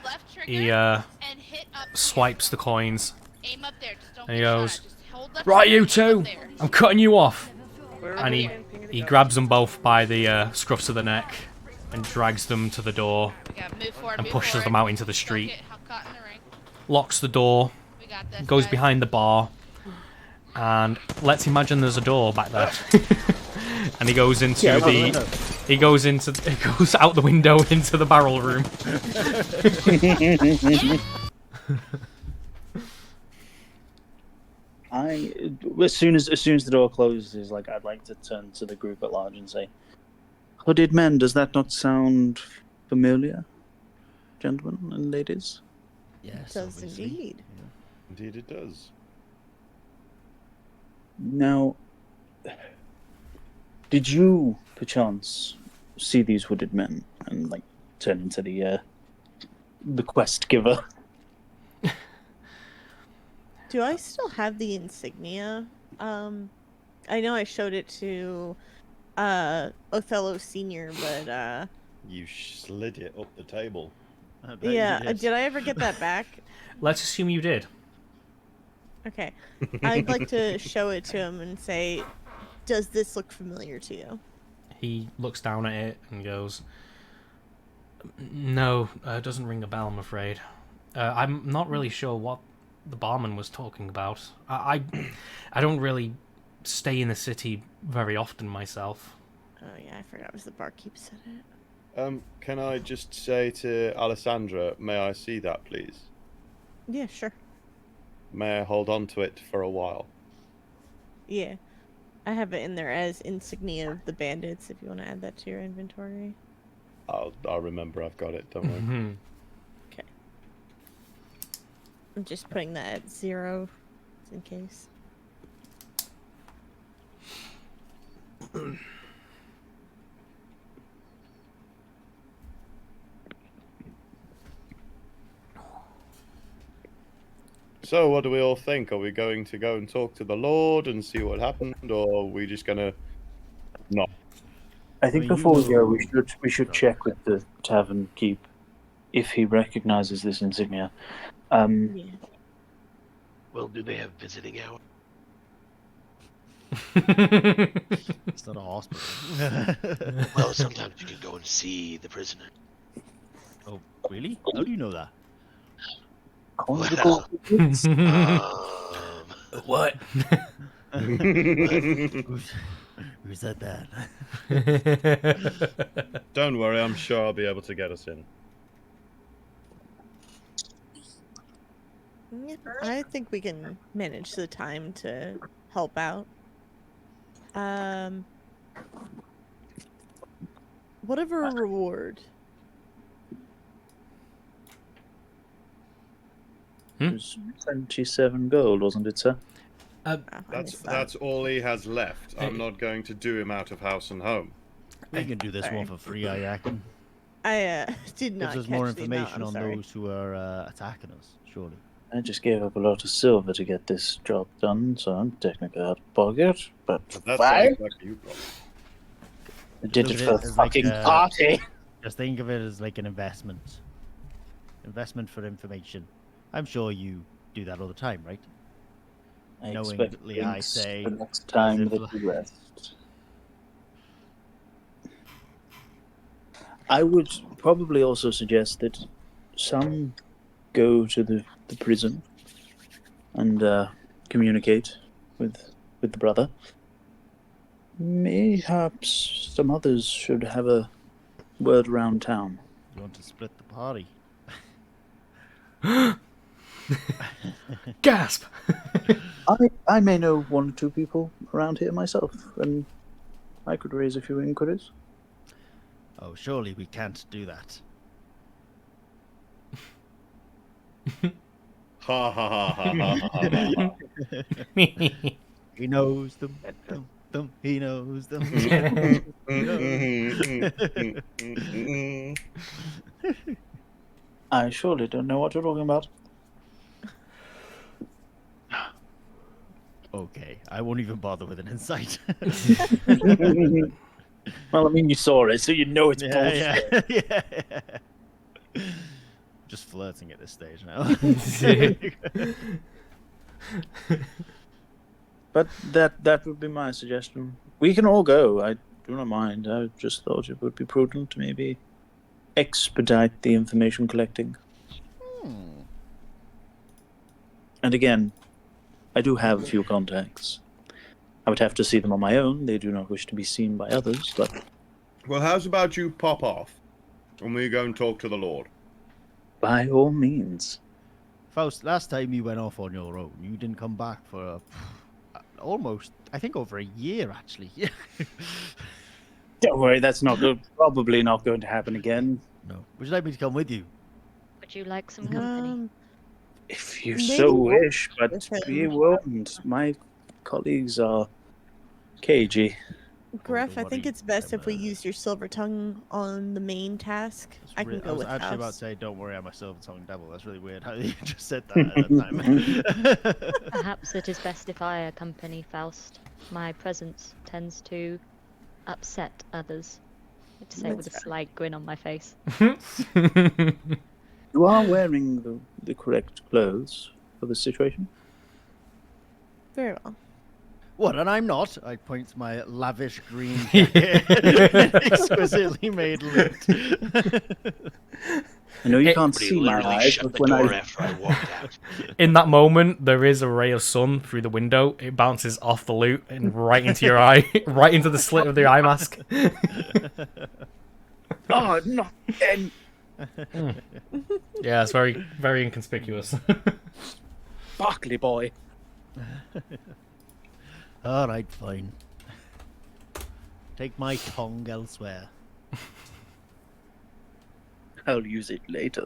left trigger He and hit up swipes the coins. Aim up there. Just don't And he get goes, shot. Just hold left "Right, trigger you and two! aim up there. I'm cutting you off." Where And are he grabs them both by the scruffs of the neck and drags them to the door Yeah, move forward, and move pushes forward. them out into the Don't street. get caught in the ring. Locks the door, We got this, goes guys. behind the bar, and let's imagine there's a door back there. And he goes into he goes out the window into the barrel room. As soon as the door closes, I'd like to turn to the group at large and say, "Hooded men, does that not sound familiar, gentlemen and ladies?" It does indeed. Indeed, it does. Now, did you perchance see these hooded men and turn into the quest giver? Do I still have the insignia? I know I showed it to Othello Senior, but You slid it up the table. yeah, did I ever get that back? Let's assume you did. Okay, I'd like to show it to him and say, "Does this look familiar to you?" He looks down at it and goes, "No, it doesn't ring a bell, I'm afraid. I'm not really sure what the barman was talking about. I don't really stay in the city very often myself." Oh yeah, I forgot it was the barkeep said it. Can I just say to Alessandra, may I see that, please? Yeah, sure. May I hold on to it for a while? Yeah. I have it in there as insignia of the bandits if you want to add that to your inventory. I'll remember I've got it, don't worry. Mm-hmm. Okay. I'm just putting that at 0 in case. So, what do we all think? Are we going to go and talk to the Lord and see what happened, or are we just gonna not? I think before we go, we should check with the tavern keep if he recognizes this insignia. Yeah. Well, do they have visiting hours? It's not a hospital. Well, sometimes you can go and see the prisoner. Oh, really? How do you know that? Conjugal Well, visits? What? Who said that? Don't worry, I'm sure I'll be able to get us in. Yeah, I think we can manage the time to help out. Whatever reward. It was 27 gold, wasn't it, sir? I That's missed that. that's all he has left. I'm not going to do him out of house and home. We can do this one for free, I reckon. I did not Gives us catch more the amount, information I'm on sorry. those who are attacking us, surely. I just gave up a lot of silver to get this job done, so I'm technically out of pocket. But But that fine. sounds like you got. I did it Look for at the it as like, fucking party. Just think of it as like an investment. Investment for information. I'm sure you do that all the time, right? I knowing expect that I things say the next time if- that you rest. I would probably also suggest that some go to the prison and communicate with the brother. Mayhaps some others should have a word around town. You want to split the party? Gasp! I may know one or two people around here myself, and I could raise a few inquiries. Oh, surely we can't do that. Ha ha ha ha ha ha ha. He knows them. He knows them. I surely don't know what you're talking about. Okay, I won't even bother with an insight. Well, I mean, you saw it, so you know it's bullshit. yeah. Just flirting at this stage now. But that would be my suggestion. We can all go. I do not mind. I just thought it would be prudent to maybe expedite the information collecting. And again, I do have a few contacts. I would have to see them on my own. They do not wish to be seen by others, but... Well, how's about you pop off and we go and talk to the Lord? By all means. Faust, last time you went off on your own, you didn't come back for almost, I think, over a year, actually. Don't worry, that's not good. Probably not going to happen again. No. Would you like me to come with you? Would you like some company? If you Maybe so not wish, but with him. we won't. My colleagues are cagey. Griff, I what think are it's best you, if we use your silver tongue on the main task. I can I go was with actually about to house. say, don't worry, I'm a silver-tongued devil. That's really weird how you just said that at that time. Perhaps it is best if I accompany Faust. My presence tends to upset others. I have to say it with a slight grin on my face. You are wearing the correct clothes for the situation. Very well. What, and I'm not? I point to my lavish green jacket, exquisitely made lint. I know you can't Somebody see my literally eyes, shut but the when door I... after I walked out. In that moment, there is a ray of sun through the window. It bounces off the loot and right into your eye, right into the slit of the eye mask. Oh, not again! Yeah, it's very, very inconspicuous. Sparkly boy. All right, fine. Take my tongue elsewhere. I'll use it later.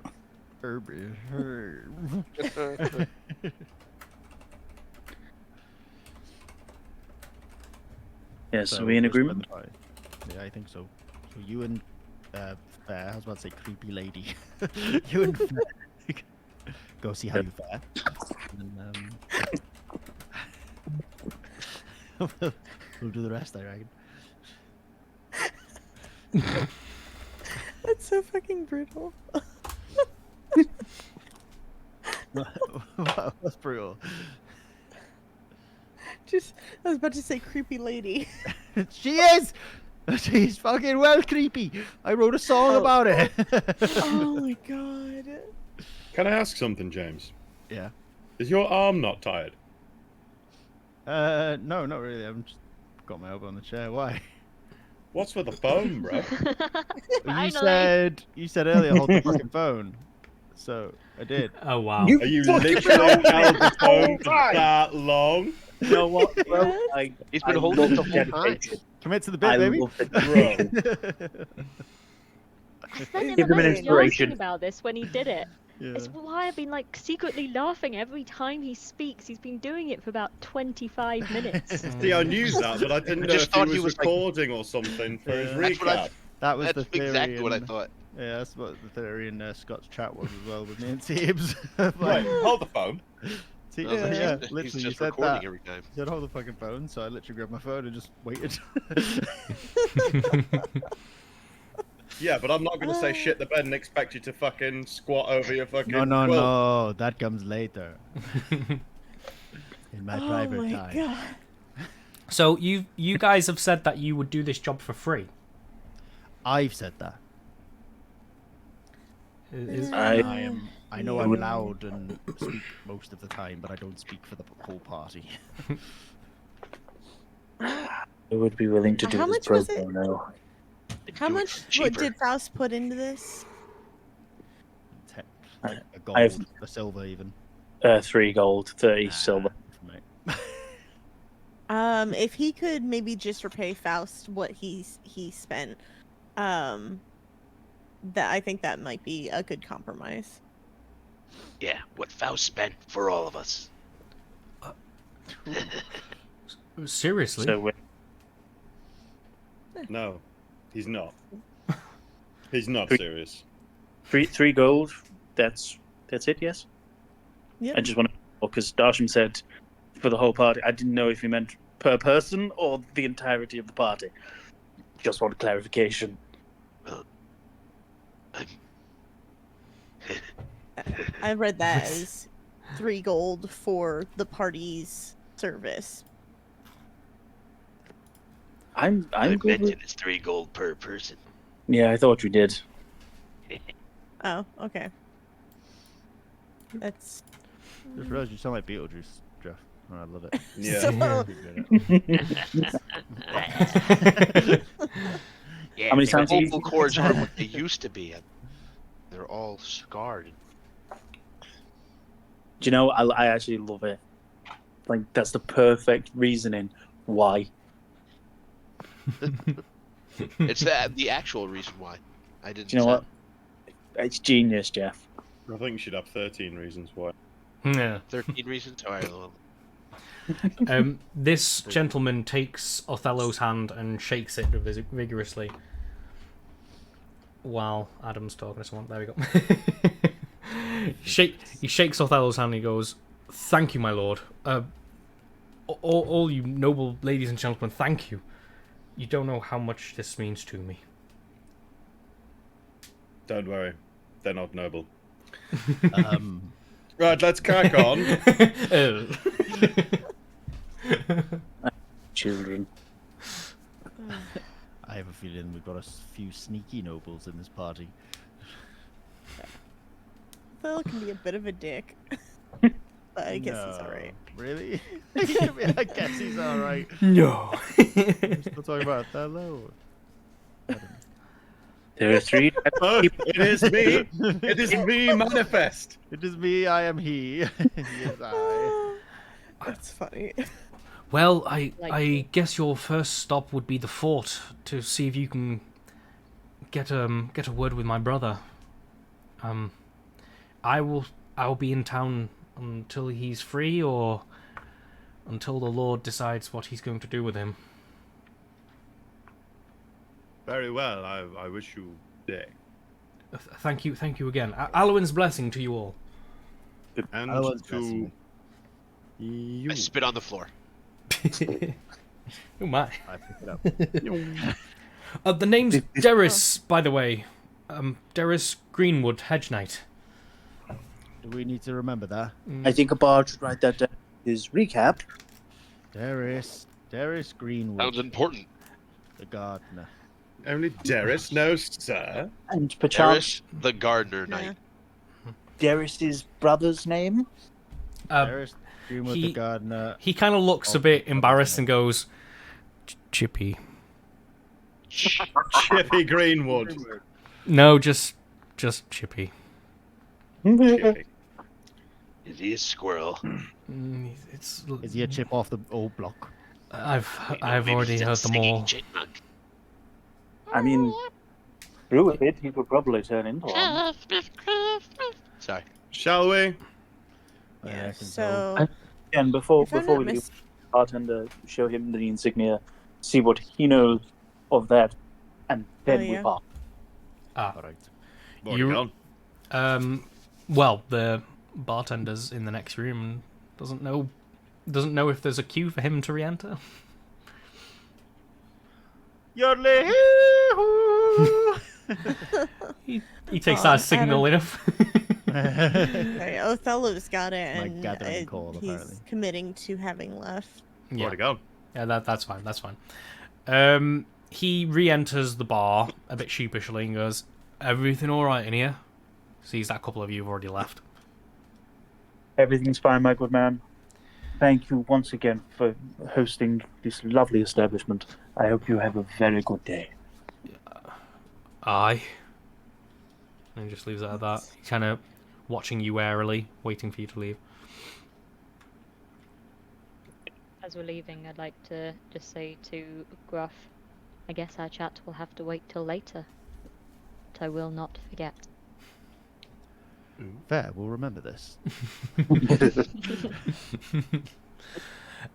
Yes, So are we in we'll split agreement? the party. Yeah, I think so. So you and Fair, I was about to say creepy lady. You and Fair go see how you fare. And then, we'll do the rest, I reckon. That's so fucking brutal. What's brutal? Just, I was about to say creepy lady. She is! She's fucking well creepy. I wrote a song about it. Oh my god. Can I ask something, James? Yeah. Is your arm not tired? No, not really. I'm just got my elbow on the chair. Why? What's with the phone, bro? Finally. You said earlier hold the fucking phone. So I did. Oh wow. Are you literally held the phone for that long? You know what? Well, He's been I holding love it the whole time. dedication. Commit to the bit, I baby. love it. Bro. I sent him Give a him an message inspiration. asking about this when he did it. It's why I've been like secretly laughing every time he speaks. He's been doing it for about 25 minutes. See, I knew that, but I didn't know just if he thought was, he was, like- recording or something for his That's what I- recap. That was That's the theory. exactly what I thought. Yeah, that's what the theory in Scott's chat was as well with me and Teebs. Wait, hold the phone. See, I was like, yeah, he's literally, you just said recording that. every time. He said, hold the fucking phone, so I literally grabbed my phone and just waited. Yeah, but I'm not going to say shit the bed and expect you to fucking squat over your fucking no, quilt. no, that comes later. In my Oh private my time. god. So you guys have said that you would do this job for free. I've said that. I know I'm loud and speak most of the time, but I don't speak for the whole party. I would be willing to do How this much pro was it? bono. How Do it much cheaper. did Faust put into this? A gold, I've- a silver even. 3 gold, 30 Nah, silver. mate. If he could maybe just repay Faust what he spent, that I think that might be a good compromise. Yeah, what Faust spent for all of us. Seriously? So No, he's not. He's not Three- serious. 3 gold. That's it. Yes. Yep. I just want to because Darsham said for the whole party. I didn't know if he meant per person or the entirety of the party. Just want clarification. I read that as 3 gold for the party's service. I'm I good with... mentioned it's 3 gold per person. Yeah, I thought we did. Oh, okay. That's Just realized you sound like Beetlejuice, Jeff. Oh, I love it. Yeah. So- Yeah, How many the times have you- vocal cords aren't what they used to be. They're all scarred. Do you know? I actually love it. Like that's the perfect reasoning why. It's the actual reason why. I didn't. Do you know say what? It's genius, Jeff. I think you should have 13 reasons why. Yeah. 13 reasons. All right. Well, This gentleman takes Othello's hand and shakes it vigorously while Adam's talking to someone. There we go. He shakes Othello's hand and he goes, "Thank you, my lord. All you noble ladies and gentlemen, thank you. You don't know how much this means to me." Don't worry, they're not noble. Um, Right, let's crack on. Children. I have a feeling we've got a few sneaky nobles in this party. Phil can be a bit of a dick. But I guess he's alright. Really? I guess he's alright. No. We're still talking about Othello. There are 3. Oh, it is me. It is me, manifest. It is me, I am he. He is I. That's funny. Well, I guess your first stop would be the fort to see if you can get a word with my brother. I'll be in town until he's free or until the Lord decides what he's going to do with him. Very well. I wish you day. Thank you again. Alwyn's blessing to you all. And Alan's to blessing. you. I spit on the floor. Oh my. I picked it up. The name's Derris, by the way. Derris Greenwood, Hedge Knight. Do we need to remember that? I think a bard should write that down. His recap. Darius Greenwood, Sounds important. the gardener. Only Derris knows, sir. And perchance Harris, the gardener knight. Darius's brother's name. Darius Greenwood, he- the gardener. He kind of looks a bit embarrassed and goes, Chippy. Chippy Greenwood. No, just Chippy. Chippy. Is he a squirrel? It's. Is he a chip off the old block? I've Maybe already he's a heard them singing all. chipmunk. I mean, Druid, he could probably turn into one. Sounds Sorry. Shall we? I Yeah. reckon So And before if I'm before not we leave, mis- bartender, show him the insignia, see what he knows of that, and then we yeah. part. Ah, All right. Already You- gone. well, the bartender's in the next room and doesn't know if there's a queue for him to re-enter. He takes that as signal enough. Okay, Othello's got it, My and gathering call, he's apparently. committing to having left. Yeah, Already gone. yeah, that's fine. That's fine. He re-enters the bar a bit sheepishly and goes, "Everything all right in here?" Sees that a couple of you have already left. Everything's fine, my good man. Thank you once again for hosting this lovely establishment. I hope you have a very good day. Aye. And he just leaves it at that. He's kind of watching you warily, waiting for you to leave. As we're leaving, I'd like to just say to Gruff, I guess our chat will have to wait till later. But I will not forget. Fair, we'll remember this.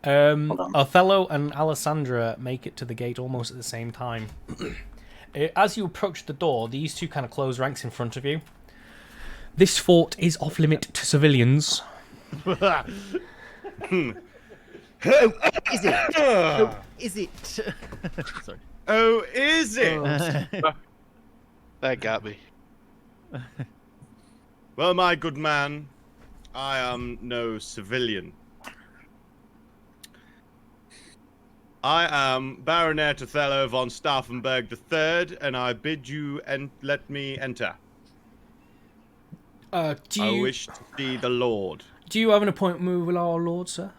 Othello and Alessandra make it to the gate almost at the same time. As you approach the door, these two kind of close ranks in front of you. This fort is off limit to civilians. Is it? Sorry. Oh, is it? That got me. Well, my good man, I am no civilian. I am Baronet Othello von Stauffenberg III, and I bid you let me enter. I wish to see the Lord. Do you have an appointment with our Lord, sir?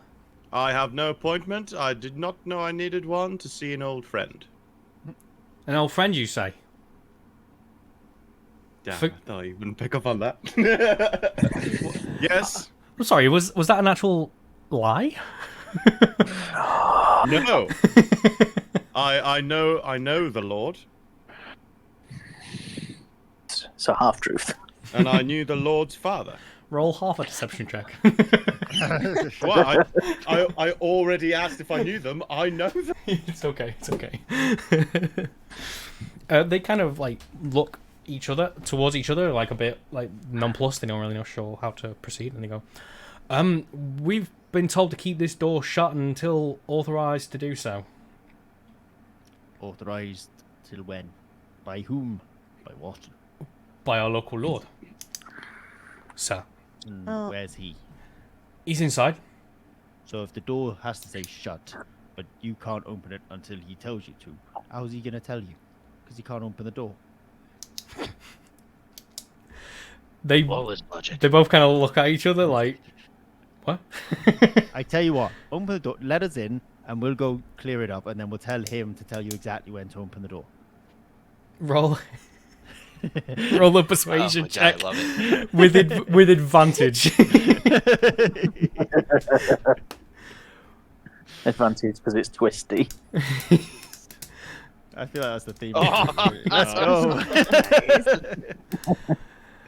I have no appointment. I did not know I needed one to see an old friend. An old friend, you say? Damn, For- I thought you wouldn't pick up on that. Yes. I'm sorry, was that an actual lie? No. I know the Lord, It's a half truth. and I knew the Lord's father. Roll half a deception check. Well, I already asked if I knew them. I know them. It's okay. It's okay. They kind of like look towards each other, like a bit like nonplussed. They don't really know sure how to proceed, and they go, "We've been told to keep this door shut until authorized to do so." Authorized till when? By whom? By what? By our local lord, sir. Oh. Where's he? He's inside. So if the door has to say shut, but you can't open it until he tells you to, how's he gonna tell you? Because he can't open the door. They Flawless logic. they both kind of look at each other like, what? I tell you what, open the door, let us in, and we'll go clear it up, and then we'll tell him to tell you exactly when to open the door. Roll a Oh persuasion my God, check I love it. with advantage. Advantage because it's twisty. I feel like that's the theme. Oh, Let's go.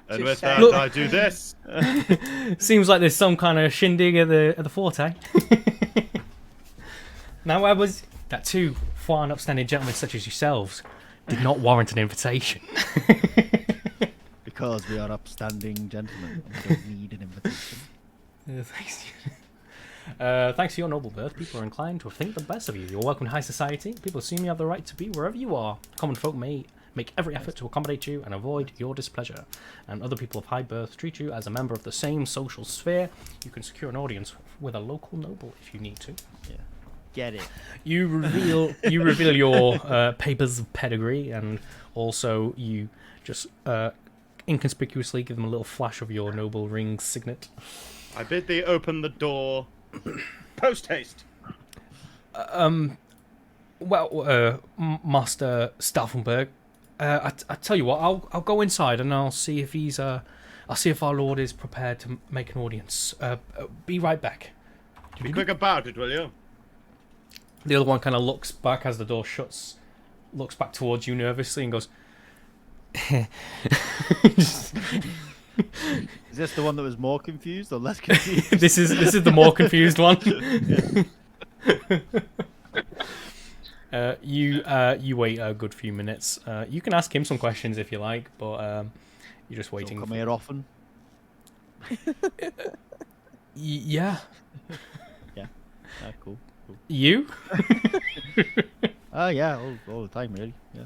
And Just with saying. that, Look- I do this. Seems like there's some kind of shindig at the fort, eh? Now, I was that two fine, upstanding gentlemen such as yourselves did not warrant an invitation. Because we are upstanding gentlemen, and we don't need an invitation. Thanks. Thanks to your noble birth, people are inclined to think the best of you. You're welcome to high society. People assume you have the right to be wherever you are. Common folk may make every effort to accommodate you and avoid your displeasure. And other people of high birth treat you as a member of the same social sphere. You can secure an audience with a local noble if you need to. Get it. You reveal your papers of pedigree, and also you just inconspicuously give them a little flash of your noble ring signet. I bid thee open the door. Post haste. Master Stauffenberg, I tell you what, I'll go inside and I'll see if he's I'll see if our lord is prepared to make an audience. Be right back. Be quick about it, will you? The other one kind of looks back as the door shuts, looks back towards you nervously and goes, Is this the one that was more confused or less confused? This is the more confused one. You wait a good few minutes. You can ask him some questions if you like, but you're just waiting. Come here often. Yeah. Cool. You? Yeah, all the time really. Yeah.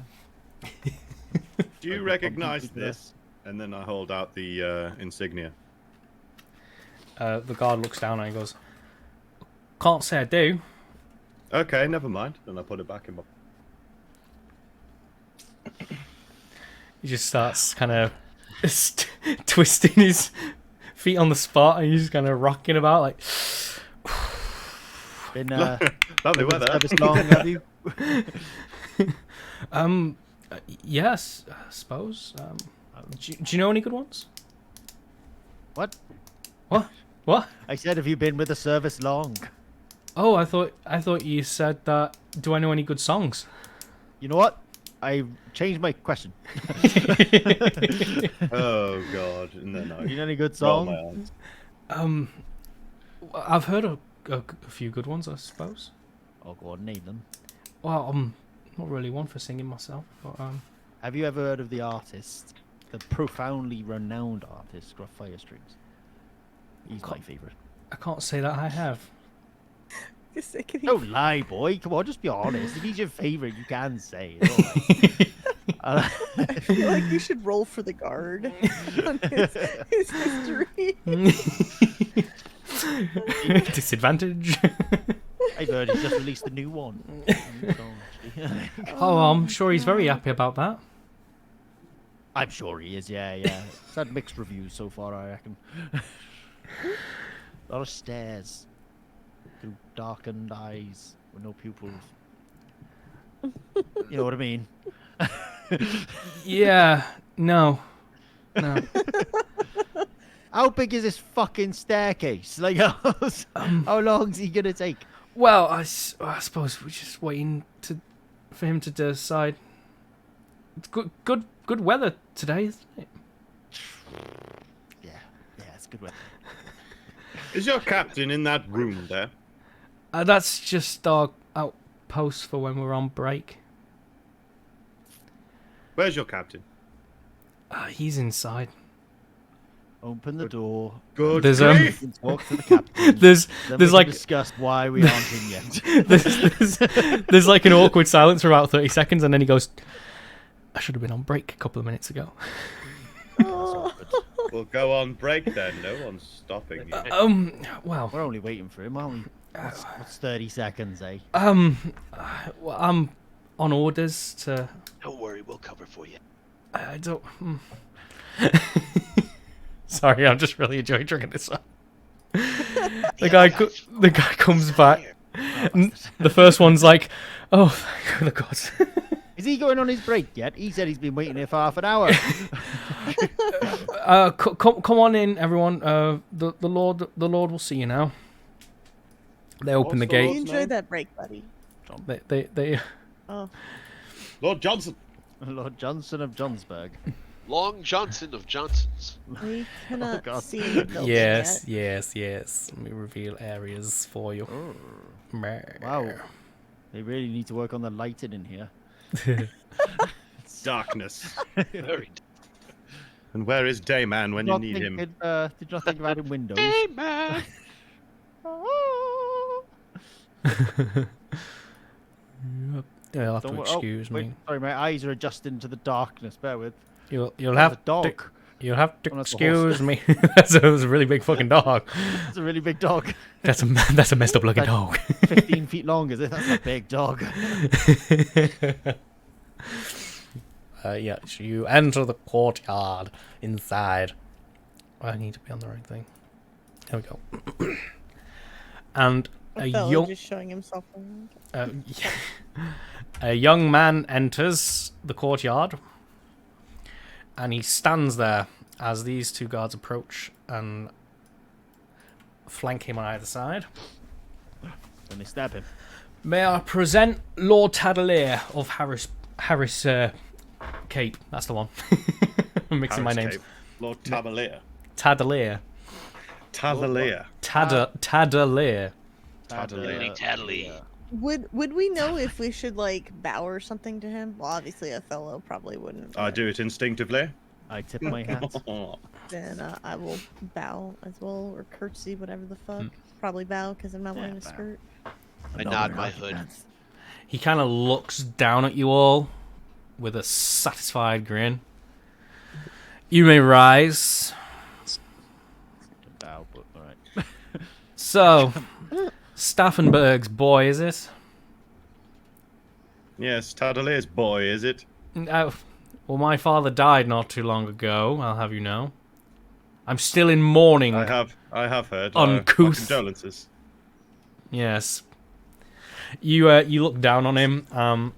Do you recognize this? And then I hold out the insignia. The guard looks down and he goes, "Can't say I do." Okay, never mind. Then I put it back in my. He just starts kind of twisting his feet on the spot, and he's just kind of rocking about like. Been Lovely weather. service long, have you? Yes, I suppose. Do you know any good ones? What? What? I said, have you been with the service long? Oh, I thought you said that. Do I know any good songs? You know what? I changed my question. Oh God! And then I You know any good roll song? my eyes. I've heard a few good ones, I suppose. Oh, go on, name them. Well, I'm not really one for singing myself, but Have you ever heard of the artist, the profoundly renowned artist, Gruff Firestrings? He's my favourite. I can't say that I have. Don't lie, boy. Come on, just be honest. If he's your favourite, you can say it. All right. I feel like you should roll for the guard on his history. Disadvantage. I've heard he's just released a new one. Oh, I'm sure he's very happy about that. I'm sure he is, yeah. It's had mixed reviews so far, I reckon. A lot of stares through darkened eyes with no pupils. You know what I mean? Yeah, no. How big is this fucking staircase? Like, how long's he gonna take? Well, I suppose we're just waiting for him to decide. It's good weather today, isn't it? Yeah, it's good weather. Is your captain in that room there? That's just our outpost for when we're on break. Where's your captain? He's inside. Open the door. Good There's grief! Talk to the captain. There's Then we can like discuss why we aren't in yet. there's like an awkward silence for about 30 seconds, and then he goes, "I should have been on break a couple of minutes ago." We'll go on break then. No one's stopping you. Well, We're only waiting for him, aren't we? What's 30 seconds, eh? well, I'm on orders to. Don't worry, we'll cover for you. I don't. Sorry, I'm just really enjoying drinking this one. The guy comes back. The first one's like, "Oh, thank the gods." Is he going on his break yet? He said he's been waiting here for half an hour. Come on in, everyone. The Lord will see you now. They open the What's the gate. You enjoyed that break, buddy. They Oh, Lord Johnson. Lord Johnson of Johnsburg. Long Johnson of Johnson's. we cannot God. see the building yes. yet. Let me reveal areas for you. Wow. They really need to work on the lighting in here. Darkness. Very And where is Dayman when you need him? Did you not think of adding windows? Hey, man. You'll have Don't to wo- excuse wait, me. sorry, my eyes are adjusting to the darkness. Bear with. You'll That's have a dog. You'll have to Oh, that's a horse. excuse me. That's a really big fucking dog. That's a really big dog. That's a messed up looking dog. 15 feet long, is it? That's a big dog. Yeah, so you enter the courtyard inside. I need to be on the right thing. There we go. And Othello just showing himself around. a young man enters the courtyard, and he stands there as these two guards approach and flank him on either side. Then they stab him. May I present Lord Tadalier of Harris Cape. That's the one. I'm mixing my names. Harriskeep. Lord Tavalier. Tadalier. Tavalier. Tadalier. Taddly taddly. Would we know if we should like bow or something to him? Well, obviously Othello probably wouldn't. I but do it instinctively. I tip my hat. Then I will bow as well, or curtsy, whatever the fuck. Probably bow because I'm not wearing a bow. skirt. I nod my hood. He kind of looks down at you all with a satisfied grin. You may rise. Bow, but alright. So, Staffenberg's boy, is it? Yes, Tadalier's boy, is it? Well, my father died not too long ago, I'll have you know. I'm still in mourning. I have heard. Uncouth. My condolences. Yes. You look down on him.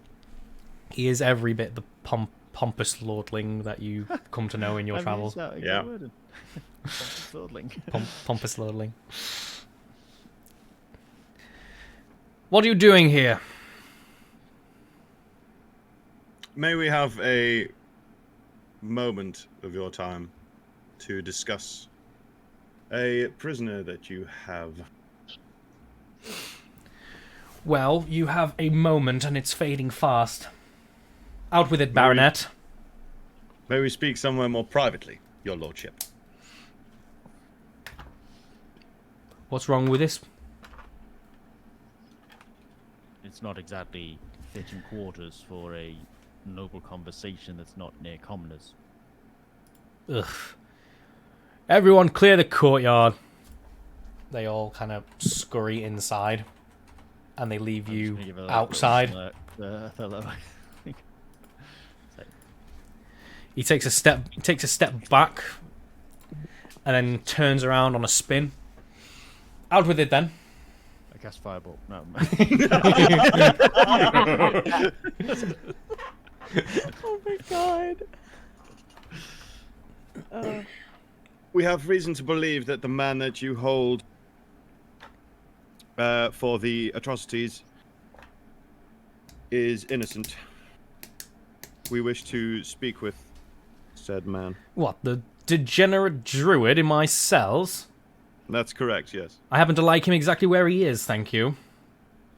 He is every bit the pompous lordling that you come to know in your travels. Yeah. Pompous lordling. What are you doing here? May we have a moment of your time to discuss a prisoner that you have? Well, you have a moment and it's fading fast. Out with it, Baronet. May we speak somewhere more privately, your lordship? What's wrong with this? It's not exactly fitting quarters for a noble conversation that's not near commoners. Ugh. Everyone clear the courtyard. They all kind of scurry inside. And they leave I'm just you gonna give a little outside. smirk to Othello. He takes a step back and then turns around on a spin. Out with it then. I cast Fireball. No. Oh my god. We have reason to believe that the man that you hold for the atrocities is innocent. We wish to speak with said man. What, the degenerate druid in my cells? That's correct, yes. I happen to like him exactly where he is, thank you.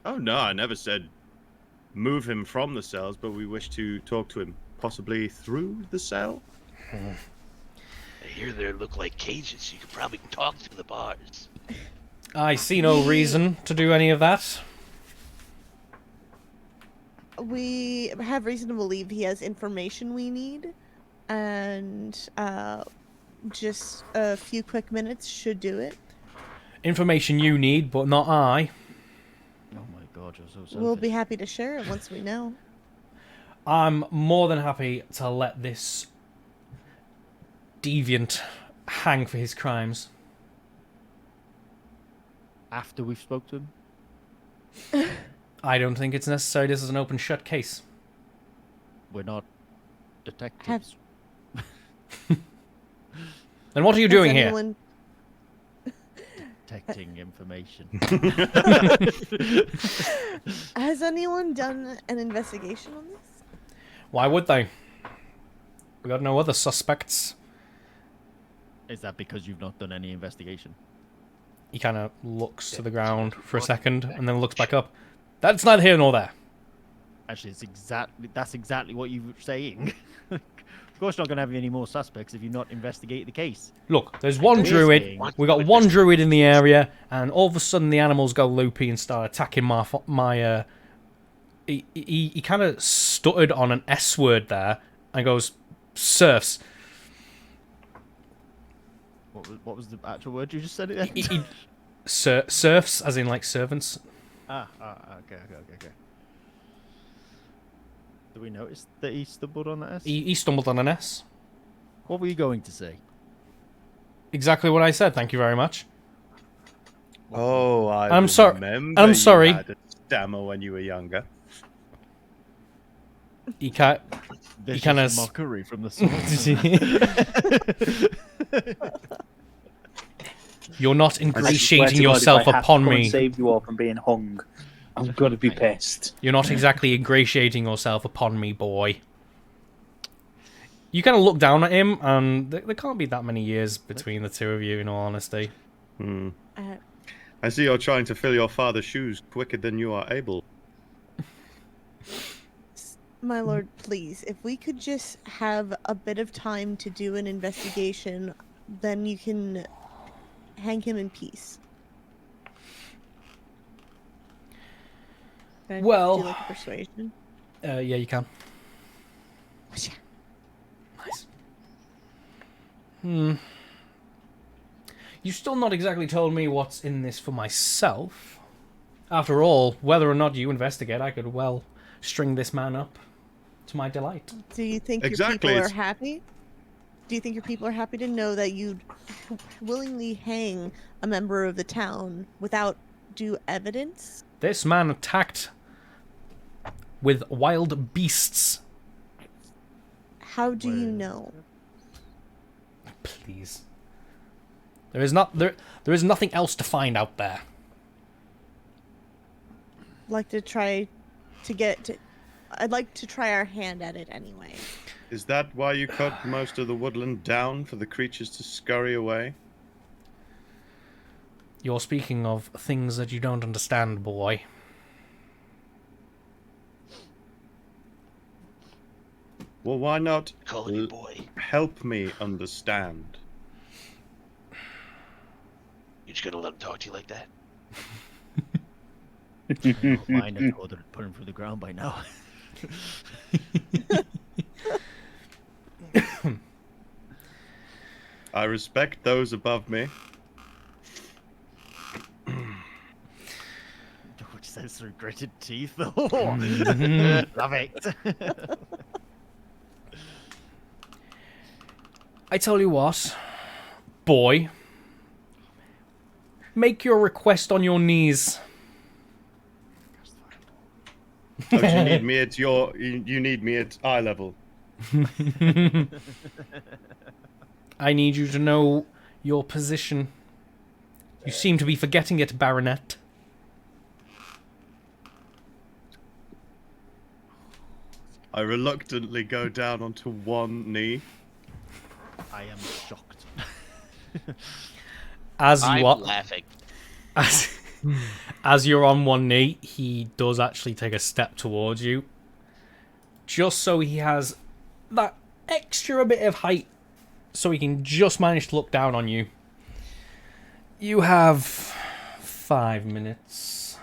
Oh no, I never said move him from the cells, but we wish to talk to him, possibly through the cell? I hear they look like cages, so you could probably talk to the bars. I see no reason to do any of that. We have reason to believe he has information we need, and just a few quick minutes should do it. Information you need, but not I. Oh my god, you're so selfish. We'll be happy to share it once we know. I'm more than happy to let this deviant hang for his crimes. After we've spoke to him? I don't think it's necessary. This is an open shut case. We're not detectives. Then what are you doing here? Anyone... Detecting information. Has anyone done an investigation on this? Why would they? We got no other suspects. Is that because you've not done any investigation? He kind of looks to the ground for a second and then looks back up. That's neither here nor there. Actually, that's exactly what you were saying. Of course, not going to have any more suspects if you not investigate the case. Look, there's one druid. We got one druid in the area, and all of a sudden the animals go loopy and start attacking my. He kind of stuttered on an S word there and goes, serfs. What was the actual word you just said? It. Serfs, as in like servants. Okay. Did we notice that he stumbled on that S? He stumbled on an S. What were you going to say? Exactly what I said. Thank you very much. Oh, I'm sorry. Remember I'm sorry. You had a stammer when you were younger. He kind of mockery from the source. You're not ingratiating yourself upon me. Save you all from being hung. I'm gonna be pissed. You're not exactly ingratiating yourself upon me, boy. You kind of look down at him, and there can't be that many years between the two of you, in all honesty. Hmm. Uh, I see you're trying to fill your father's shoes quicker than you are able. My lord, please, if we could just have a bit of time to do an investigation, then you can hang him in peace. Can I Well- do like a persuasion? Yeah, you can. Nice. You still not exactly told me what's in this for myself. After all, whether or not you investigate, I could well string this man up to my delight. Do you think Exactly, your people are it's- happy? Do you think your people are happy to know that you'd willingly hang a member of the town without due evidence? This man attacked with wild beasts. How do you know? Please. There is nothing else to find out there. Like to try to get to... I'd like to try our hand at it anyway. Is that why you cut most of the woodland down for the creatures to scurry away? You're speaking of things that you don't understand, boy. Well, why not Calling you boy. help me understand? You just gonna let him talk to you like that? I don't mind. I told her to put him through the ground by now. I respect those above me. Which says through gritted teeth. Love it. I tell you what, boy. Make your request on your knees. Oh, you need me at you need me at eye level. I need you to know your position. You seem to be forgetting it, Baronet. I reluctantly go down onto one knee. I am shocked. As I'm you are, laughing. as you're on one knee, he does actually take a step towards you, just so he has that extra bit of height, so he can just manage to look down on you. You have 5 minutes.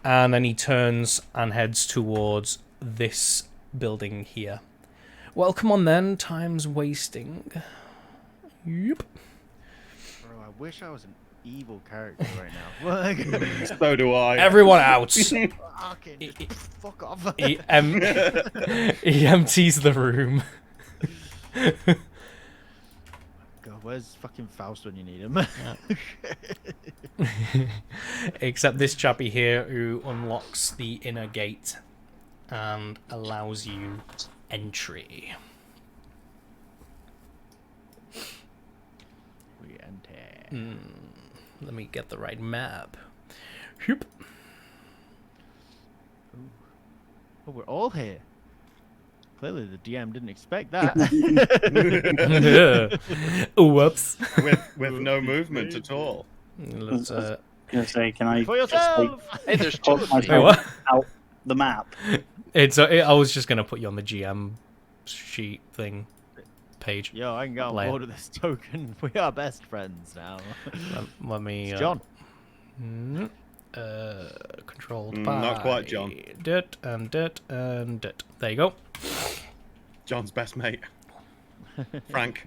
And then he turns and heads towards this building here. Well, come on then, time's wasting. Yep. Bro, I wish I was an evil character right now. So do I. Everyone out. Fucking fuck off. He empties the room. God, where's fucking Faust when you need him? Except this chappy here who unlocks the inner gate and allows you entry. We enter. Let me get the right map. Whoop. Oh, we're all here. Clearly, the DM didn't expect that. Whoops. with no movement at all. Let's, Gonna say, can I For just like yourself. Hey, there's two put of me. Wait, myself what? out the map? I was just gonna put you on the GM sheet thing page. Yo, I can get on Later. board with this token. We are best friends now. Let me. It's John. Controlled Mm, by. not quite, John. Dit and dit and dit. There you go. John's best mate. Frank.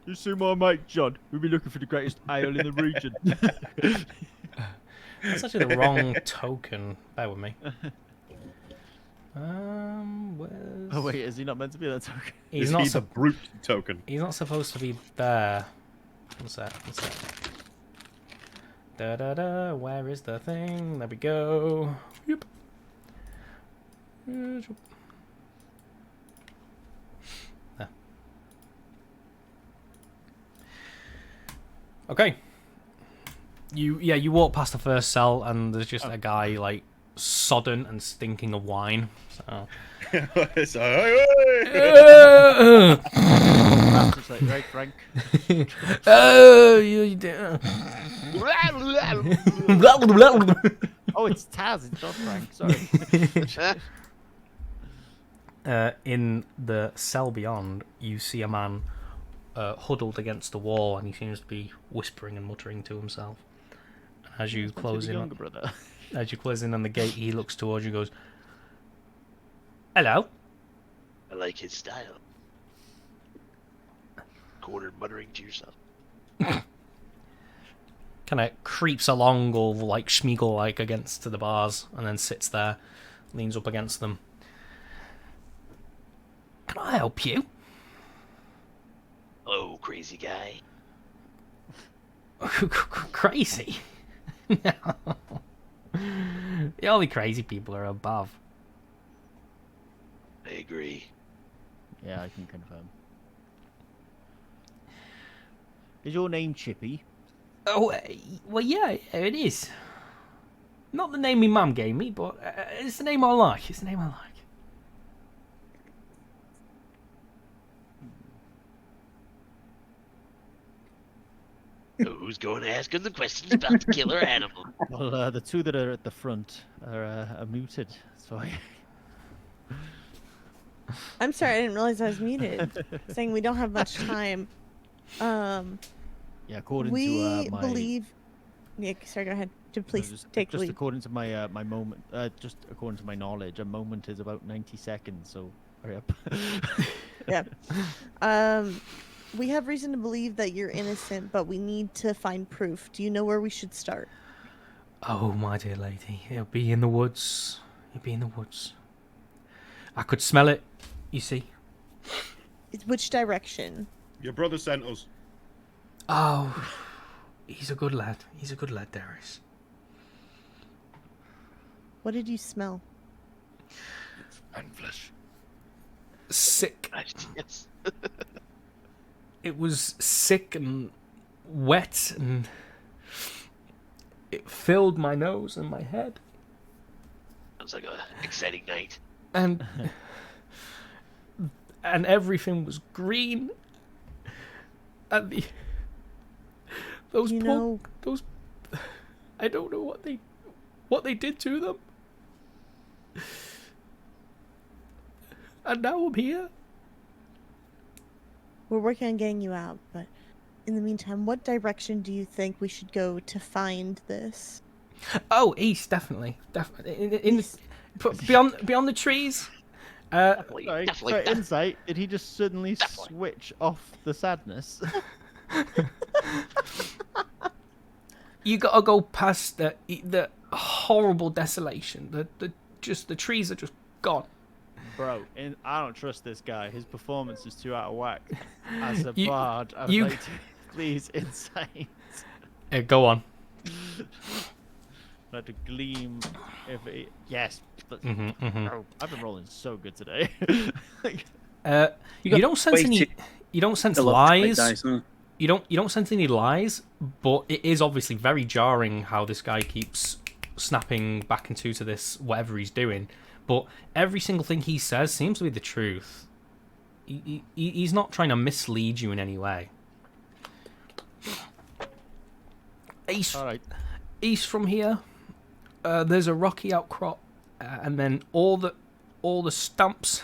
You see my mate John? We'll be looking for the greatest ale in the region. That's actually the wrong token. Bear with me. Where's... Oh wait, is he not meant to be that token? He's Is not. he the brute token? He's not supposed to be there. What's that? What's that? Da da da. Where is the thing? There we go. Yep. There. Okay. You walk past the first cell and there's just a guy like sodden and stinking of wine. So It's like, hey, That's like, right, Frank. Oh, you do. Oh, it's Taz. It's not Frank. Sorry. In the cell beyond, you see a man huddled against the wall, and he seems to be whispering and muttering to himself. As you close in, younger brother. as you close in on the gate, he looks towards you, and goes, "Hello." I like his style. Cornered muttering to yourself. Kind of creeps along, all like Schmeagol like against the bars, and then sits there, leans up against them. Can I help you? Oh, crazy guy. Crazy? No. The only crazy people are above. I agree. Yeah, I can confirm. Is your name Chippy? Oh, well, yeah, it is. Not the name my mum gave me, but it's the name I like. It's the name I like. Who's going to ask him the questions about the killer animal? Well, the two that are at the front are muted, so I... I'm sorry, I didn't realize I was muted. Saying we don't have much time. Yeah, according We to my... believe. Nick, sorry, go ahead. Please take the just lead. according to my my moment, just according to my knowledge, a moment is about 90 seconds. So hurry up. Yeah. We have reason to believe that you're innocent, but we need to find proof. Do you know where we should start? Oh, my dear lady, it'll be in the woods. It'll be in the woods. I could smell it, you see. Which direction? your brother sent us. Oh, he's a good lad. He's a good lad, Darius. What did you smell? And flesh. Sick. Yes. It was sick and wet, and it filled my nose and my head. Sounds like a exciting night. And everything was green. And those You poor, know- those, I don't know what they did to them. And now I'm here. We're working on getting you out, but in the meantime, what direction do you think we should go to find this? Oh, east, definitely. East. Beyond the trees. Definitely, Sorry, definitely. for insight, did he just suddenly Definitely. switch off the sadness? You gotta go past the horrible desolation. The trees are just gone. Bro, I don't trust this guy. His performance is too out of whack. As a You- bard, I would you- like to please insight. Go on. Like to gleam if it... Yes. Mhm. Bro, I've been rolling so good today. You don't sense any. You don't sense A lot of lies. dice, huh? You don't sense any lies, but it is obviously very jarring how this guy keeps snapping back into this whatever he's doing. But every single thing he says seems to be the truth. He's not trying to mislead you in any way. East, All right. east from here, there's a rocky outcrop, and then all the stumps.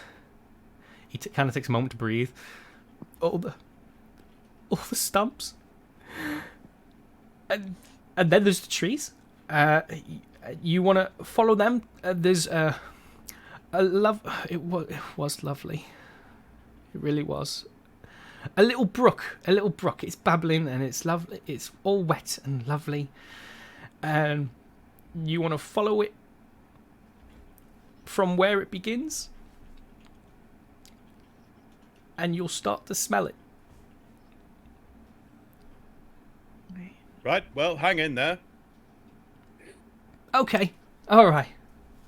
He kind of takes a moment to breathe. All the stumps, and then there's the trees. You want to follow them? There's a love. It was lovely. It really was. A little brook. It's babbling and it's lovely. It's all wet and lovely. And you want to follow it from where it begins, and you'll start to smell it. Right, well, hang in there. Okay, all right.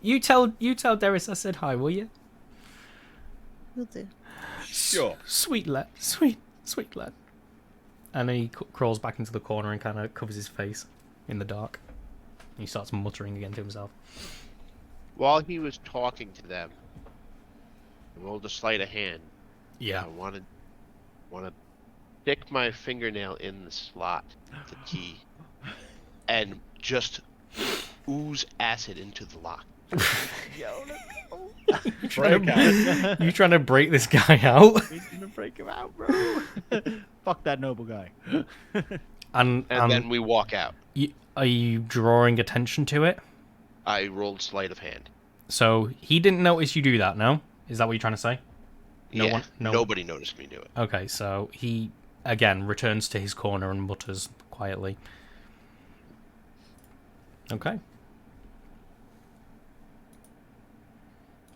You tell Darius I said hi, will you? We'll do. Sure. Sweet lad, sweet lad. And then he crawls back into the corner and kind of covers his face in the dark. He starts muttering again to himself. While he was talking to them, I rolled a sleight of hand. Yeah. I want to stick my fingernail in the slot, the key, and just ooze acid into the lock. You trying to break this guy out? He's gonna break him out, bro. Fuck that noble guy. And then we walk out. are you drawing attention to it? I rolled sleight of hand. So he didn't notice you do that, no? Is that what you're trying to say? Nobody noticed me do it. Okay, so he, again, returns to his corner and mutters quietly. Okay.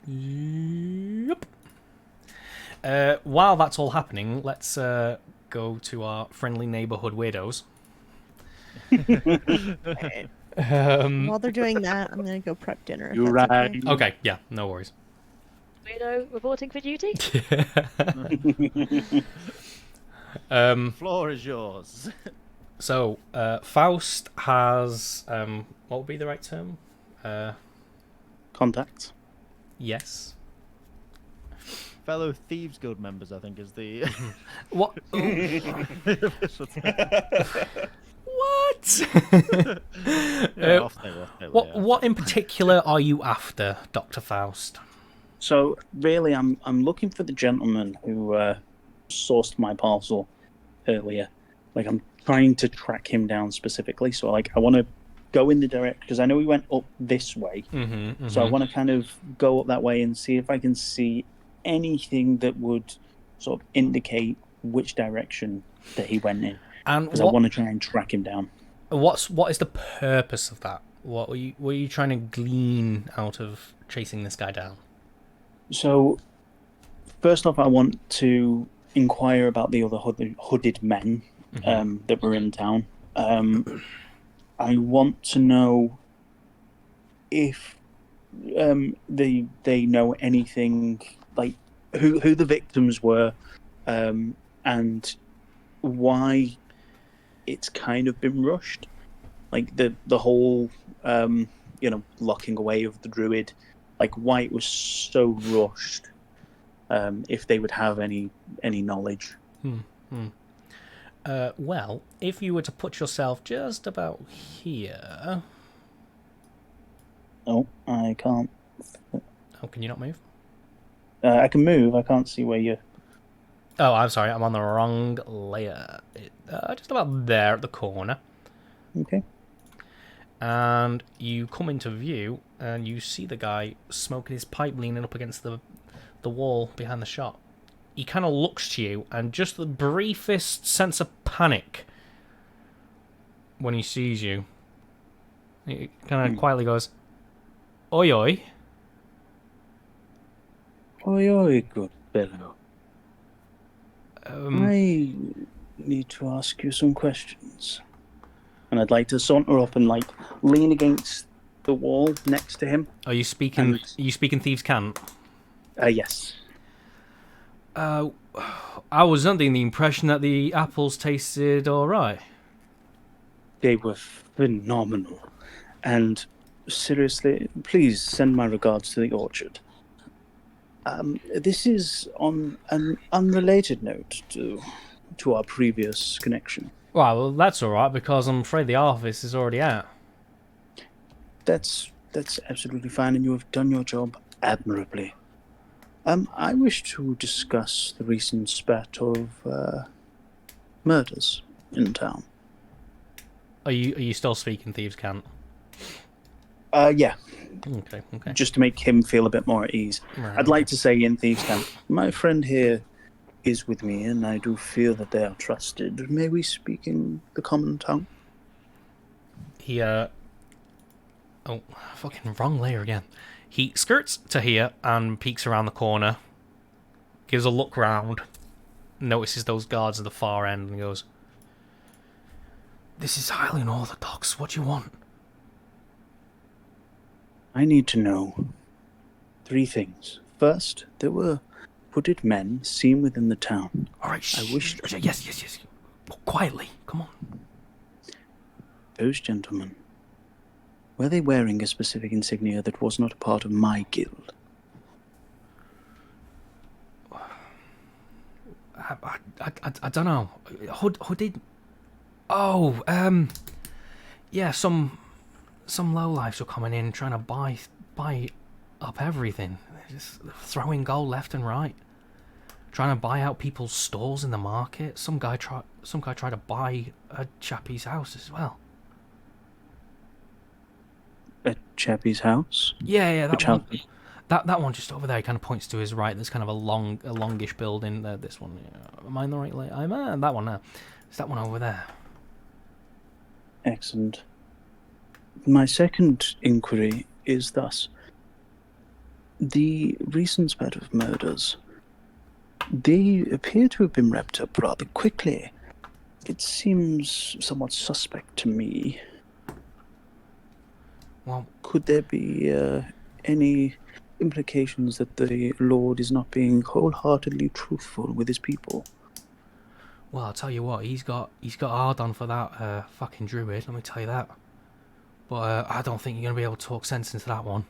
Yep. While that's all happening, let's go to our friendly neighborhood weirdos. While they're doing that, I'm gonna go prep dinner. if You're that's right. okay. Okay, yeah, no worries. Weirdo reporting for duty. Floor is yours. So, Faust has, what would be the right term? Contacts. Yes. Fellow Thieves Guild members, I think, is the. What? What? What in particular are you after, Dr. Faust? So really, I'm looking for the gentleman who sourced my parcel earlier. Like, I'm trying to track him down specifically. So I want to go in the direct, because I know he went up this way. So I want to kind of go up that way and see if I can see anything that would sort of indicate which direction that he went in. And because I want to try and track him down. What is the purpose of that? What were you trying to glean out of chasing this guy down? So, first off, I want to inquire about the other hooded men that were in town. I want to know if they know anything, like who the victims were, and why it's kind of been rushed, like the whole locking away of the Druid, like why it was so rushed. If they would have any knowledge. Well, if you were to put yourself just about here. Oh, I can't. Oh, can you not move? I can move. I can't see where you. Oh, I'm sorry. I'm on the wrong layer. Just about there at the corner. Okay. And you come into view, and you see the guy smoking his pipe, leaning up against the wall behind the shop. He kind of looks to you, and just the briefest sense of panic when he sees you. He kind of quietly goes, "Oi, oi." Oi, oi, good fellow. I need to ask you some questions. And I'd like to saunter up and lean against the wall next to him. Are you speaking? Are you speaking Thieves' Cant? Yes. I was under the impression that the apples tasted all right. They were phenomenal. And seriously, please send my regards to the orchard. This is on an unrelated note to our previous connection. Well, that's all right, because I'm afraid the office is already out. That's absolutely fine, and you have done your job admirably. I wish to discuss the recent spat of murders in town. Are you still speaking Thieves' Cant? Yeah. Okay. Just to make him feel a bit more at ease. Right, I'd like to say in Thieves' Cant, my friend here is with me, and I do feel that they are trusted. May we speak in the common tongue? He, oh, fucking wrong layer again. He skirts to here and peeks around the corner, gives a look round, notices those guards at the far end, and goes, "This is highly unorthodox. What do you want?" I need to know 3 things. First, there were hooded men seen within the town. All right, I wish. Yes. Quietly, come on. Those gentlemen, were they wearing a specific insignia that was not a part of my guild? I don't know. Who did? Oh, yeah, some lowlifes were coming in trying to buy up everything. They're just throwing gold left and right, trying to buy out people's stalls in the market. Some guy tried to buy a chappie's house as well. At Chappie's house? Yeah, Which that one. house? That one just over there kind of points to his right. There's kind of a longish building. This one. Am I in the right lane? I'm that one now. It's that one over there. Excellent. My second inquiry is thus. The recent spat of murders, they appear to have been wrapped up rather quickly. It seems somewhat suspect to me. Well, could there be any implications that the Lord is not being wholeheartedly truthful with his people? Well, I'll tell you what, he's got hard on for that fucking Druid, let me tell you that. But I don't think you're going to be able to talk sense into that one.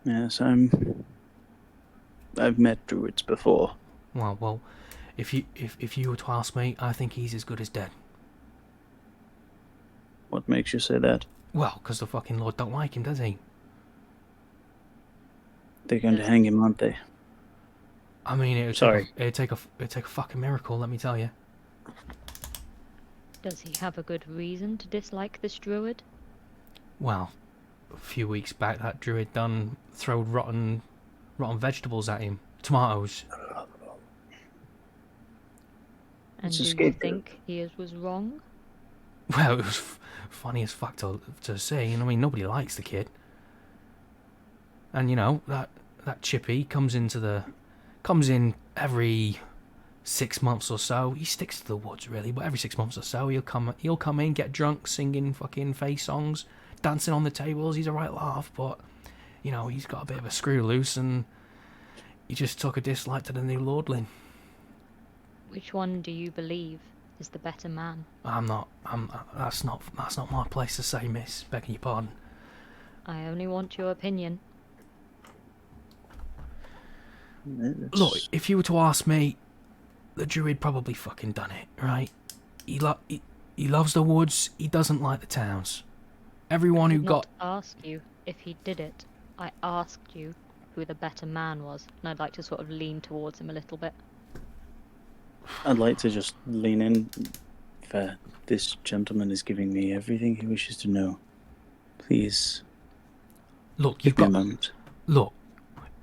Yes, I've met Druids before. Well, if you were to ask me, I think he's as good as dead. What makes you say that? Well, because the fucking Lord don't like him, does he? They're going to hang him, aren't they? I mean, it'd take a fucking miracle, let me tell you. Does he have a good reason to dislike this druid? Well, a few weeks back, that Druid done throwed rotten vegetables at him, tomatoes. And It's a do you scapegoat. think he was wrong? Well, it was funny as fuck to see. I mean, nobody likes the kid. And you know that Chippy comes in every 6 months or so. He sticks to the woods really, but every 6 months or so he'll come in, get drunk, singing fucking face songs, dancing on the tables. He's a right laugh, but you know he's got a bit of a screw loose, and he just took a dislike to the new lordling. Which one do you believe is the better man? That's not my place to say, miss. Begging your pardon. I only want your opinion. Look, if you were to ask me, the Druid probably fucking done it, right? He loves the woods. He doesn't like the towns. Everyone I who did got not ask you if he did it. I asked you who the better man was, and I'd like to sort of lean towards him a little bit. I'd like to just lean in. This gentleman is giving me everything he wishes to know. Please, look. give me a moment. Look,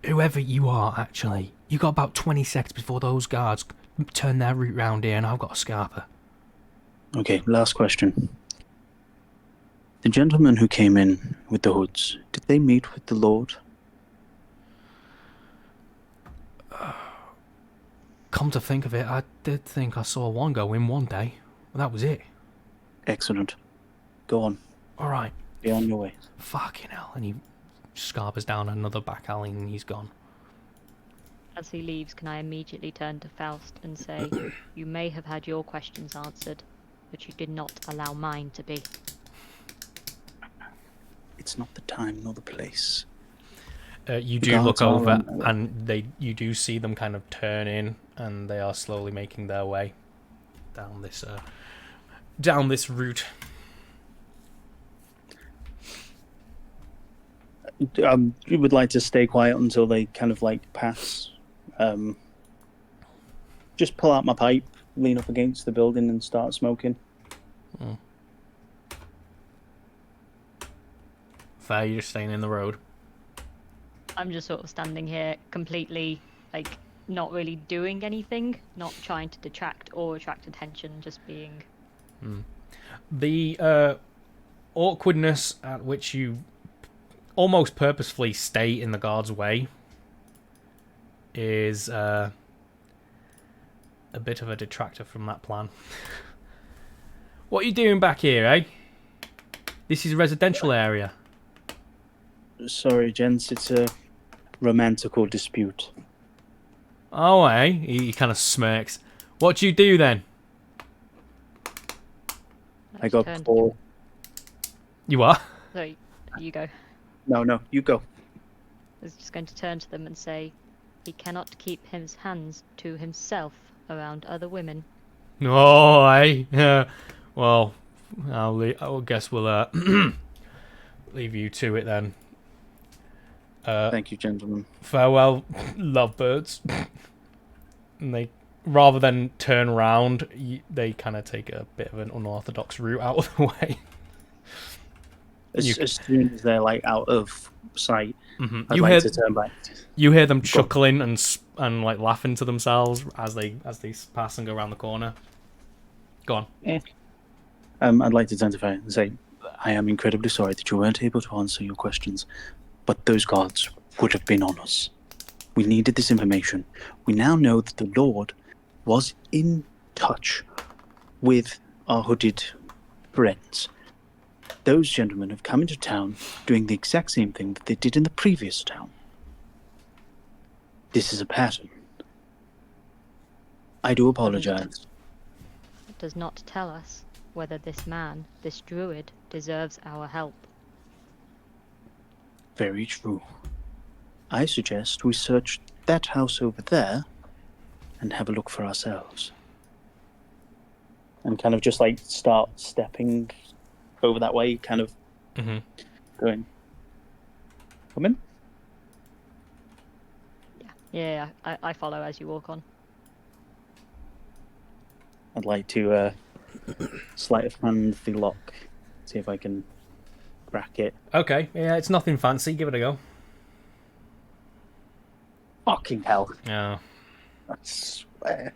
whoever you are, actually, you got about 20 seconds before those guards turn their route round here, and I've got a scarper. Okay, last question. The gentleman who came in with the hoods, did they meet with the Lord? Come to think of it, I did think I saw one go in one day. Well, that was it. Excellent. Go on. Alright. Be on your way. Fucking hell. And he scarpers down another back alley and he's gone. As he leaves, can I immediately turn to Faust and say, you may have had your questions answered, but you did not allow mine to be. It's not the time nor the place. You The do look guards are over on their way. and you do see them kind of turn in, and they are slowly making their way down this route. You would like to stay quiet until they kind of like pass. Just pull out my pipe, lean up against the building, and start smoking. Fair, you're just staying in the road. I'm just sort of standing here completely, like, not really doing anything, not trying to detract or attract attention, just being... The awkwardness at which you almost purposefully stay in the guard's way is a bit of a detractor from that plan. What are you doing back here, eh? This is a residential area. Sorry, gents, it's a romantical dispute. Oh, eh? He kind of smirks. What do you do then? I got turned- poor. You are? Sorry, you go. No, you go. I was just going to turn to them and say, he cannot keep his hands to himself around other women. Oh, well, I guess we'll leave you to it then. Thank you, gentlemen. Farewell, lovebirds. And they, rather than turn around, they kind of take a bit of an unorthodox route out of the way. As soon as they're like out of sight, I'd You like hear to turn back. you hear them chuckling and like laughing to themselves as they pass and go around the corner. Go on. I'd like to turn to Faye and say, I am incredibly sorry that you weren't able to answer your questions, but those guards would have been on us. We needed this information. We now know that the Lord was in touch with our hooded friends. Those gentlemen have come into town doing the exact same thing that they did in the previous town. This is a pattern. I do apologize. It does not tell us whether this man, this druid, deserves our help. Very true. I suggest we search that house over there and have a look for ourselves. And kind of just like start stepping over that way, kind of going. Come in? Yeah, I follow as you walk on. I'd like to sleight of hand the lock, see if I can crack it. Okay, yeah, it's nothing fancy. Give it a go. Fucking hell. Yeah. I swear.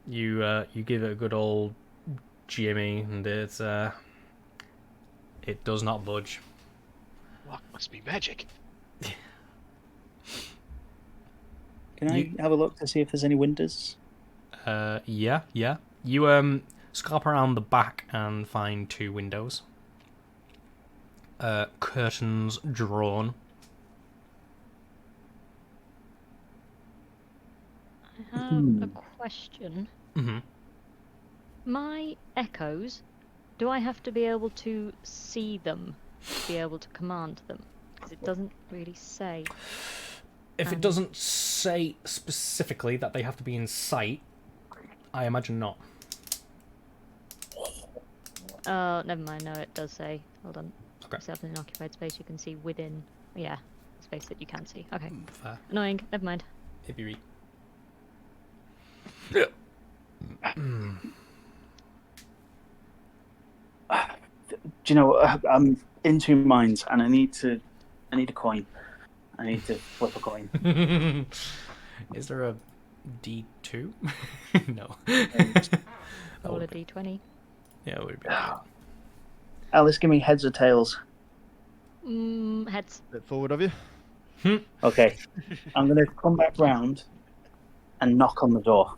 You give it a good old Jimmy, and it does not budge. Lock must be magic. Can I have a look to see if there's any windows? Yeah. You scarp around the back and find 2 windows. Curtains drawn. I have a question. Mm-hmm. My echoes, do I have to be able to see them to be able to command them? Because it doesn't really say. If it doesn't say specifically that they have to be in sight, I imagine not. Oh, never mind. No, it does say. Hold on. Okay. Yourself in an occupied space you can see within. Yeah, space that you can see. Okay. Fair. Annoying. Never mind. If you read. Do you know, I'm in 2 minds, and I need a coin. I need to flip a coin. Is there a D2? No. Roll a d20. Yeah, it would be. Alice, give me heads or tails. Heads. Bit forward of you. Okay. I'm going to come back round and knock on the door.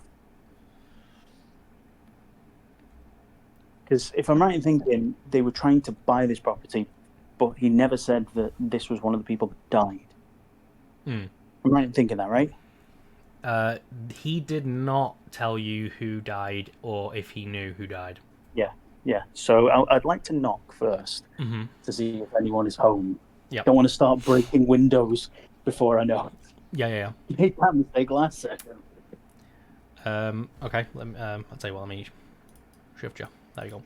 Because if I'm right in thinking, they were trying to buy this property, but he never said that this was one of the people that died. I'm right in thinking that, right? He did not tell you who died or if he knew who died. Yeah. So I'd like to knock first to see if anyone is home. Yeah. Don't want to start breaking windows before I know. Yeah. Make that mistake last second. Okay. I'll tell you what. Let me shift you. There you go.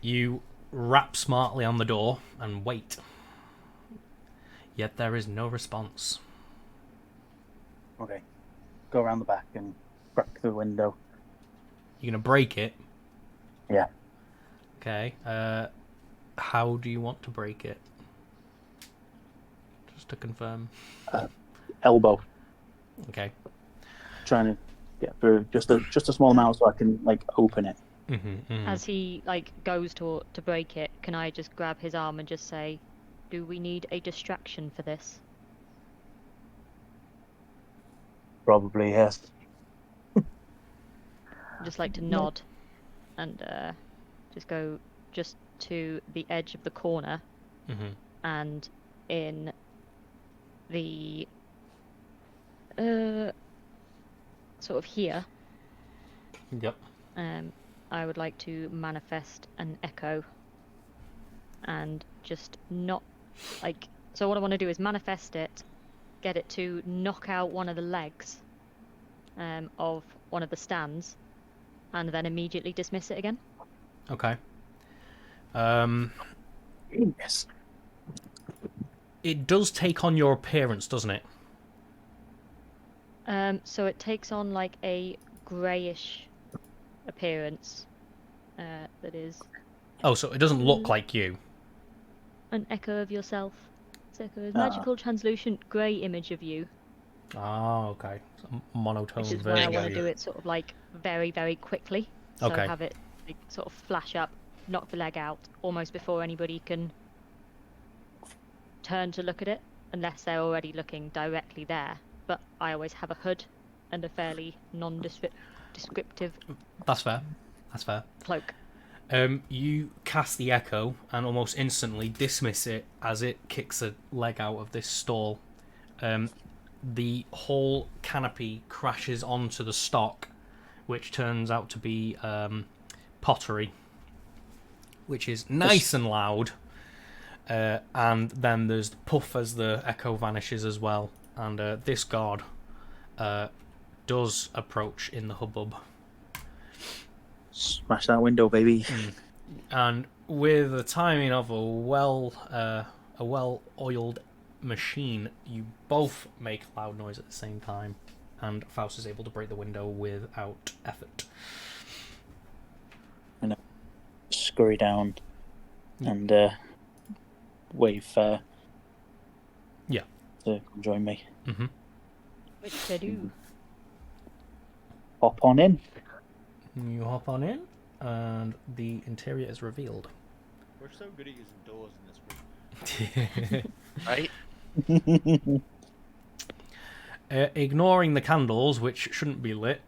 You rap smartly on the door and wait. Yet there is no response. Okay. Go around the back and crack the window. You're gonna break it? Yeah. Okay. How do you want to break it? Just to confirm. Elbow. Okay. Trying to get through just a small amount so I can like open it. As he like goes to break it, can I just grab his arm and just say, "Do we need a distraction for this?" Probably yes. I'd just like to nod and just go just to the edge of the corner and in the sort of here. Yep. I would like to manifest an echo and just not like. So what I want to do is manifest it get it to knock out one of the legs of one of the stands, and then immediately dismiss it again. Okay. Yes. It does take on your appearance, doesn't it? So it takes on like a greyish appearance. That is Oh, so it doesn't look like you. an echo of yourself. It's echoes. Ah. Magical translucent grey image of you. Ah, okay. So monotone Which is why I version want of to you. do it sort of like very, very quickly. So Okay. have it like, sort of flash up, knock the leg out almost before anybody can turn to look at it, unless they're already looking directly there. But I always have a hood and a fairly non-descriptive That's fair. That's fair. cloak. You cast the echo and almost instantly dismiss it as it kicks a leg out of this stall. The whole canopy crashes onto the stock, which turns out to be pottery, which is nice and loud. And then there's the puff as the echo vanishes as well. And this guard does approach in the hubbub. Smash that window, baby. And with the timing of a well-oiled machine, you both make loud noise at the same time, and Faust is able to break the window without effort. Scurry down and wave Yeah. to come join me. Mm-hmm. Which they do. Hop on in. You hop on in, and the interior is revealed. We're so good at using doors in this room. Right? Ignoring the candles, which shouldn't be lit,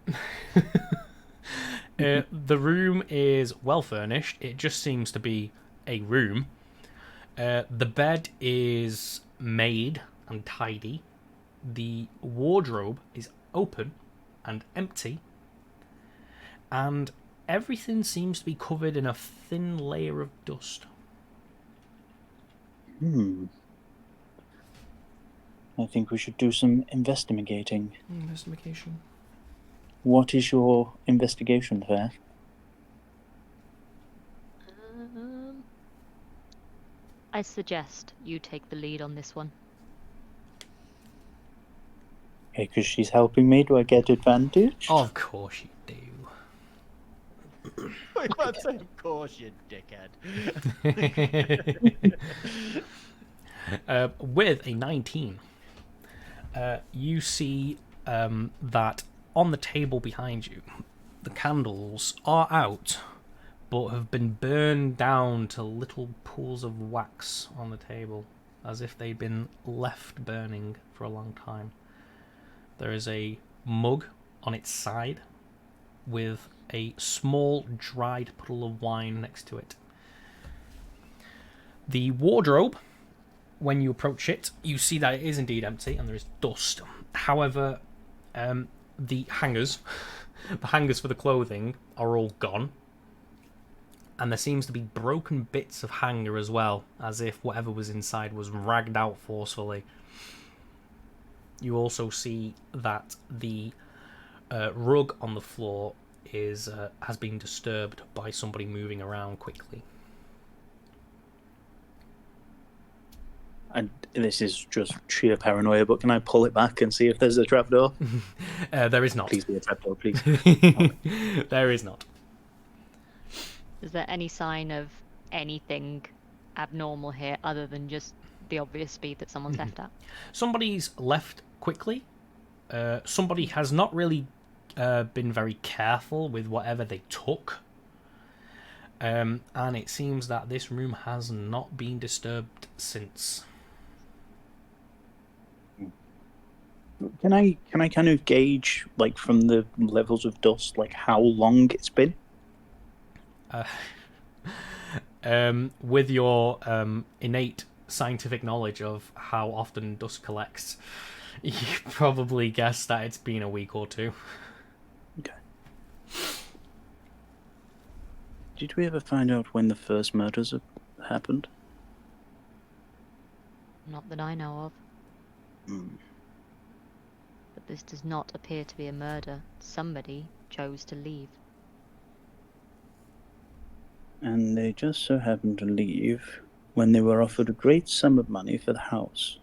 the room is well furnished. It just seems to be a room. The bed is made and tidy. The wardrobe is open and empty. And everything seems to be covered in a thin layer of dust. I think we should do some investigating. Investigation. What is your investigation there? I suggest you take the lead on this one. Okay, because she's helping me. Do I get advantage? Of course you do. I can't say, of course, you dickhead. With a 19, you see that on the table behind you, the candles are out, but have been burned down to little pools of wax on the table, as if they'd been left burning for a long time. There is a mug on its side with a small dried puddle of wine next to it. The wardrobe, when you approach it, you see that it is indeed empty and there is dust. However, the hangers for the clothing are all gone. And there seems to be broken bits of hanger as well, as if whatever was inside was ragged out forcefully. You also see that the rug on the floor has been disturbed by somebody moving around quickly. And this is just sheer paranoia, but can I pull it back and see if there's a trapdoor? There is not. Please be a trapdoor, please. There is not. Is there any sign of anything abnormal here other than just the obvious speed that someone's left at? Somebody's left quickly. Somebody has not really been very careful with whatever they took. And it seems that this room has not been disturbed since. Can I kind of gauge, like, from the levels of dust, like, how long it's been? With your innate scientific knowledge of how often dust collects, you probably guess that it's been a week or two. Okay. Did we ever find out when the first murders happened? Not that I know of. This does not appear to be a murder. Somebody chose to leave. And they just so happened to leave when they were offered a great sum of money for the house.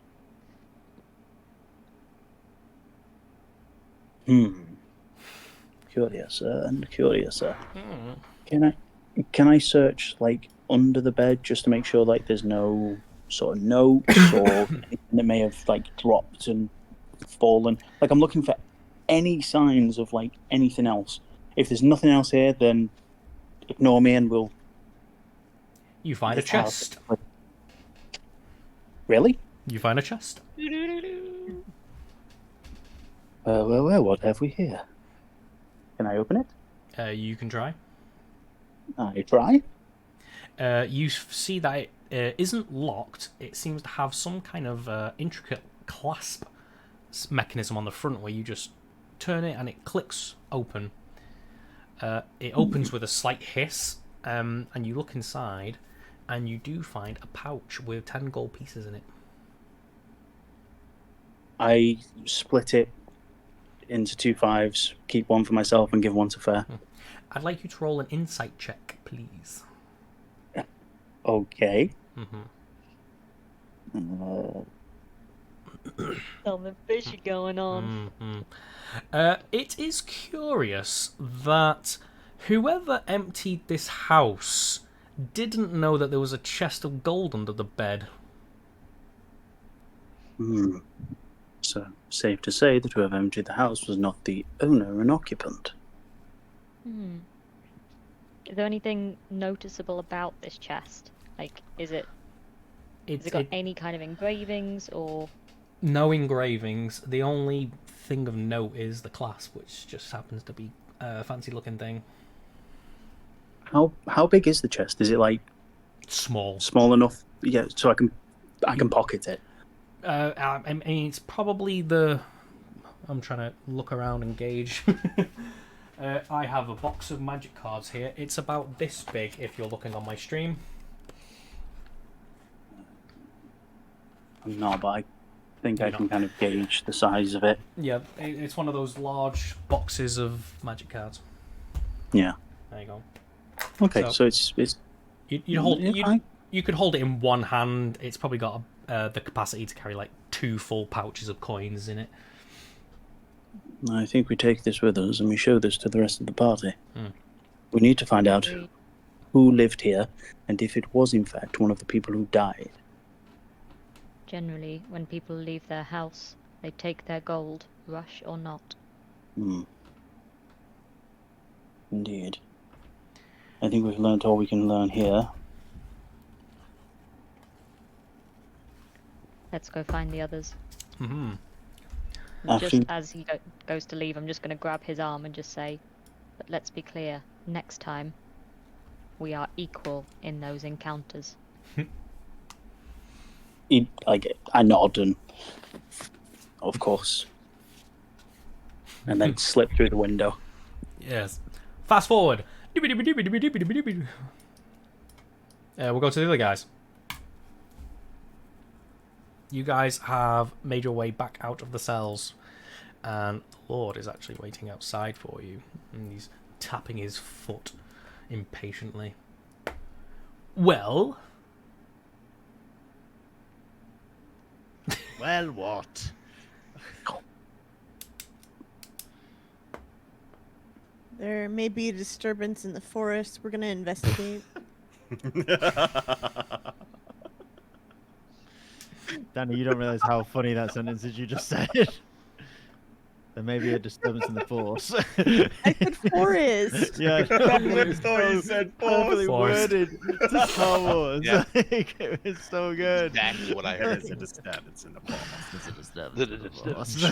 Curiouser and curiouser. Can I search like under the bed just to make sure like there's no sort of notes or anything that may have like dropped and fallen? Like I'm looking for any signs of like anything else. If there's nothing else here, then ignore me and we'll. You find a chest. Really? You find a chest. Well, what have we here? Can I open it? You can try. I try. You see that it isn't locked. It seems to have some kind of intricate clasp mechanism on the front where you just turn it and it clicks open. It opens with a slight hiss, and you look inside, and you do find a pouch with 10 gold pieces in it. I split it into 2 5s, keep one for myself and give one to Fair. I'd like you to roll an insight check, please. Okay. Something fishy going on. It is curious that whoever emptied this house didn't know that there was a chest of gold under the bed. So, safe to say that whoever emptied the house was not the owner and occupant. Is there anything noticeable about this chest? Like, has it got any kind of engravings or? No engravings. The only thing of note is the clasp, which just happens to be a fancy-looking thing. How big is the chest? Is it like small enough? Yeah, so I can pocket it. I mean, it's probably the. I'm trying to look around and gauge. I have a box of magic cards here. It's about this big if you're looking on my stream. No, but I think I can kind of gauge the size of it. Yeah, it's one of those large boxes of magic cards. Yeah. There you go. Okay, so it's you could hold it in one hand. It's probably got the capacity to carry like 2 full pouches of coins in it. I think we take this with us and we show this to the rest of the party. We need to find out who lived here and if it was in fact one of the people who died. Generally, when people leave their house, they take their gold, rush or not. Indeed. I think we've learned all we can learn here. Let's go find the others. After... Just as he goes to leave, I'm just going to grab his arm and just say, but let's be clear, next time, we are equal in those encounters. I nod and, of course, and then slip through the window. Yes. Fast forward. We'll go to the other guys. You guys have made your way back out of the cells, and the Lord is actually waiting outside for you, and he's tapping his foot impatiently. Well? Well, what? There may be a disturbance in the forest. We're going to investigate. Danny, you don't realize how funny that sentence is you just said. There may be a disturbance in the force. I said forest. Yeah, I thought you said perfectly forest. worded to Star Wars. Yeah. It was so good. Exactly what I heard. There's a disturbance in the forest. There's a disturbance in the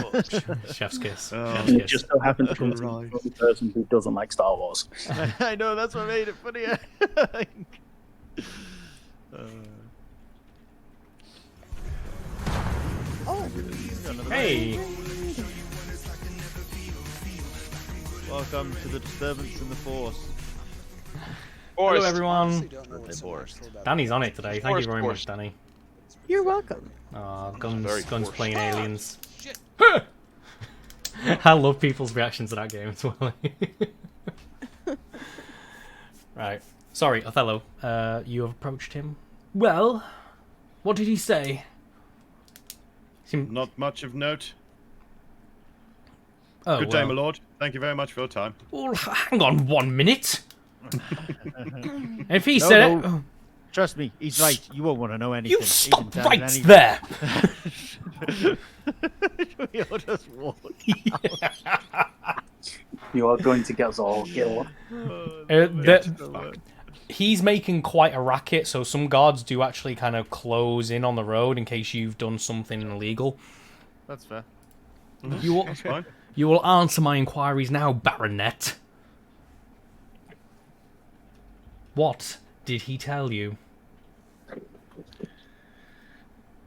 force. Chef's kiss. Oh, Chef's It kiss. just so happens to come from Right. the person who doesn't like Star Wars. I know, that's what made it funnier. Oh, Hey! Welcome to the disturbance in the force. Hello, everyone. The forest. Danny's on it today. Thank you very much, Forest. Danny. you're welcome. Oh, Very guns forced. playing aliens. Shit. I love people's reactions to that game as well. Right. Sorry, Othello. You have approached him. Well, what did he say? Not much of note. Oh, Good day, well. my lord. Thank you very much for your time. Well, hang on 1 minute. If he No, said no. it... Trust me, he's right. You won't want to know anything. You He stop didn't tell us right anything. there! We'll just walk. You are going to get us all killed. He's making quite a racket, so some guards do actually kind of close in on the road in case you've done something illegal. That's fair. That's fine. You will answer my inquiries now, Baronet. What did he tell you?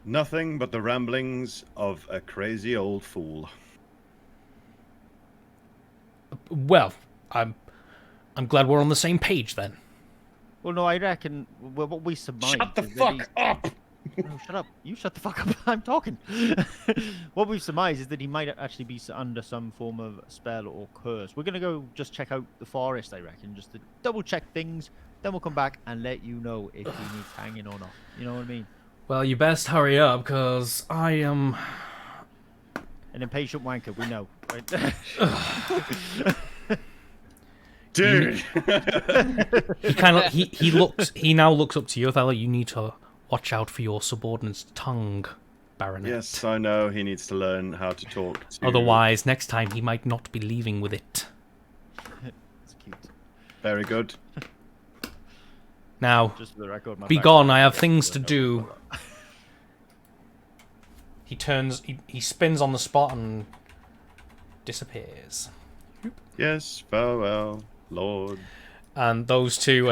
Nothing but the ramblings of a crazy old fool. Well, I'm glad we're on the same page then. Well, no, I reckon what we surmise. Shut the is that fuck up! No, shut up. You shut the fuck up. I'm talking. What we've surmised is that he might actually be under some form of spell or curse. We're going to go just check out the forest, I reckon, just to double check things. Then we'll come back and let you know if he needs hanging or not. You know what I mean? Well, you best hurry up, because I am... An impatient wanker, we know. Right? Dude! He now looks up to you, Othello. You need to watch out for your subordinate's tongue, Baronet. Yes, I know he needs to learn how to talk to... Otherwise, next time he might not be leaving with it. It's cute. Very good. Now, Just for the record, my be back- gone, I have things to do. He turns, he spins on the spot and disappears. Yes, farewell, Lord. And those two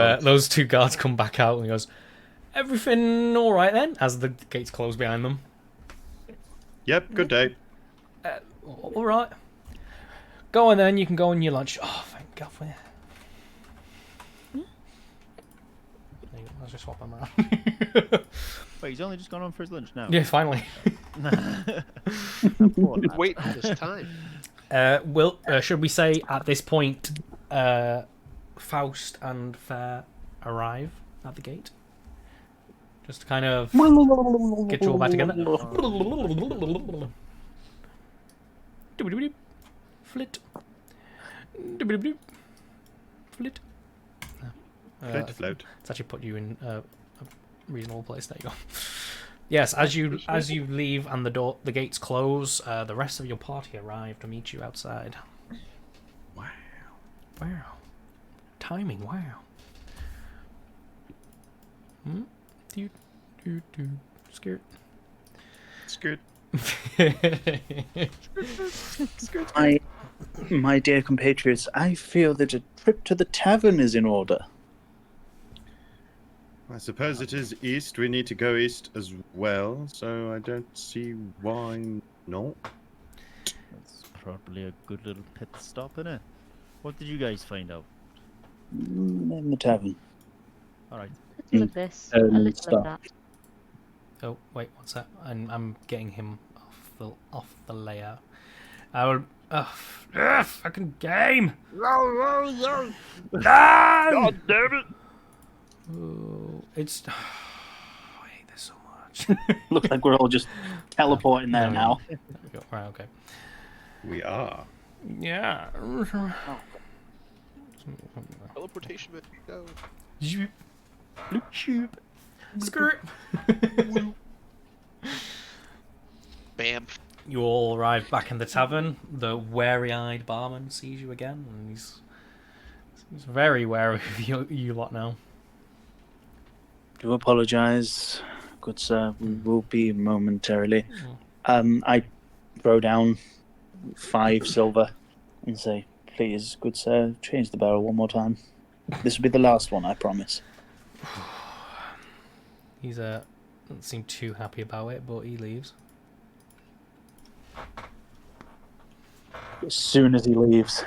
guards come back out and he goes, "Everything all right then?" As the gates close behind them. Yep, good day. All right. Go on then. You can go on your lunch. Oh, thank God for you. There you go, let's just swap them around. Wait, he's only just gone on for his lunch now. Yeah, finally. Wait this time. Should we say at this point, Faust and Fair arrive at the gate? Just to kind of get you all back together. Flit. Flit. Float. It's actually put you in a reasonable place. There you go. Yes, as you leave and the gates close, the rest of your party arrive to meet you outside. Wow. Timing, wow. Skirt. Skirt. My dear compatriots, I feel that a trip to the tavern is in order. I suppose it is east. We need to go east as well, so I don't see why not. That's probably a good little pit stop, innit? What did you guys find out? In the tavern. Alright. A little of this, a little of that. Oh wait, what's that? I'm getting him off the layout. I will. Fucking game! No! God damn it! Oh, it's. I hate this so much. Looks like we're all just teleporting there now. There we go. Right, okay. We are. Yeah. Teleportation, man. Go. Skirt. Bam. You all arrive back in the tavern. The wary-eyed barman sees you again, and he's very wary of you lot now. Do apologise, good sir. We will be momentarily. I throw down 5 silver and say, "Please, good sir, change the barrel one more time. This will be the last one, I promise." He's doesn't seem too happy about it, but he leaves. As soon as he leaves,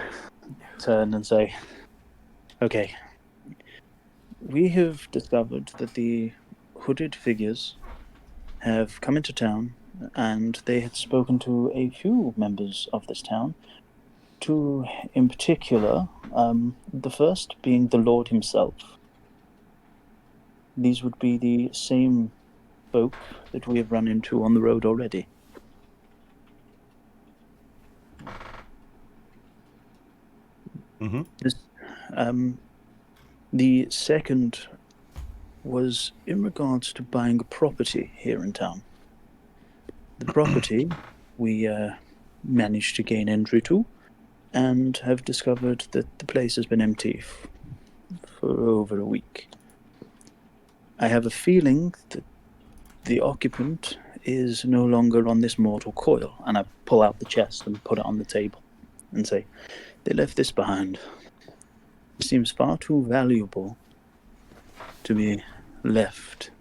turn and say, "Okay, we have discovered that the hooded figures have come into town and they had spoken to a few members of this town. Two in particular, the first being the Lord himself. These would be the same folk that we have run into on the road already. Mm-hmm. The second was in regards to buying a property here in town. The property we managed to gain entry to, and have discovered that the place has been empty for over a week. I have a feeling that the occupant is no longer on this mortal coil, and I pull out the chest and put it on the table and say, they left this behind. It seems far too valuable to be left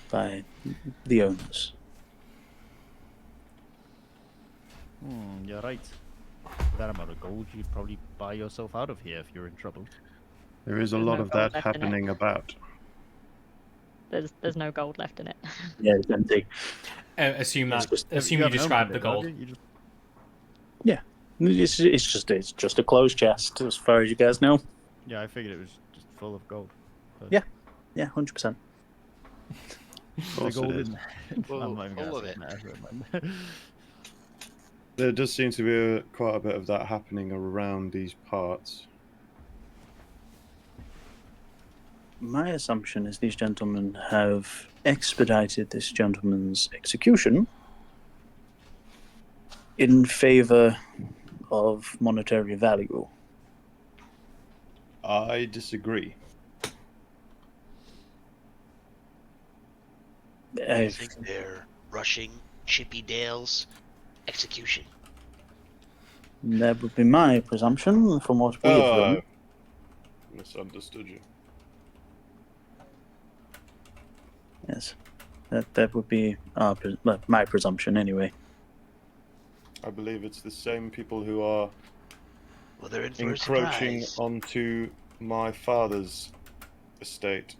by the owners. You're right. For that amount of gold, you'd probably buy yourself out of here if you're in trouble. There is a There's lot no of gold that left in it. happening about. There's no gold left in it. Yeah, it's empty. Assume It's that. just- Assume You you haven't described the opened it, have gold. you? You just- Yeah, it's just a closed chest as far as you guys know. Yeah, I figured it was just full of gold. But Yeah. Yeah, 100%. Of course it is. I'm not even Full gonna of say it. now, never mind. There does seem to be quite a bit of that happening around these parts. My assumption is these gentlemen have expedited this gentleman's execution in favor of monetary value. I disagree. I think they're rushing Chippy Dale's execution. That would be my presumption from what we have done. Misunderstood you. Yes, that would be my presumption anyway. I believe it's the same people who are Well, they're in for a encroaching surprise. onto my father's estate.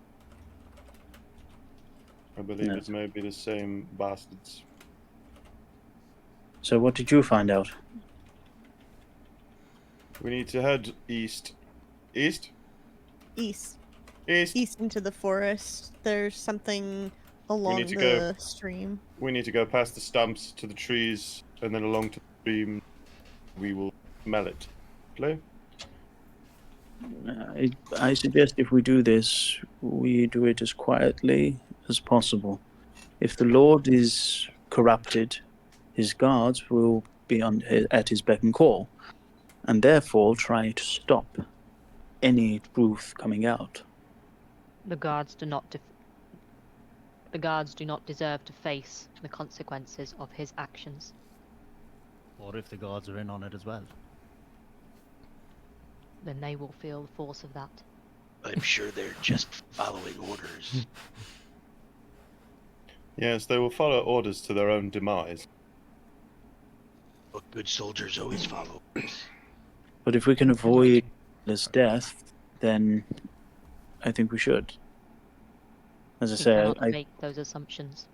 I believe No. it's maybe the same bastards. So what did you find out? We need to head east. East? East. East. East into the forest. There's something along need to the go- stream. We need to go past the stumps to the trees and then along to the stream. We will smell it. Play? I suggest if we do this, we do it as quietly as possible. If the Lord is corrupted, his guards will be at his beck and call, and therefore try to stop any truth coming out. The guards do not deserve to face the consequences of his actions. Or if the guards are in on it as well. Then they will feel the force of that. I'm sure they're just following orders. Yes, they will follow orders to their own demise. But good soldiers always follow orders. But if we can avoid his death, then I think we should. As I We say, cannot I make those assumptions.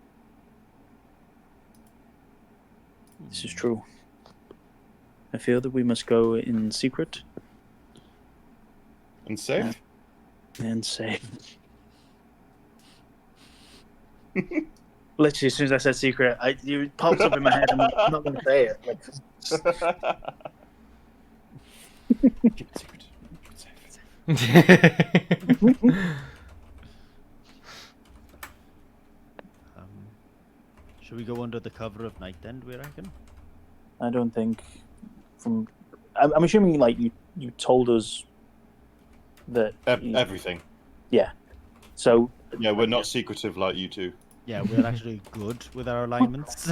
this is true. I feel that we must go in secret And safe? and say. Literally, as soon as I said secret, it pops up in my head. I'm not going to say it. Like, Keep it secret. Keep it safe. Should we go under the cover of night then, do we reckon? I don't think. I'm assuming like you told us that. Everything. Yeah. So. Yeah, we're not secretive like you two. Yeah, we're actually good with our alignments.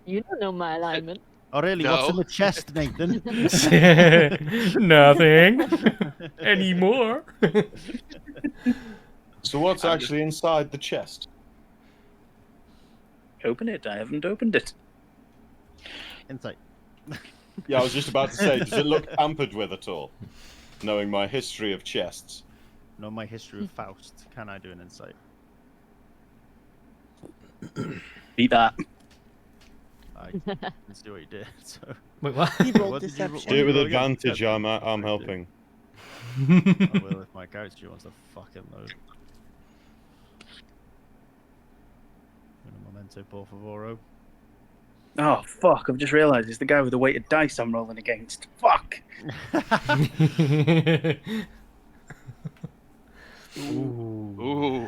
You don't know my alignment. Oh really? What's in No. the chest, Nathan? Nothing anymore. So what's I'm actually inside the chest? Open it. I haven't opened it. Insight. Yeah, I was just about to say, does it look tampered with at all? Knowing my history of chests. Know my history of Faust. Can I do an insight? Beat that. I can see what you did. So. Wait, what? He rolled What did you roll- deception. Do it with roll again? advantage. I'm helping. I will if my character wants to fucking load. Un momento, por favor. Oh fuck! I've just realised it's the guy with the weighted dice I'm rolling against. Fuck. Ooh.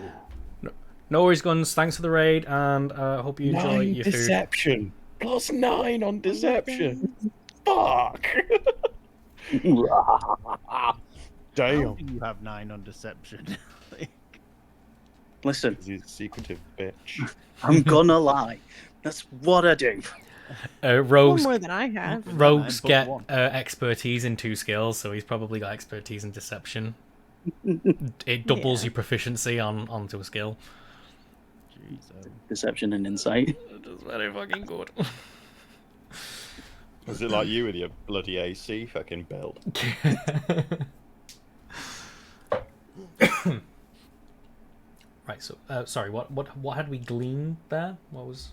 No worries, Guns. Thanks for the raid, and hope you enjoy your food. deception. +9 on deception. Fuck. How Damn. do you have 9 on deception? Listen, He's a secretive bitch. I'm gonna lie. That's what I do. One Rogues more than I have. rogues Put get one. expertise in 2 skills, so he's probably got expertise in deception. It doubles Yeah. your proficiency onto a skill. Jeez, Deception and insight. That's very fucking good. Is it like you with your bloody AC fucking build? Right. So, sorry. What had we gleaned there? What was?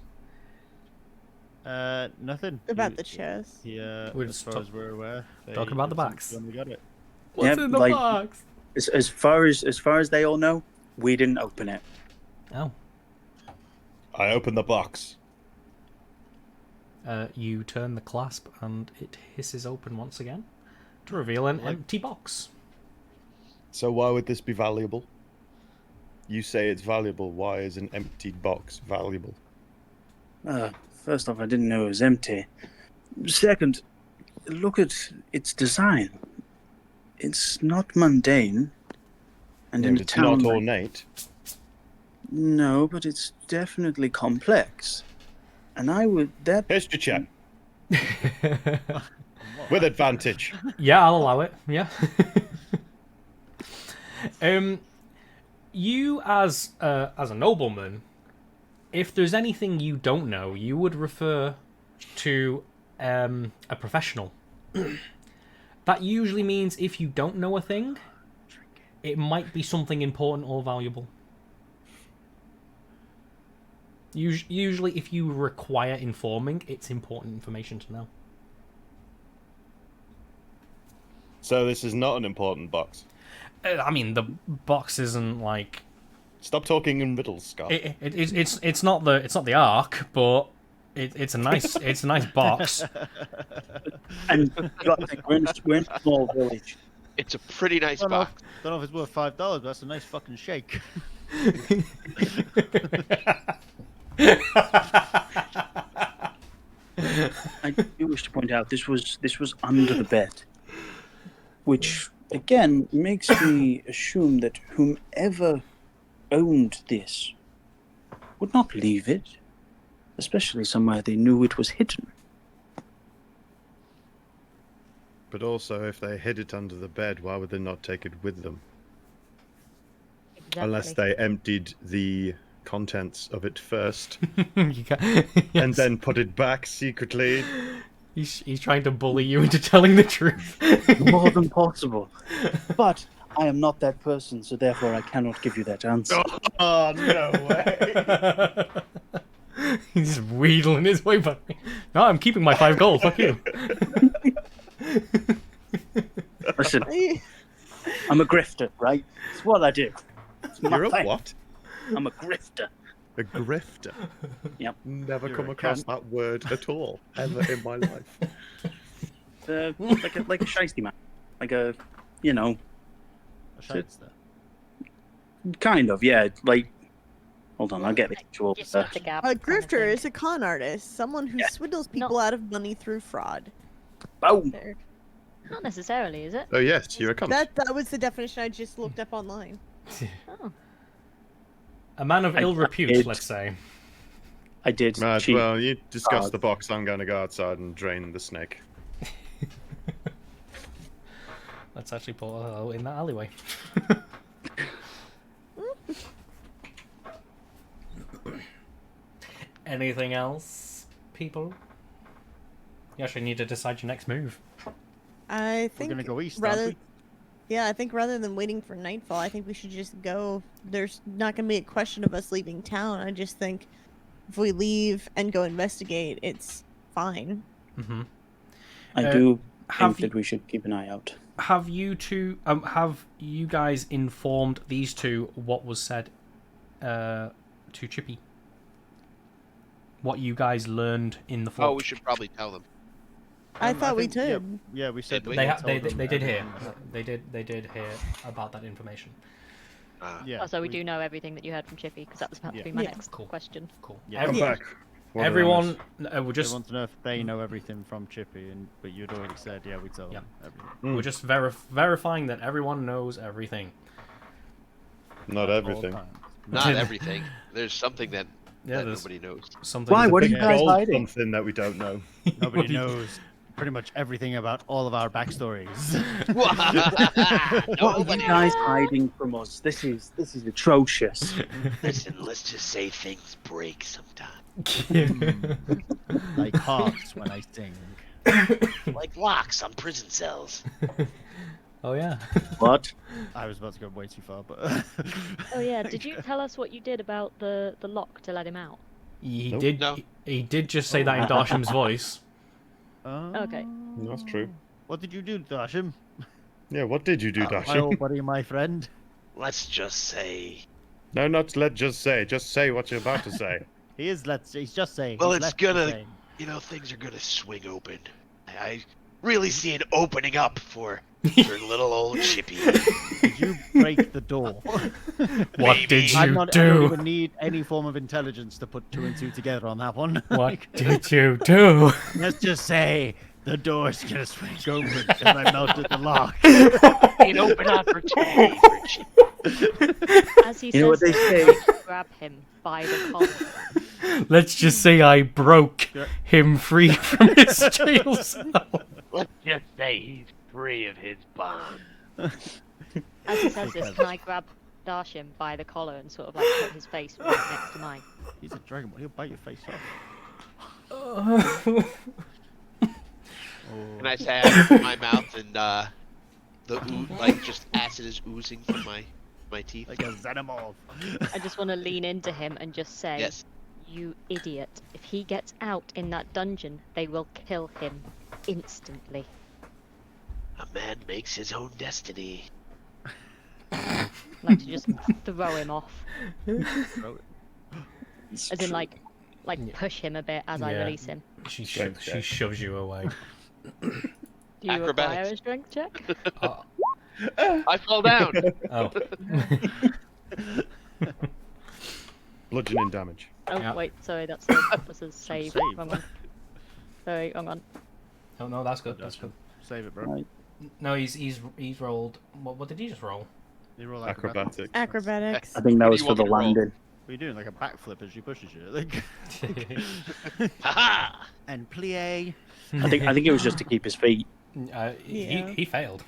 nothing. About the chest. Yeah, We're as just far as we're aware. talking about the did box. something When we got it. What's Yeah, in the like- box? As far as they all know, we didn't open it. Oh. I opened the box. You turn the clasp and it hisses open once again to reveal an empty box. So why would this be valuable? You say it's valuable. Why is an emptied box valuable? First off, I didn't know it was empty. Second, look at its design. It's not mundane. And in a It's town not like- ornate. No, but it's definitely complex. And I would that Here's your check. With advantage. Yeah, I'll allow it. Yeah. You as a nobleman, if there's anything you don't know, you would refer to a professional. That usually means if you don't know a thing, it might be something important or valuable. Usually, if you require informing, it's important information to know. So this is not an important box. I mean, the box isn't like Stop talking in riddles, Scott. it's not the Ark, but it's a nice box. and you got to think, we're in a small village. It's a pretty nice Don't know, box. don't know if it's worth $5, but that's a nice fucking shake. I do wish to point out this was under the bed, which again makes me assume that whomever owned this would not leave it, especially somewhere they knew it was hidden. But also, if they hid it under the bed, why would they not take it with them? Unless they emptied the contents of it first You can't- and yes. then put it back secretly. He's trying to bully you into telling the truth. More than possible. But I am not that person, so therefore I cannot give you that answer. Oh, no way. He's just wheedling his way back. No, I'm keeping my 5 gold. Fuck you. Listen, I'm a grifter, right? It's what I do. It's my You're a thing. what? I'm a grifter. A grifter. Yep. Never You're come a across cunt. that word at all, ever in my life. Like a shiesty man. Like a, you know, A shyster. kind of, yeah. Like, hold on, I'll get the actual. Just with the gap A kind of grifter thing. is a con artist, someone who Yeah. swindles people out of money through fraud. Boom. There. Not necessarily, is it? Oh, yes, you're a cunt. That was the definition I just looked up online. Oh. A man of I ill repute, did. let's say. I did Right, cheat. well, you discuss Oh. the box. I'm going to go outside and drain the snake. Let's actually put Othello in that alleyway. Anything else, people? You actually need to decide your next move. I We're think gonna go east, rather, aren't yeah, I think rather than waiting for nightfall, I think we should just go. There's not gonna be a question of us leaving town. I just think if we leave and go investigate, it's fine. Mm-hmm. I do have think that we should keep an eye out. Have you two? Have you guys informed these two what was said to Chippy? What you guys learned in the fort? Oh, we should probably tell them. I thought we think, did. Yeah, we said Did we? They told them did hear. everything. They did hear about that information. Yeah. Oh, so we do know everything that you heard from Chippy, because that was about to be my Yeah. next Cool. question. Cool. Yeah. Come Yeah. back. What did I Everyone, miss? we're They just want to know if they know everything from Chippy, but you'd already said, yeah, we told Yeah. them everything. we're just verifying that everyone knows everything. Not At all everything. times. Not everything. There's something that, Yeah, that there's nobody knows. something. Why? What are Big you guys gold hiding? something that we don't know. Nobody knows pretty much everything about all of our backstories. What are Nobody you guys hiding from us? This is atrocious. Listen, let's just say things break sometimes. Like harps when I sing. Like locks on prison cells. Oh yeah. What? I was about to go way too far, but Oh yeah, did you tell us what you did about the lock to let him out? He Nope. did. No. He did just say that in Darshim's voice. Okay. That's true. What did you do, Dashim? Yeah, what did you do, My Dashim? old buddy, my friend. Let's just say. No, not let just say. Just say what you're about to say. He's just saying. Well, he's it's let's just gonna- saying. You know, things are gonna swing open. I really see it opening up for little old Chippy. Did you break the door? What did I you don't do? even need any form of intelligence to put two and two together on that one. What did you do? Let's just say the door's gonna swing open because I melted the lock. It opened opportunity for Chippy. As he You know what says they this, say? I grab him by the collar. Let's just say I broke him free from his jail cell. Let's just say he's free of his bond. As he says this, can I grab Darshim by the collar and sort of like put his face right next to mine? He's a dragon. He'll bite your face Can I say I open my mouth and like just acid is oozing from my teeth? like a xenomorph. I just want to lean into him and just say, Yes. "You idiot! If he gets out in that dungeon, they will kill him instantly." A man makes his own destiny. Like to just throw him off, Throw it. as in like Yeah. push him a bit as I Yeah. release him. She Thanks, she guys. shoves you away. Do you require Acrobatics. a strength check? Oh. I fall down. Oh. Bludgeoning damage. Oh Yeah. wait, sorry, that's a save. Save. Wrong one. Sorry, wrong one. Oh no, that's good. That's good. Save it, bro. Right. No, he's rolled. What did he just roll? You roll Acrobatics. Acrobatics. I think that What was do you for the want me to roll? landing. What are you doing? Like a backflip as she pushes you. Like... Haha! and plie. I think it was just to keep his feet. Yeah. He failed.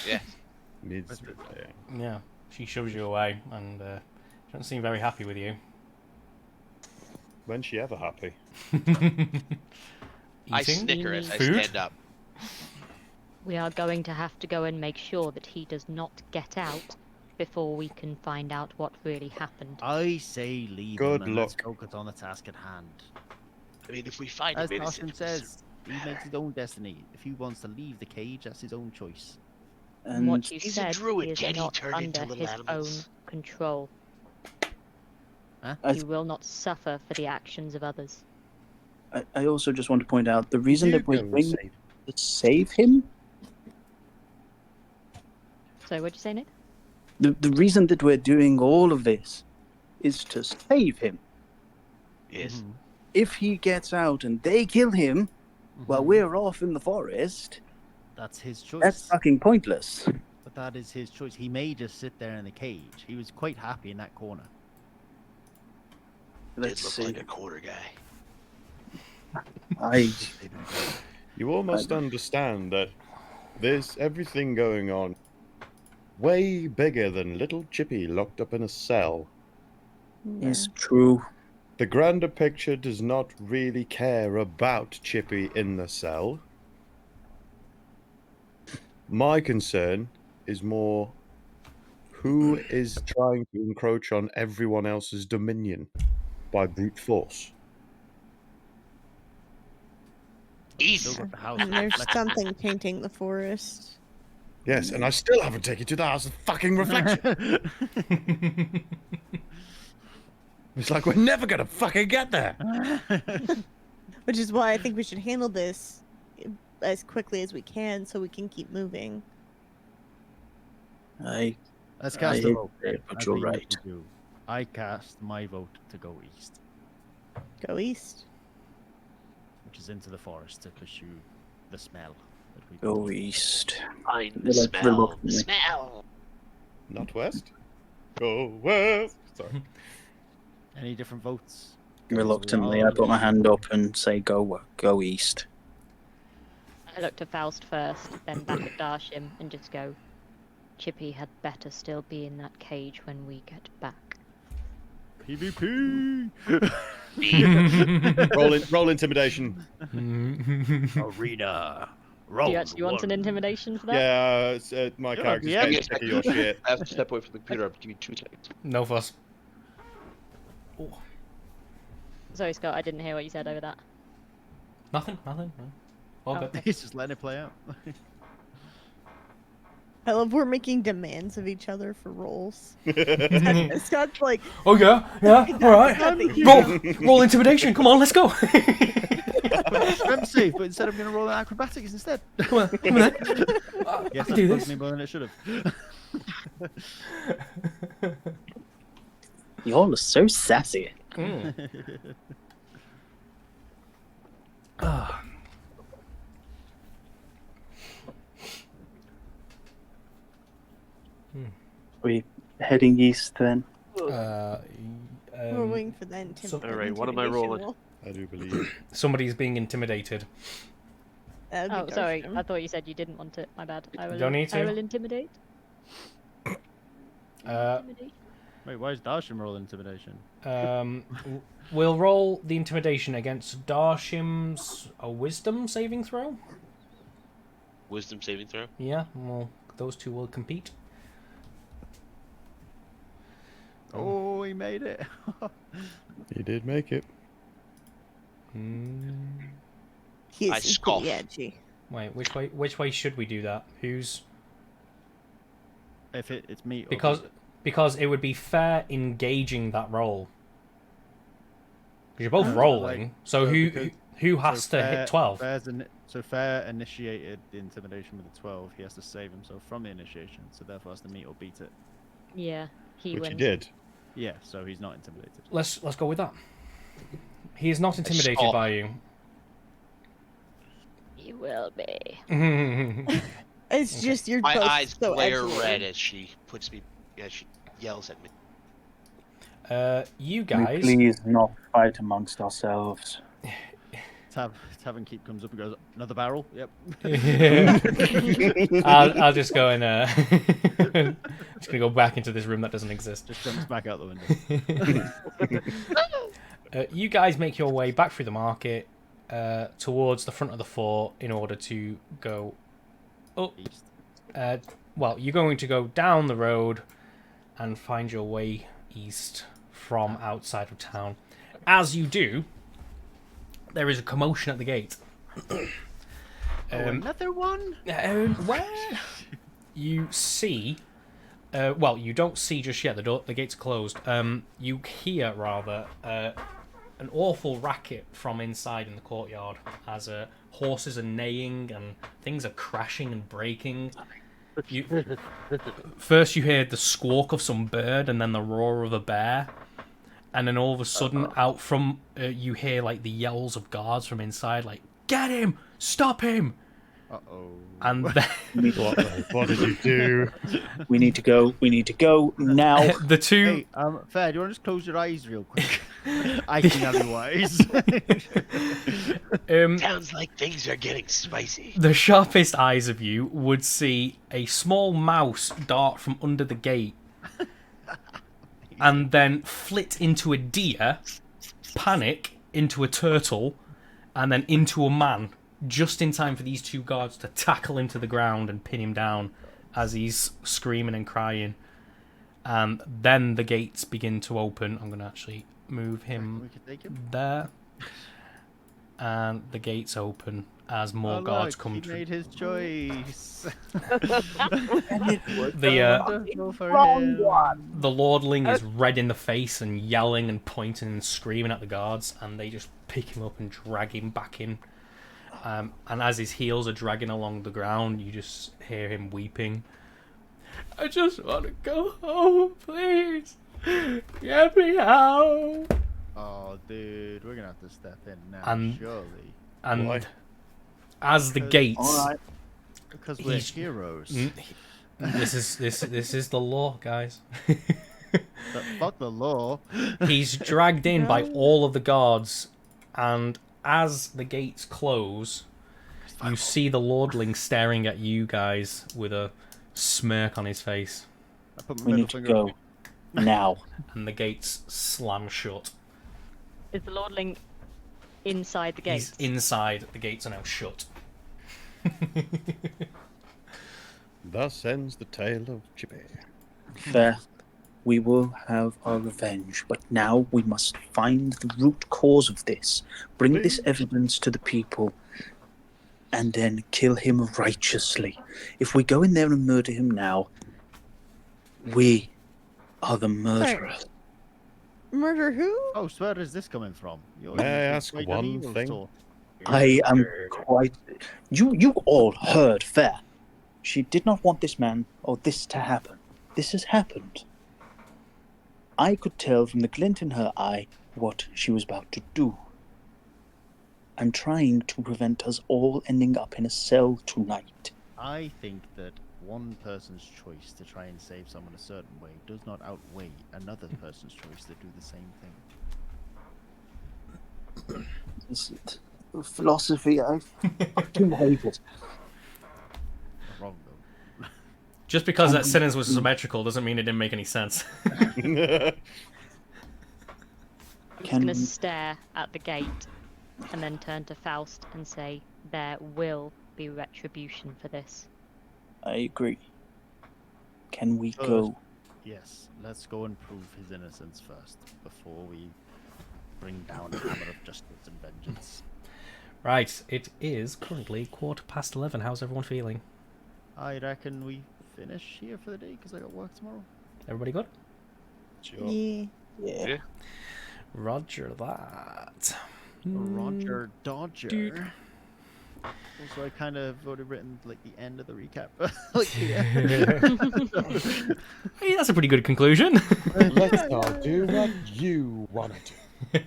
Yes. Needs Yeah, she shoves you away and she doesn't seem very happy with you. When's she ever happy? I Eating? snicker as I Food? stand up. We are going to have to go and make sure that he does not get out before we can find out what really happened. I say leave Good him and let's luck. focus on the task at hand. I mean, if we find As him innocent, Dawson says, he makes his own destiny. If he wants to leave the cage, that's his own choice. And And what you He's a said druid, he is can he not turn into under little his own animals? control. I, He will not suffer for the actions of others. I also just want to point out the reason You that we're go going save- to save him. So what'd you say, Nick? The reason that we're doing all of this is to save him. yes. Mhm. If he gets out and they kill him while Mhm. we're off in the forest, That's his choice. that's fucking pointless. But that is his choice. He may just sit there in the cage. He was quite happy in that corner. Did Let's look see. like a corner guy. I You almost understand that there's everything going on way bigger than little Chippy locked up in a cell. is true. The grander picture does not really care about Chippy in the cell. My concern is more who is trying to encroach on everyone else's dominion. by brute force. East. Still got the house. And there's reflection. something painting the forest. Yes, and I still haven't taken to the house of fucking reflection. It's like we're never gonna fucking get there. Which is why I think we should handle this as quickly as we can so we can keep moving. Let's cast a vote. but as you're we right. usually do. I cast my vote to go east, Go east. which is into the forest to pursue the smell. That we Go east. Find the Well, smell. reluctantly. Smell. Not west. Go west. Sorry. Any different votes? Reluctantly, I put my hand up and say, go east. I look to Faust first, then back at Darshim, and just go, Chippy had better still be in that cage when we get back. PvP. Roll intimidation. Arena. Do Roll. you actually want an intimidation for that? Yeah, my character's yeah, getting yeah. sick of your shit. I have to step away from the computer. Give me 2 seconds. No fuss. Sorry, Scott, I didn't hear what you said over that. Nothing. No. All Oh, good. He's just letting it play out. I love we're making demands of each other for rolls. Scott's like, Oh yeah, all right. Roll intimidation. Come on, let's go. I'm safe, but instead I'm going to roll acrobatics instead. Come on then. Yes, I can do that this. bugged me more than it should have. You all are so sassy. Ah. We heading east then? we're waiting for the Alright, what am I rolling? roll. I do believe. Somebody's being intimidated. That'd be Oh, sorry, Darshim. I thought you said you didn't want it. My bad. I will, Don't need to. I will intimidate. Intimidate. Wait, why is Darshim rolling intimidation? We'll roll the intimidation against Darshim's wisdom saving throw. Wisdom saving throw. Yeah, well, those two will compete. Oh, he made it. He did make it. He's I scoff. pretty edgy. Wait, which way should we do that? Who's If it's me. Or because it would be fair engaging that roll. 'Cause you're both Oh, rolling, like- so so who because- who has to hit 12? So Fair initiated the intimidation with a 12. He has to save himself from the initiation, so therefore has to meet or beat it. Yeah, he Which he wins. did. Yeah, so he's not intimidated. Let's go with that. He is not intimidated scoff. by you. He will be. It's just you're My both eyes so glare edgy. red as she she yells at me. You Can we guys. please not fight amongst ourselves. Tavern Keep comes up and goes, another barrel? Yep. I'll just go and just gonna go back into this room that doesn't exist. Just jumps back out the window. You guys make your way back through the market towards the front of the fort in order to go up. East. Well, you're going to go down the road and find your way east from outside of town. As you do, there is a commotion at the gate. Another one? Where you see, well, you don't see just yet. The gates are closed. You hear rather an awful racket from inside in the courtyard as horses are neighing and things are crashing and breaking. First, you hear the squawk of some bird, and then the roar of a bear, and then all of a sudden, out from you hear like the yells of guards from inside, like "Get him! Stop him!" Uh-oh. And then What did you do? We need to go. We need to go now. the two. Hey, Fair, do you want to just close your eyes real quick? I can otherwise. Sounds like things are getting spicy. The sharpest eyes of you would see a small mouse dart from under the gate and then flit into a deer, panic into a turtle, and then into a man, just in time for these two guards to tackle him to the ground and pin him down as he's screaming and crying. And then the gates begin to open. I'm going to actually move him We could take him. there. And the gates open as more Oh, guards look, come he through. made his choice. The Wonderful for Wrong him. one. the lordling is red in the face and yelling and pointing and screaming at the guards, and they just pick him up and drag him back in. And as his heels are dragging along the ground, you just hear him weeping. I just want to go home, please. Get me out. Oh, dude, we're gonna have to step in now, And- surely. And Why? as the Because- gates, All right. Because we're He's- heroes. this is the law, guys. But fuck the law. He's dragged in by all of the guards, and as the gates close, you see the lordling staring at you guys with a smirk on his face, I put my We middle need to finger up. go now. and the gates slam shut. Is the lordling inside the gates? He's inside. The gates are now shut. Thus ends the tale of Chippy. Fair. We will have our revenge, but now we must find the root cause of this, bring this evidence to the people, and then kill him righteously. If we go in there and murder him now, we are the murderers. Murder who? Oh, so where is this coming from? You're May I the ask great one evil thing? store. I am quite. You all heard fair. She did not want this man or this to happen. This has happened. I could tell from the glint in her eye what she was about to do. I'm trying to prevent us all ending up in a cell tonight. I think that one person's choice to try and save someone a certain way does not outweigh another person's choice to do the same thing. This is philosophy, I fucking hate it. Wrong though. Just because that sentence was symmetrical doesn't mean it didn't make any sense. I'm just Can- going to stare at the gate and then turn to Faust and say, there will be retribution for this. I agree. Can we Good. go? Yes, let's go and prove his innocence first before we bring down a hammer of justice and vengeance. Right, it is currently 11:15. How's everyone feeling? I reckon we finish here for the day because I got work tomorrow. Everybody good? Sure. Yeah. Yeah. Roger that. Roger Dodger. dude. Also, I kind of already written like the end of the recap. Like, yeah. Hey, that's a pretty good conclusion. Let's all do what you want to do.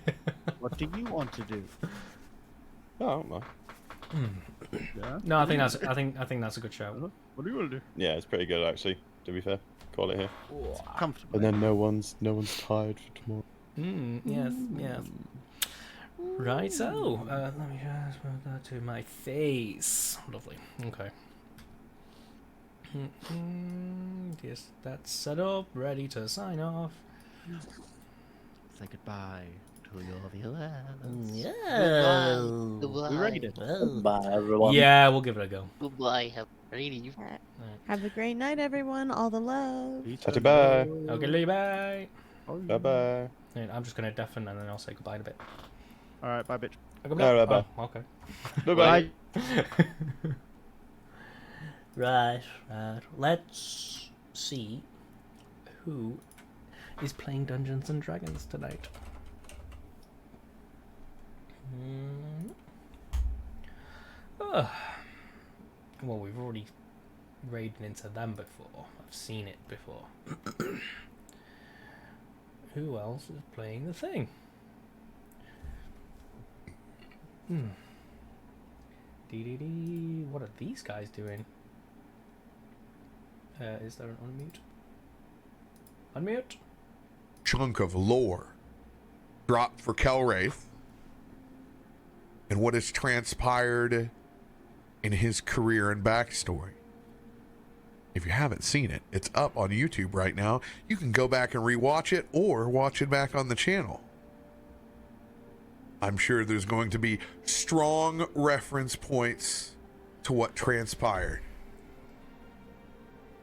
What do you want to do? Oh, no. Yeah. No, I think that's a good show. What do you want to do? Yeah, it's pretty good actually. To be fair, call it here. Comfortable. And then no one's tired for tomorrow. Yes, yes. Right, so let me just put that to my face. Lovely. Okay. Yes, that's set up, ready to sign off. Say goodbye to your viewers. Yeah. Goodbye. We rated. Bye, everyone. Yeah, we'll give it a go. Goodbye. Have a great evening. Have a great night, everyone. All the love. Tatty bye. Okay, bye. Bye bye. Right, I'm just gonna deafen and then I'll say goodbye in a bit. All right, bye, bitch. Alright, bye. Oh, okay. Bye bye. Right. Let's see who is playing Dungeons and Dragons tonight. Well, we've already raided into them before. I've seen it before. Who else is playing the thing? Dee. What are these guys doing? Is there an unmute? Unmute? Chunk of lore dropped for Kelwraith and what has transpired in his career and backstory. If you haven't seen it, it's up on YouTube right now. You can go back and rewatch it or watch it back on the channel. I'm sure there's going to be strong reference points to what transpired.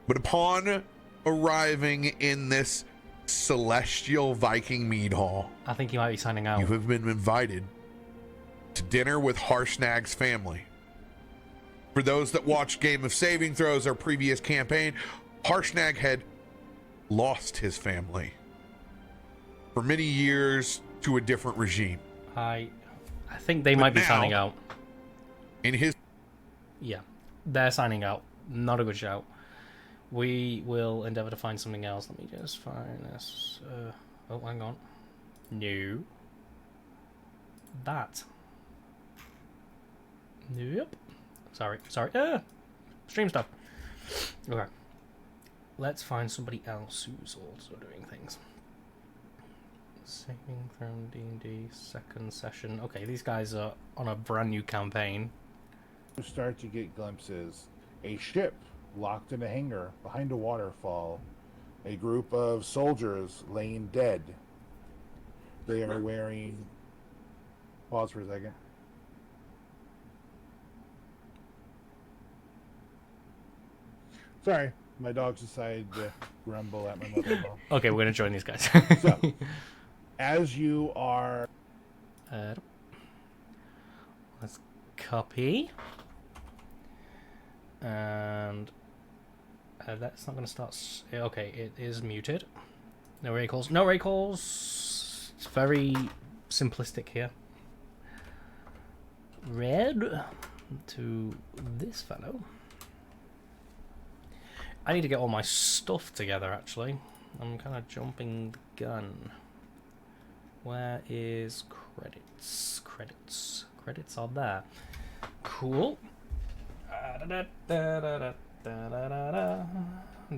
But upon arriving in this celestial Viking mead hall. I think he might be signing out. You have been invited to dinner with Harshnag's family. For those that watched Game of Saving Throws, our previous campaign, Harshnag had lost his family for many years to a different regime. I think they might be signing out. In his... Yeah, they're signing out. Not a good shout. We will endeavour to find something else. Let me just find this. Oh, hang on. No. That. Nope. Sorry. Stream stuff. Okay. Let's find somebody else who's also doing things. Saving from D&D, second session. Okay, these guys are on a brand new campaign. You start to get glimpses. A ship locked in a hangar behind a waterfall. A group of soldiers laying dead. They are wearing... Pause for a second. Sorry, my dogs decided to grumble at my mother-in-law. Okay, we're going to join these guys. So, as you are... Let's copy. And that's not going to start... Okay, it is muted. No recalls. No recalls. It's very simplistic here. Red to this fellow. I need to get all my stuff together, actually. I'm kind of jumping the gun. Where is credits? Credits are there. Cool.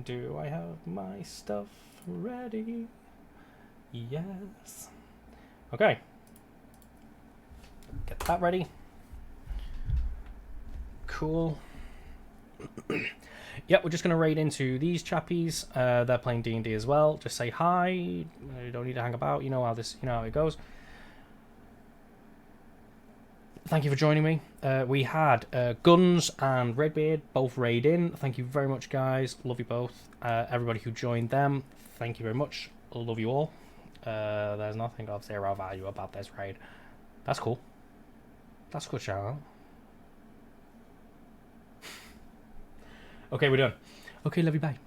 Do I have my stuff ready? Yes. Okay. Get that ready. Cool. Yep, we're just going to raid into these chappies. They're playing D&D as well. Just say hi. You don't need to hang about. You know how it goes. Thank you for joining me. We had Guns and Redbeard both raid in. Thank you very much, guys. Love you both. Everybody who joined them, thank you very much. Love you all. There's nothing of zero value about this raid. That's cool. That's a good shout out. Okay, we're done. Okay, love you, bye.